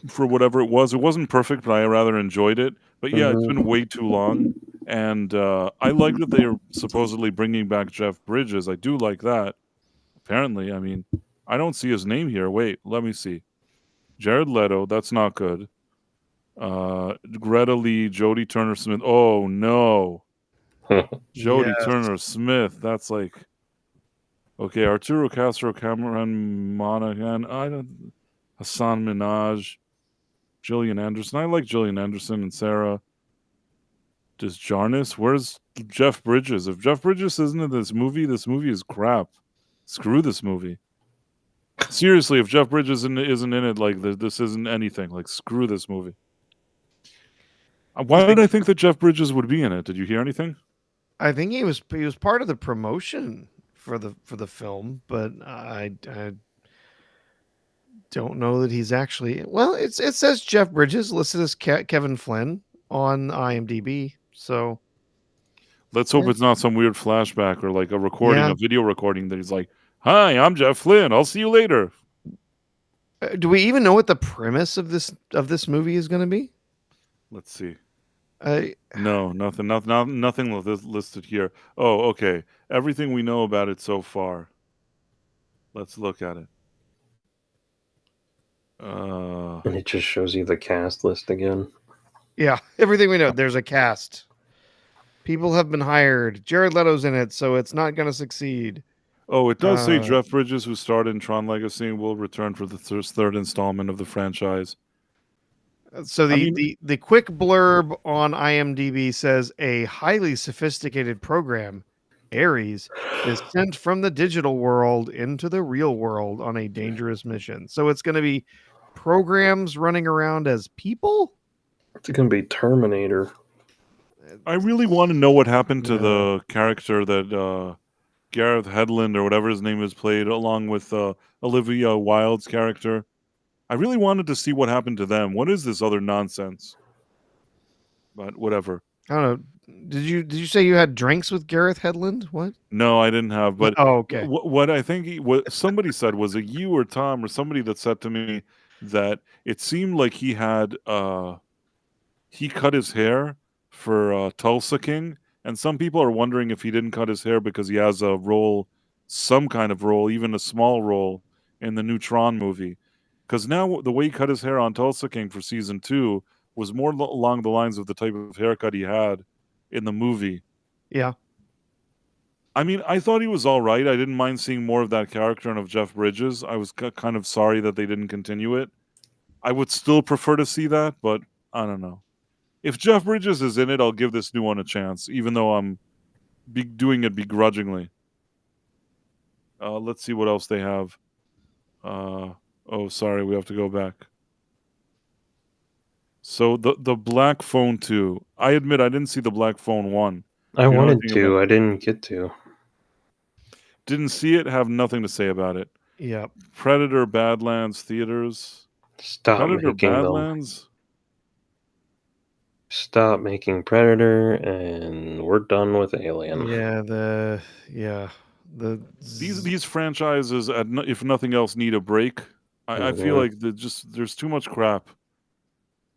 for whatever it was. It wasn't perfect, but I rather enjoyed it. But yeah, it's been way too long. And I like that they are supposedly bringing back Jeff Bridges. I do like that. Apparently, I mean, I don't see his name here. Wait, let me see. Jared Leto, that's not good. Greta Lee, Jodie Turner-Smith. Oh, no. Jodie Turner-Smith. That's like... Okay, Arturo Castro, Cameron Monaghan, Hassan Minaj, Gillian Anderson. I like Gillian Anderson and Sarah Desjarnis. Where's Jeff Bridges? If Jeff Bridges isn't in this movie is crap. Screw this movie. Seriously, if Jeff Bridges isn't in it, like, this isn't anything. Like, screw this movie. Why did I think that Jeff Bridges would be in it? Did you hear anything? I think he was part of the promotion for the film, but I don't know that he's actually. Well, it says Jeff Bridges listed as Kevin Flynn on IMDb. So let's hope it's not some weird flashback or like a recording, a video recording that he's like, "Hi, I'm Jeff Flynn. I'll see you later." Do we even know what the premise of this movie is going to be? Let's see. No, nothing listed here. Oh, okay. Everything we know about it so far. Let's look at it. And it just shows you the cast list again. Yeah, everything we know. There's a cast. People have been hired. Jared Leto's in it, so it's not going to succeed. Oh, it does say Jeff Bridges, who starred in Tron Legacy, will return for the third installment of the franchise. So the quick blurb on IMDb says a highly sophisticated program Ares is sent from the digital world into the real world on a dangerous mission. So it's going to be programs running around as people? It's going to be Terminator. I really want to know what happened to Yeah. the character that Gareth Hedlund or whatever his name is played along with Olivia Wilde's character. I really wanted to see what happened to them. What is this other nonsense? But whatever. I don't know. Did you say you had drinks with Gareth Hedlund? What? No, I didn't have. But Oh, okay. what I think what somebody said, was it you or Tom or somebody that said to me that it seemed like he had he cut his hair for Tulsa King, and some people are wondering if he didn't cut his hair because he has a role, some kind of role, even a small role in the new Tron movie. Because now the way he cut his hair on Tulsa King for season 2 was more along the lines of the type of haircut he had in the movie. Yeah. I mean, I thought he was all right. I didn't mind seeing more of that character and of Jeff Bridges. I was kind of sorry that they didn't continue it. I would still prefer to see that, but I don't know. If Jeff Bridges is in it, I'll give this new one a chance, even though I'm doing it begrudgingly. Let's see what else they have. Oh, sorry, we have to go back. So the Black Phone 2. I admit I didn't see the Black Phone 1. I You know wanted anything to. about- I didn't get to. Didn't see it, have nothing to say about it. Yeah. Predator Badlands Theaters. Stop Predator making them. Badlands? Stop making Predator, and we're done with Alien. Yeah. These franchises, if nothing else, need a break. I feel like there's too much crap.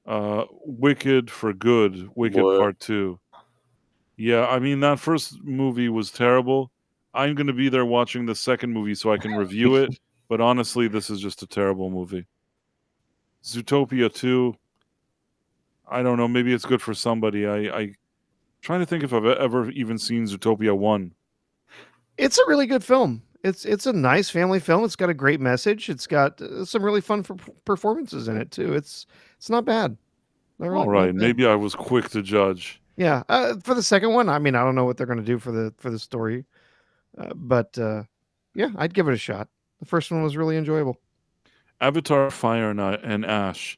Wicked for Good, Wicked What? Part 2. Yeah, I mean, that first movie was terrible. I'm going to be there watching the second movie so I can review it, but honestly, this is just a terrible movie. Zootopia 2, I don't know, maybe it's good for somebody. I trying to think if I've ever even seen Zootopia 1. It's a really good film. It's a nice family film. It's got a great message. It's got some really fun performances in it too. It's not bad. All right, maybe I was quick to judge. Yeah, for the second one, I mean, I don't know what they're going to do for the story, but yeah, I'd give it a shot. The first one was really enjoyable. Avatar: Fire and Ash.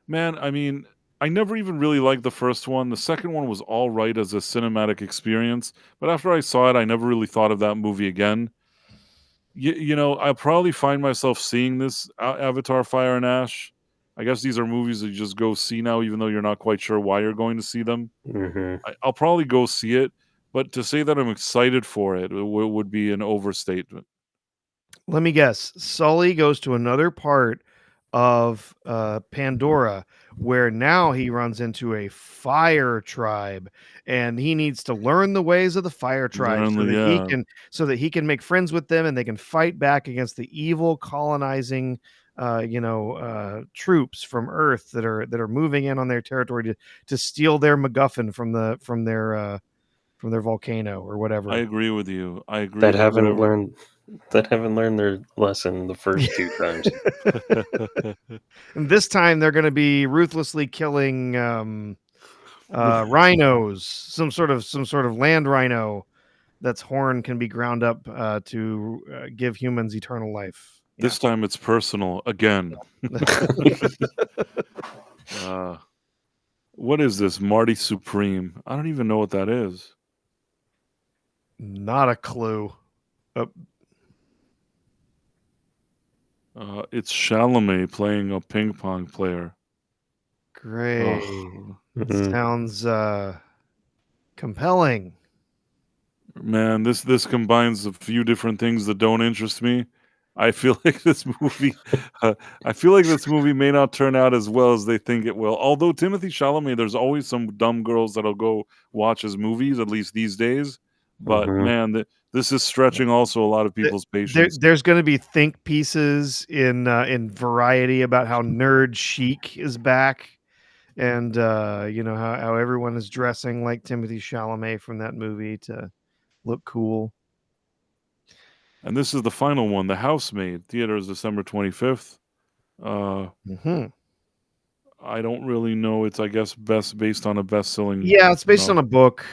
Man, I mean, I never even really liked the first one. The second one was all right as a cinematic experience, but after I saw it, I never really thought of that movie again. You know, I'll probably find myself seeing this Avatar: Fire and Ash. I guess these are movies that you just go see now, even though you're not quite sure why you're going to see them. Mm-hmm. I'll probably go see it, but to say that I'm excited for it would be an overstatement. Let me guess. Sully goes to another part of Pandora where now he runs into a fire tribe and he needs to learn the ways of the fire tribe so that he can make friends with them and they can fight back against the evil colonizing troops from Earth that are moving in on their territory to steal their MacGuffin from their volcano or whatever. I agree with you. I agree. That haven't learned their lesson the first 2 times. And this time they're going to be ruthlessly killing rhinos, some sort of land rhino that's horn can be ground up to give humans eternal life. Yeah. This time it's personal again. What is this? Marty Supreme. I don't even know what that is. Not a clue. It's Chalamet playing a ping pong player. Great. Sounds compelling. Man, this combines a few different things that don't interest me. I feel like this movie may not turn out as well as they think it will. Although Timothée Chalamet, there's always some dumb girls that'll go watch his movies, at least these days. But man, this is stretching also a lot of people's patience. There's going to be think pieces in Variety about how nerd chic is back, and how everyone is dressing like Timothée Chalamet from that movie to look cool. And this is the final one, The Housemaid. Theaters December 25th. I don't really know. It's, I guess, based on a best-selling. Yeah, it's based on a book.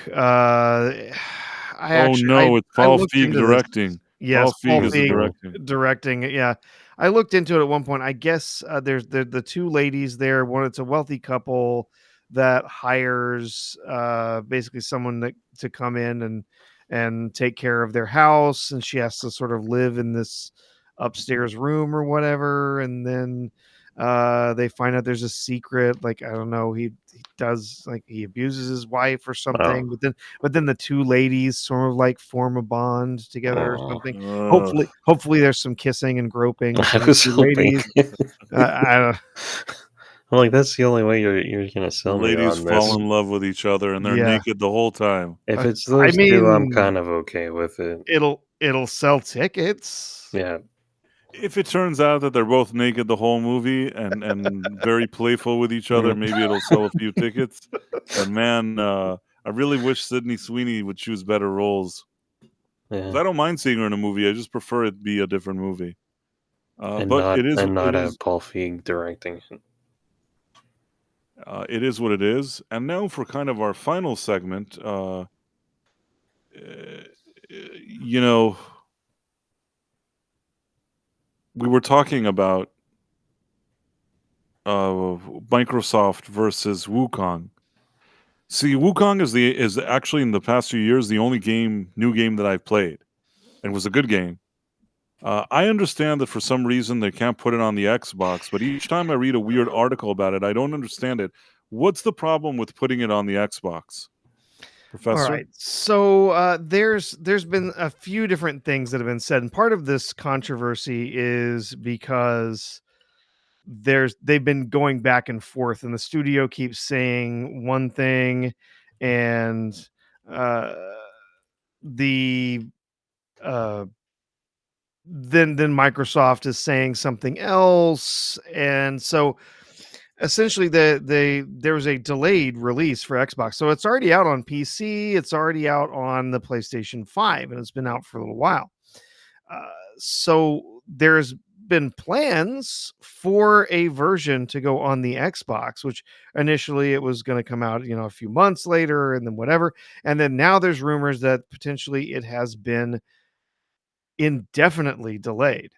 Oh no, it's I Paul looked Feig into this. directing. Yes, Paul Paul Feig is the Feig directing. directing it. Yeah, I looked into it at one point. I guess there's the two ladies there. One, it's a wealthy couple that hires basically someone to come in and take care of their house, and she has to sort of live in this upstairs room or whatever. And then they find out there's a secret. Like, I don't know, he does, like, he abuses his wife or something. But then the two ladies sort of like form a bond together or something. Hopefully there's some kissing and groping I from the was two hoping. ladies. I don't. I'm like, that's the only way you're gonna The sell me ladies on fall this. in love with each other and they're Yeah. naked the whole time. If it's I those two, I'm mean, kind of okay with it. it'll sell tickets. Yeah. If it turns out that they're both naked the whole movie and very playful with each other, maybe it'll sell a few tickets. But man, I really wish Sydney Sweeney would choose better roles. 'Cause Yeah. I don't mind seeing her in a movie. I just prefer it be a different movie. And But not it is have Paul Feig directing it. it is what it is. And now for kind of our final segment, you know, we were talking about Microsoft versus Wukong. See, Wukong is actually in the past few years the only new game that I've played, and it was a good game. I understand that for some reason they can't put it on the Xbox, but each time I read a weird article about it, I don't understand it. What's the problem with putting it on the Xbox, All Professor? right. So there's been a few different things that have been said, and part of this controversy is because they've been going back and forth, and the studio keeps saying one thing, and uh, the uh, then Microsoft is saying something else, and so essentially there was a delayed release for Xbox. So it's already out on PC, it's already out on the PlayStation 5, and it's been out for a little while. So there's been plans for a version to go on the Xbox, which initially it was going to come out, a few months later and then whatever. And then now there's rumors that potentially it has been indefinitely delayed.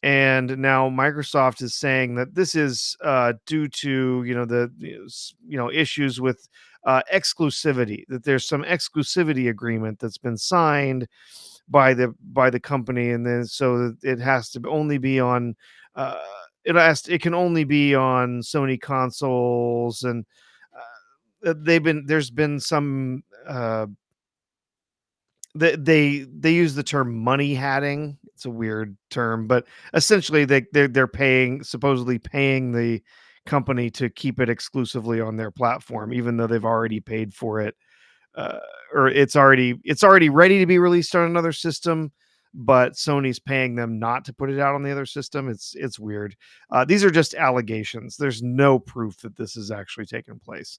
And now Microsoft is saying that this is due to issues with exclusivity. That there's some exclusivity agreement that's been signed by the company, and then so it has to only be on. It can only be on Sony consoles, and there's been some. They use the term money hatting. It's a weird term, but essentially they're supposedly paying the company to keep it exclusively on their platform, even though they've already paid for it, uh, or it's already ready to be released on another system, but Sony's paying them not to put it out on the other system. It's weird. These are just allegations. There's no proof that this has actually taken place.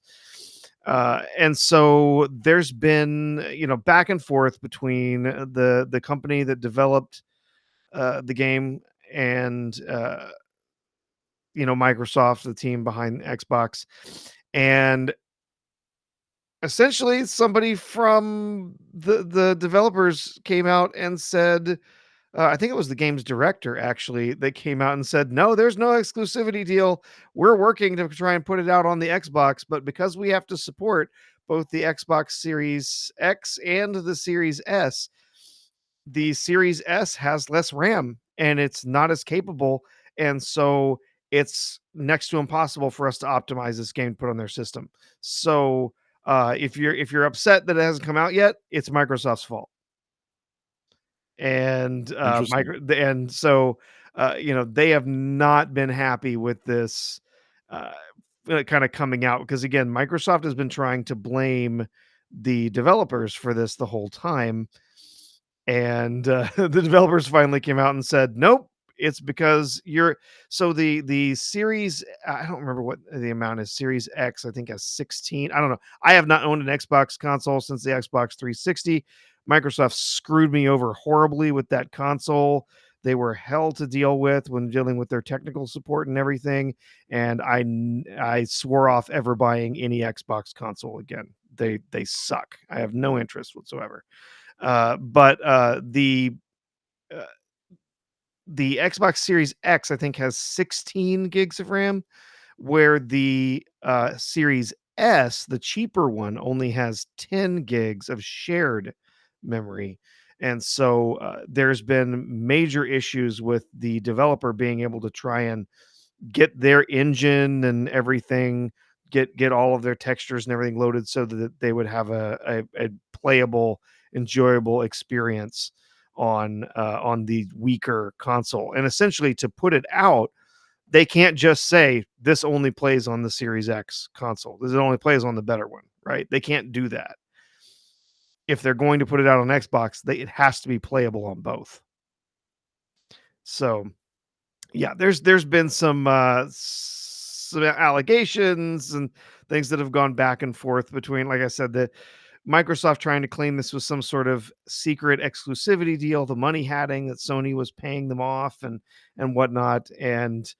And so there's been, back and forth between the company that developed the game and Microsoft, the team behind Xbox, and essentially somebody from the developers came out and said, I think it was the game's director actually that came out and said, no, there's no exclusivity deal. We're working to try and put it out on the Xbox, but because we have to support both the Xbox Series X and the Series S, the Series S has less RAM and it's not as capable. And so it's next to impossible for us to optimize this game to put on their system. So if you're upset that it hasn't come out yet, it's Microsoft's fault. And so they have not been happy with this uh, kind of coming out, because again, Microsoft has been trying to blame the developers for this the whole time, and the developers finally came out and said, nope, it's because the series, I don't remember what the amount is, Series X I think has 16, I don't know, I have not owned an Xbox console since the Xbox 360. Microsoft screwed me over horribly with that console. They were hell to deal with when dealing with their technical support and everything, and I swore off ever buying any Xbox console again. they suck. I have no interest whatsoever. But the Xbox Series X, I think, has 16 gigs of RAM, where the Series S, the cheaper one, only has 10 gigs of shared memory. And so there's been major issues with the developer being able to try and get their engine and everything, get all of their textures and everything loaded so that they would have a playable, enjoyable experience on the weaker console. And essentially, to put it out, they can't just say this only plays on the Series X console. This only plays on the better one, right? They can't do that. If they're going to put it out on Xbox, it has to be playable on both. So, yeah, there's been some allegations and things that have gone back and forth between, like I said, the Microsoft trying to claim this was some sort of secret exclusivity deal, the money hatting that Sony was paying them off and whatnot. And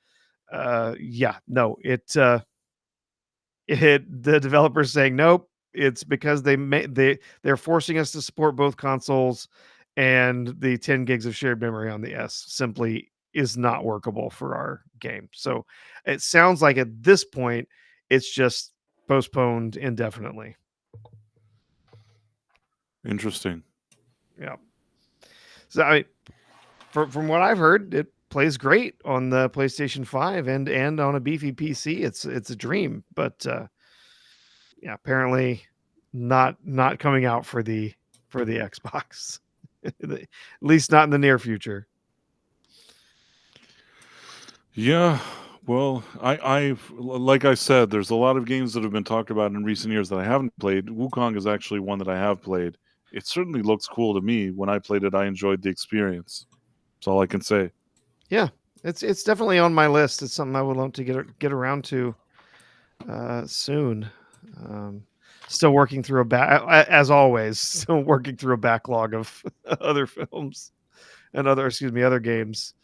the developers saying nope, it's because they're forcing us to support both consoles, and the 10 gigs of shared memory on the S simply is not workable for our game. So it sounds like at this point it's just postponed indefinitely. Interesting. Yeah. So from what I've heard, it plays great on the PlayStation 5 and on a beefy PC. It's a dream, but yeah, apparently not coming out for the Xbox. At least not in the near future. Yeah, well, I've like I said, there's a lot of games that have been talked about in recent years that I haven't played. Wukong is actually one that I have played. It certainly looks cool to me. When I played it, I enjoyed the experience. That's all I can say. Yeah, it's definitely on my list. It's something I would love to get around to soon. Still working through as always, still working through a backlog of other films and other games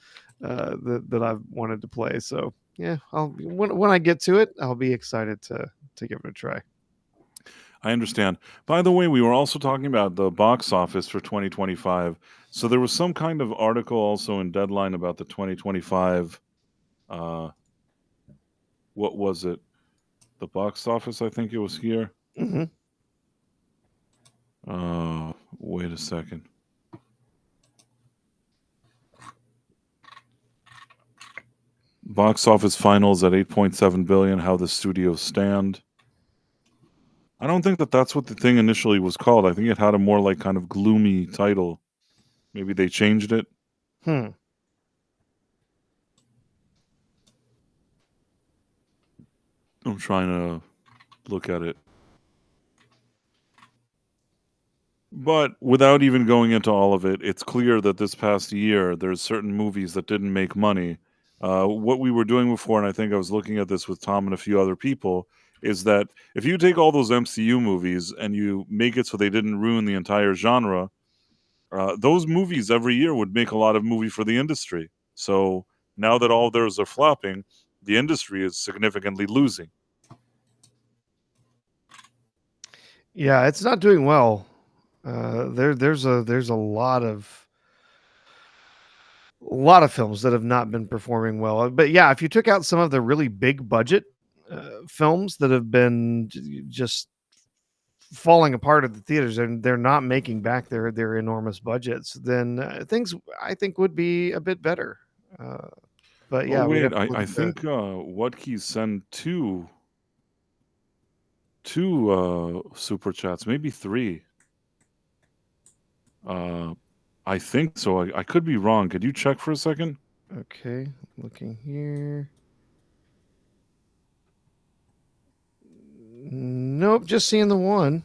that I've wanted to play. So yeah, when I get to it, I'll be excited to give it a try. I understand. By the way, we were also talking about the box office for 2025. So there was some kind of article also in Deadline about the 2025. What was it? The box office, I think it was here. Mm-hmm. Wait a second. Box office finals at 8.7 billion. How the studios stand. I don't think that's what the thing initially was called. I think it had a more like kind of gloomy title. Maybe they changed it. I'm trying to look at it. But without even going into all of it, it's clear that this past year, there's certain movies that didn't make money. What we were doing before, and I think I was looking at this with Tom and a few other people, is that if you take all those MCU movies and you make it so they didn't ruin the entire genre, those movies every year would make a lot of movie for the industry. So now that all of those are flopping, the industry is significantly losing. Yeah, it's not doing well. There's a lot of films that have not been performing well. But yeah, if you took out some of the really big budget films that have been just falling apart at the theaters and they're not making back their enormous budgets, then things I think would be a bit better. But yeah, Oh wait, I think what he sent two super chats, maybe three. I think so. I could be wrong. Could you check for a second? Okay, looking here. Nope, just seeing the one.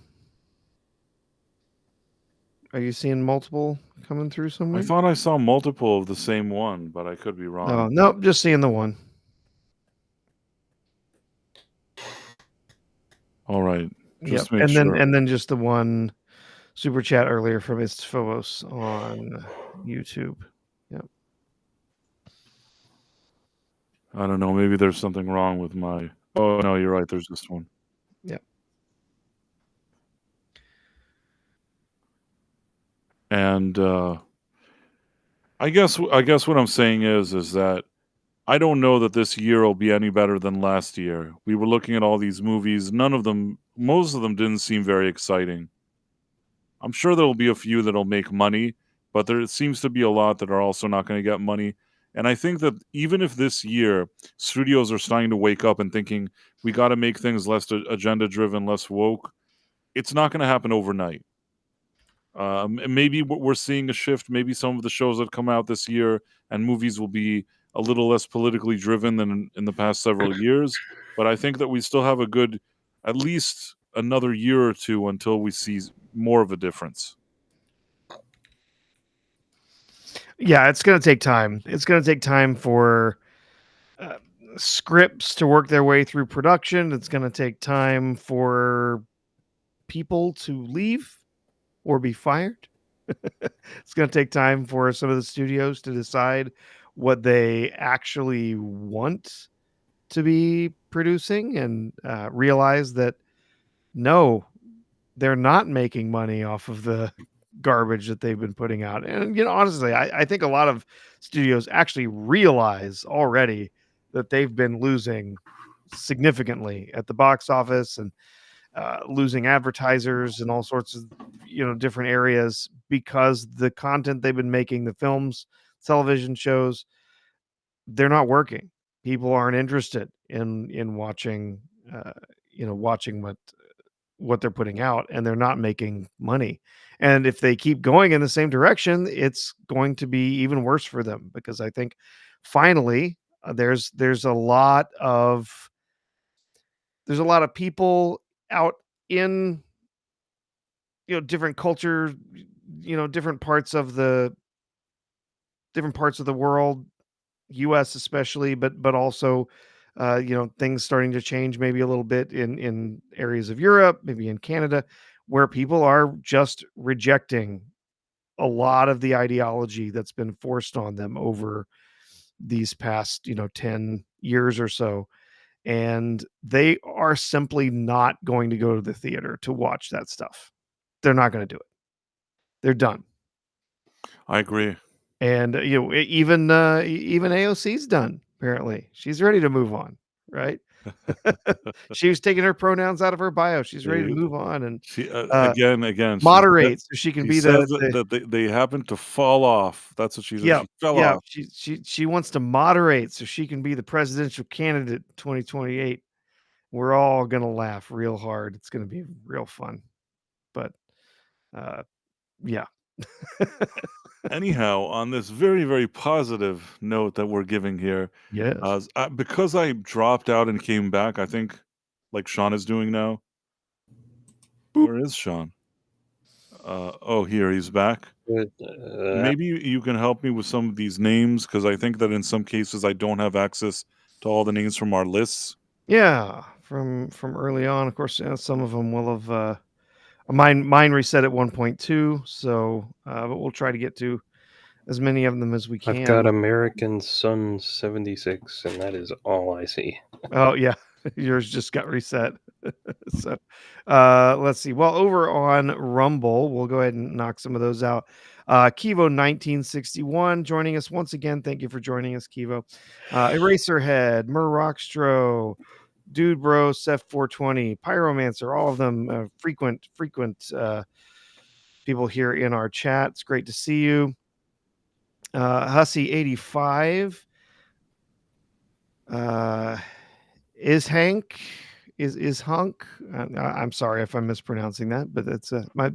Are you seeing multiple coming through somewhere? I thought I saw multiple of the same one, but I could be wrong. Oh, nope, just seeing the one. All right. Just make sure. And then just the one super chat earlier from Phobos on YouTube. Yep. I don't know. Maybe there's something wrong with my. Oh no, you're right. There's just one. Yep. And I guess what I'm saying is that I don't know that this year will be any better than last year. We were looking at all these movies. Most of them didn't seem very exciting. I'm sure there'll be a few that'll make money, but there seems to be a lot that are also not going to get money. And I think that even if this year studios are starting to wake up and thinking we got to make things less agenda driven, less woke, it's not going to happen overnight. Maybe we're seeing a shift. Maybe some of the shows that come out this year and movies will be a little less politically driven than in the past several years. But I think that we still have at least another year or two until we see more of a difference. Yeah, it's going to take time. It's going to take time for scripts to work their way through production. It's going to take time for people to leave or be fired. It's going to take time for some of the studios to decide what they actually want to be producing and realize that no, they're not making money off of the garbage that they've been putting out. And, honestly, I think a lot of studios actually realize already that they've been losing significantly at the box office and losing advertisers and all sorts of different areas because the content they've been making, the films, television shows, they're not working. People aren't interested in watching watching what they're putting out, and they're not making money. And if they keep going in the same direction, it's going to be even worse for them, because I think finally there's a lot of people out in different culture, different parts of the world, US especially, but also things starting to change maybe a little bit in areas of Europe, maybe in Canada, where people are just rejecting a lot of the ideology that's been forced on them over these past 10 years or so, and they are simply not going to go to the theater to watch that stuff. They're not going to do it. They're done. I agree. And even AOC's done. Apparently, she's ready to move on. Right? She was taking her pronouns out of her bio. She's ready to move on, and she again moderate so she can she be says the that they happen to fall off. That's what she said. yeah, She fell yeah. off. She wants to moderate so she can be the presidential candidate 2028. We're all gonna laugh real hard. It's gonna be real fun. But yeah. Anyhow, on this very, very positive note that we're giving here, Yes. because I dropped out and came back, I think, like Sean is doing now. Where is Sean? Oh, here he's back. Maybe you can help me with some of these names, because I think that in some cases I don't have access to all the names from our lists. Yeah, from early on, of course, some of them will have mine reset at 1.2, so but we'll try to get to as many of them as we can. I've got American Sun 76, and that is all I see. Oh yeah, yours just got reset. So let's see. Well, over on Rumble, we'll go ahead and knock some of those out. Kivo 1961 joining us once again. Thank you for joining us, Kivo. Eraserhead, Murrockstro, Dude Bro, Seth 420, Pyromancer, all of them frequent people here in our chat. It's great to see you. Hussy 85. Is Hank is Hunk? I'm sorry if I'm mispronouncing that, but that's my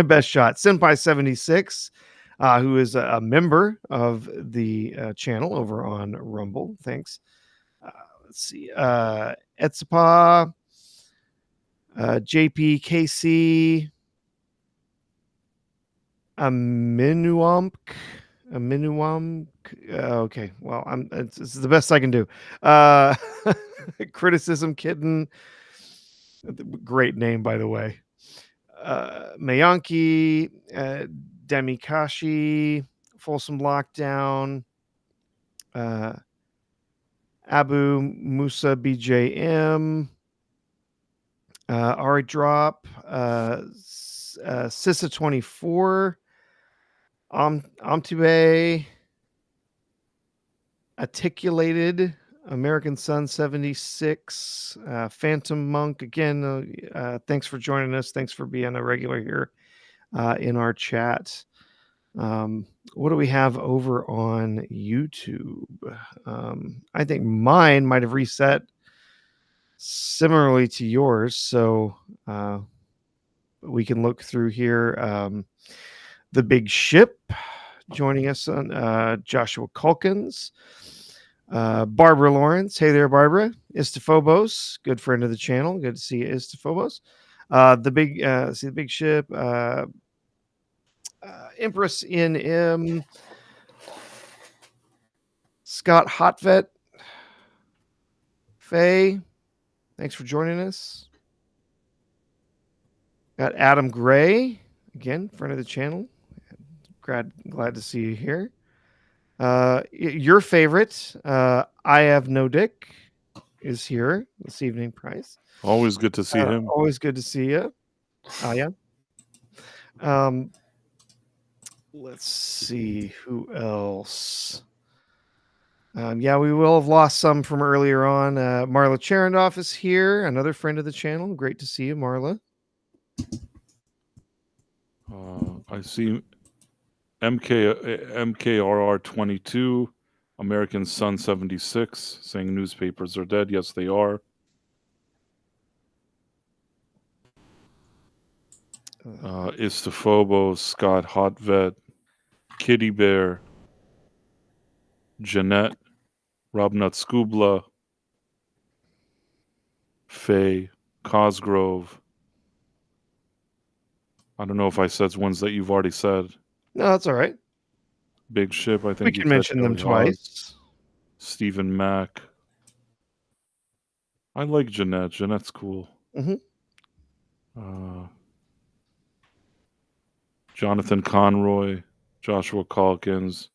best shot. Senpai 76, who is a member of the channel over on Rumble. Thanks. Let's see. Etsapa, JPKC, Minuamk. Okay, well, it's the best I can do. Criticism Kitten, great name, by the way. Mayanki, Demikashi, Folsom Lockdown, Abu Musa BJM, Ari Drop, Sissa 24, onto a articulated American Sun 76, Phantom Monk. Again, thanks for joining us. Thanks for being a regular here in our chat. What do we have over on YouTube? I think mine might have reset similarly to yours, so we can look through here. The Big Ship joining us on Joshua Calkins, Barbara Lawrence. Hey there, Barbara. Istophobos, good friend of the channel. Good to see you, Istophobos. The Big Ship. Empress in M. Scott Hotvet. Faye, thanks for joining us. Got Adam Gray, again, friend of the channel. Glad to see you here. Your favorite, I Have No Dick, is here this evening, Price. Always good to see him. Always good to see you. Oh, yeah. Let's see who else. Yeah, we will have lost some from earlier on. Marla Cherendoff is here, another friend of the channel. Great to see you, Marla. I see MKRR22, American Sun 76, saying newspapers are dead. Yes, they are. Istophobos, Scott Hotvet, Kitty Bear, Jeanette, Robnut Skubla, Faye, Cosgrove. I don't know if I said ones that you've already said. No, that's all right. Big Ship, I think we can mention them twice. Stephen Mack. I like Jeanette. Jeanette's cool. Jonathan Conroy, Joshua Calkins.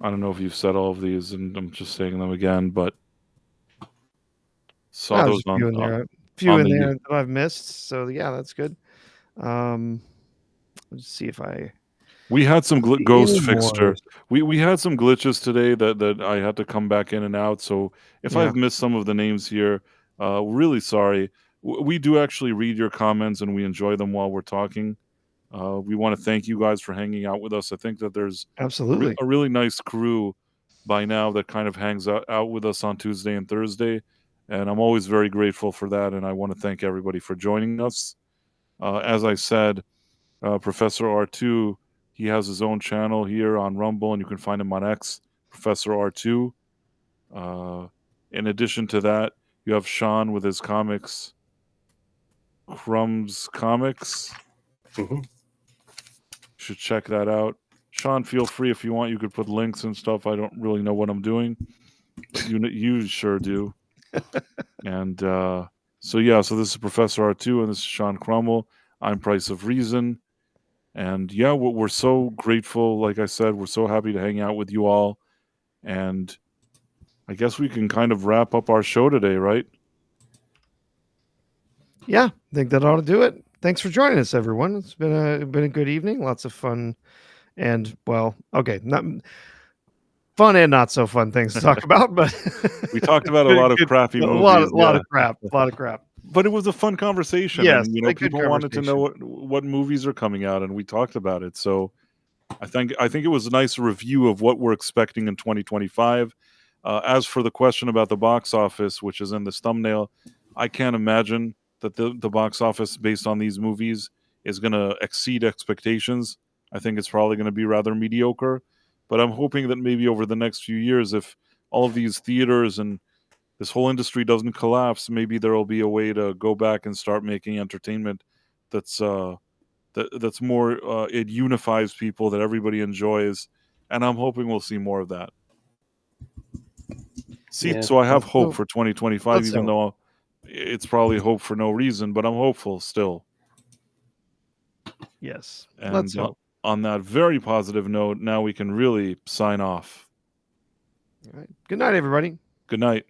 I don't know if you've said all of these, and I'm just saying them again, but saw those on a few in there that I've missed. So yeah, that's good. Let's see if we had some Ghost Fixter. We had some glitches today that I had to come back in and out. So if I've missed some of the names here, really sorry. We do actually read your comments and we enjoy them while we're talking. We want to thank you guys for hanging out with us. I think that there's absolutely a really nice crew by now that kind of hangs out with us on Tuesday and Thursday. And I'm always very grateful for that. And I want to thank everybody for joining us. As I said, Professor R2, he has his own channel here on Rumble, and you can find him on X, Professor R2. In addition to that, you have Sean with his comics, Crumbs Comics. You should check that out. Sean, feel free if you want. You could put links and stuff. I don't really know what I'm doing. You sure do. And so this is Professor R2, and this is Sean Cromwell. I'm Price of Reason. And yeah, we're so grateful. Like I said, we're so happy to hang out with you all. And I guess we can kind of wrap up our show today, right? Yeah, I think that ought to do it. Thanks for joining us, everyone. It's been a good evening. Lots of fun and, well, okay, not fun and not so fun things to talk about, but we talked about a lot of crappy movies. A lot of crap. But it was a fun conversation. Yes, and, people wanted to know what movies are coming out, and we talked about it. So I think it was a nice review of what we're expecting in 2025. As for the question about the box office, which is in this thumbnail, I can't imagine that the box office based on these movies is going to exceed expectations. I think it's probably going to be rather mediocre. But I'm hoping that maybe over the next few years, if all of these theaters and this whole industry doesn't collapse, maybe there will be a way to go back and start making entertainment that's more it unifies people, that everybody enjoys, and I'm hoping we'll see more of that. So I have hope for 2025, even though it's probably hope for no reason, but I'm hopeful still. Yes. And let's hope. On that very positive note, now we can really sign off. All right. Good night, everybody. Good night.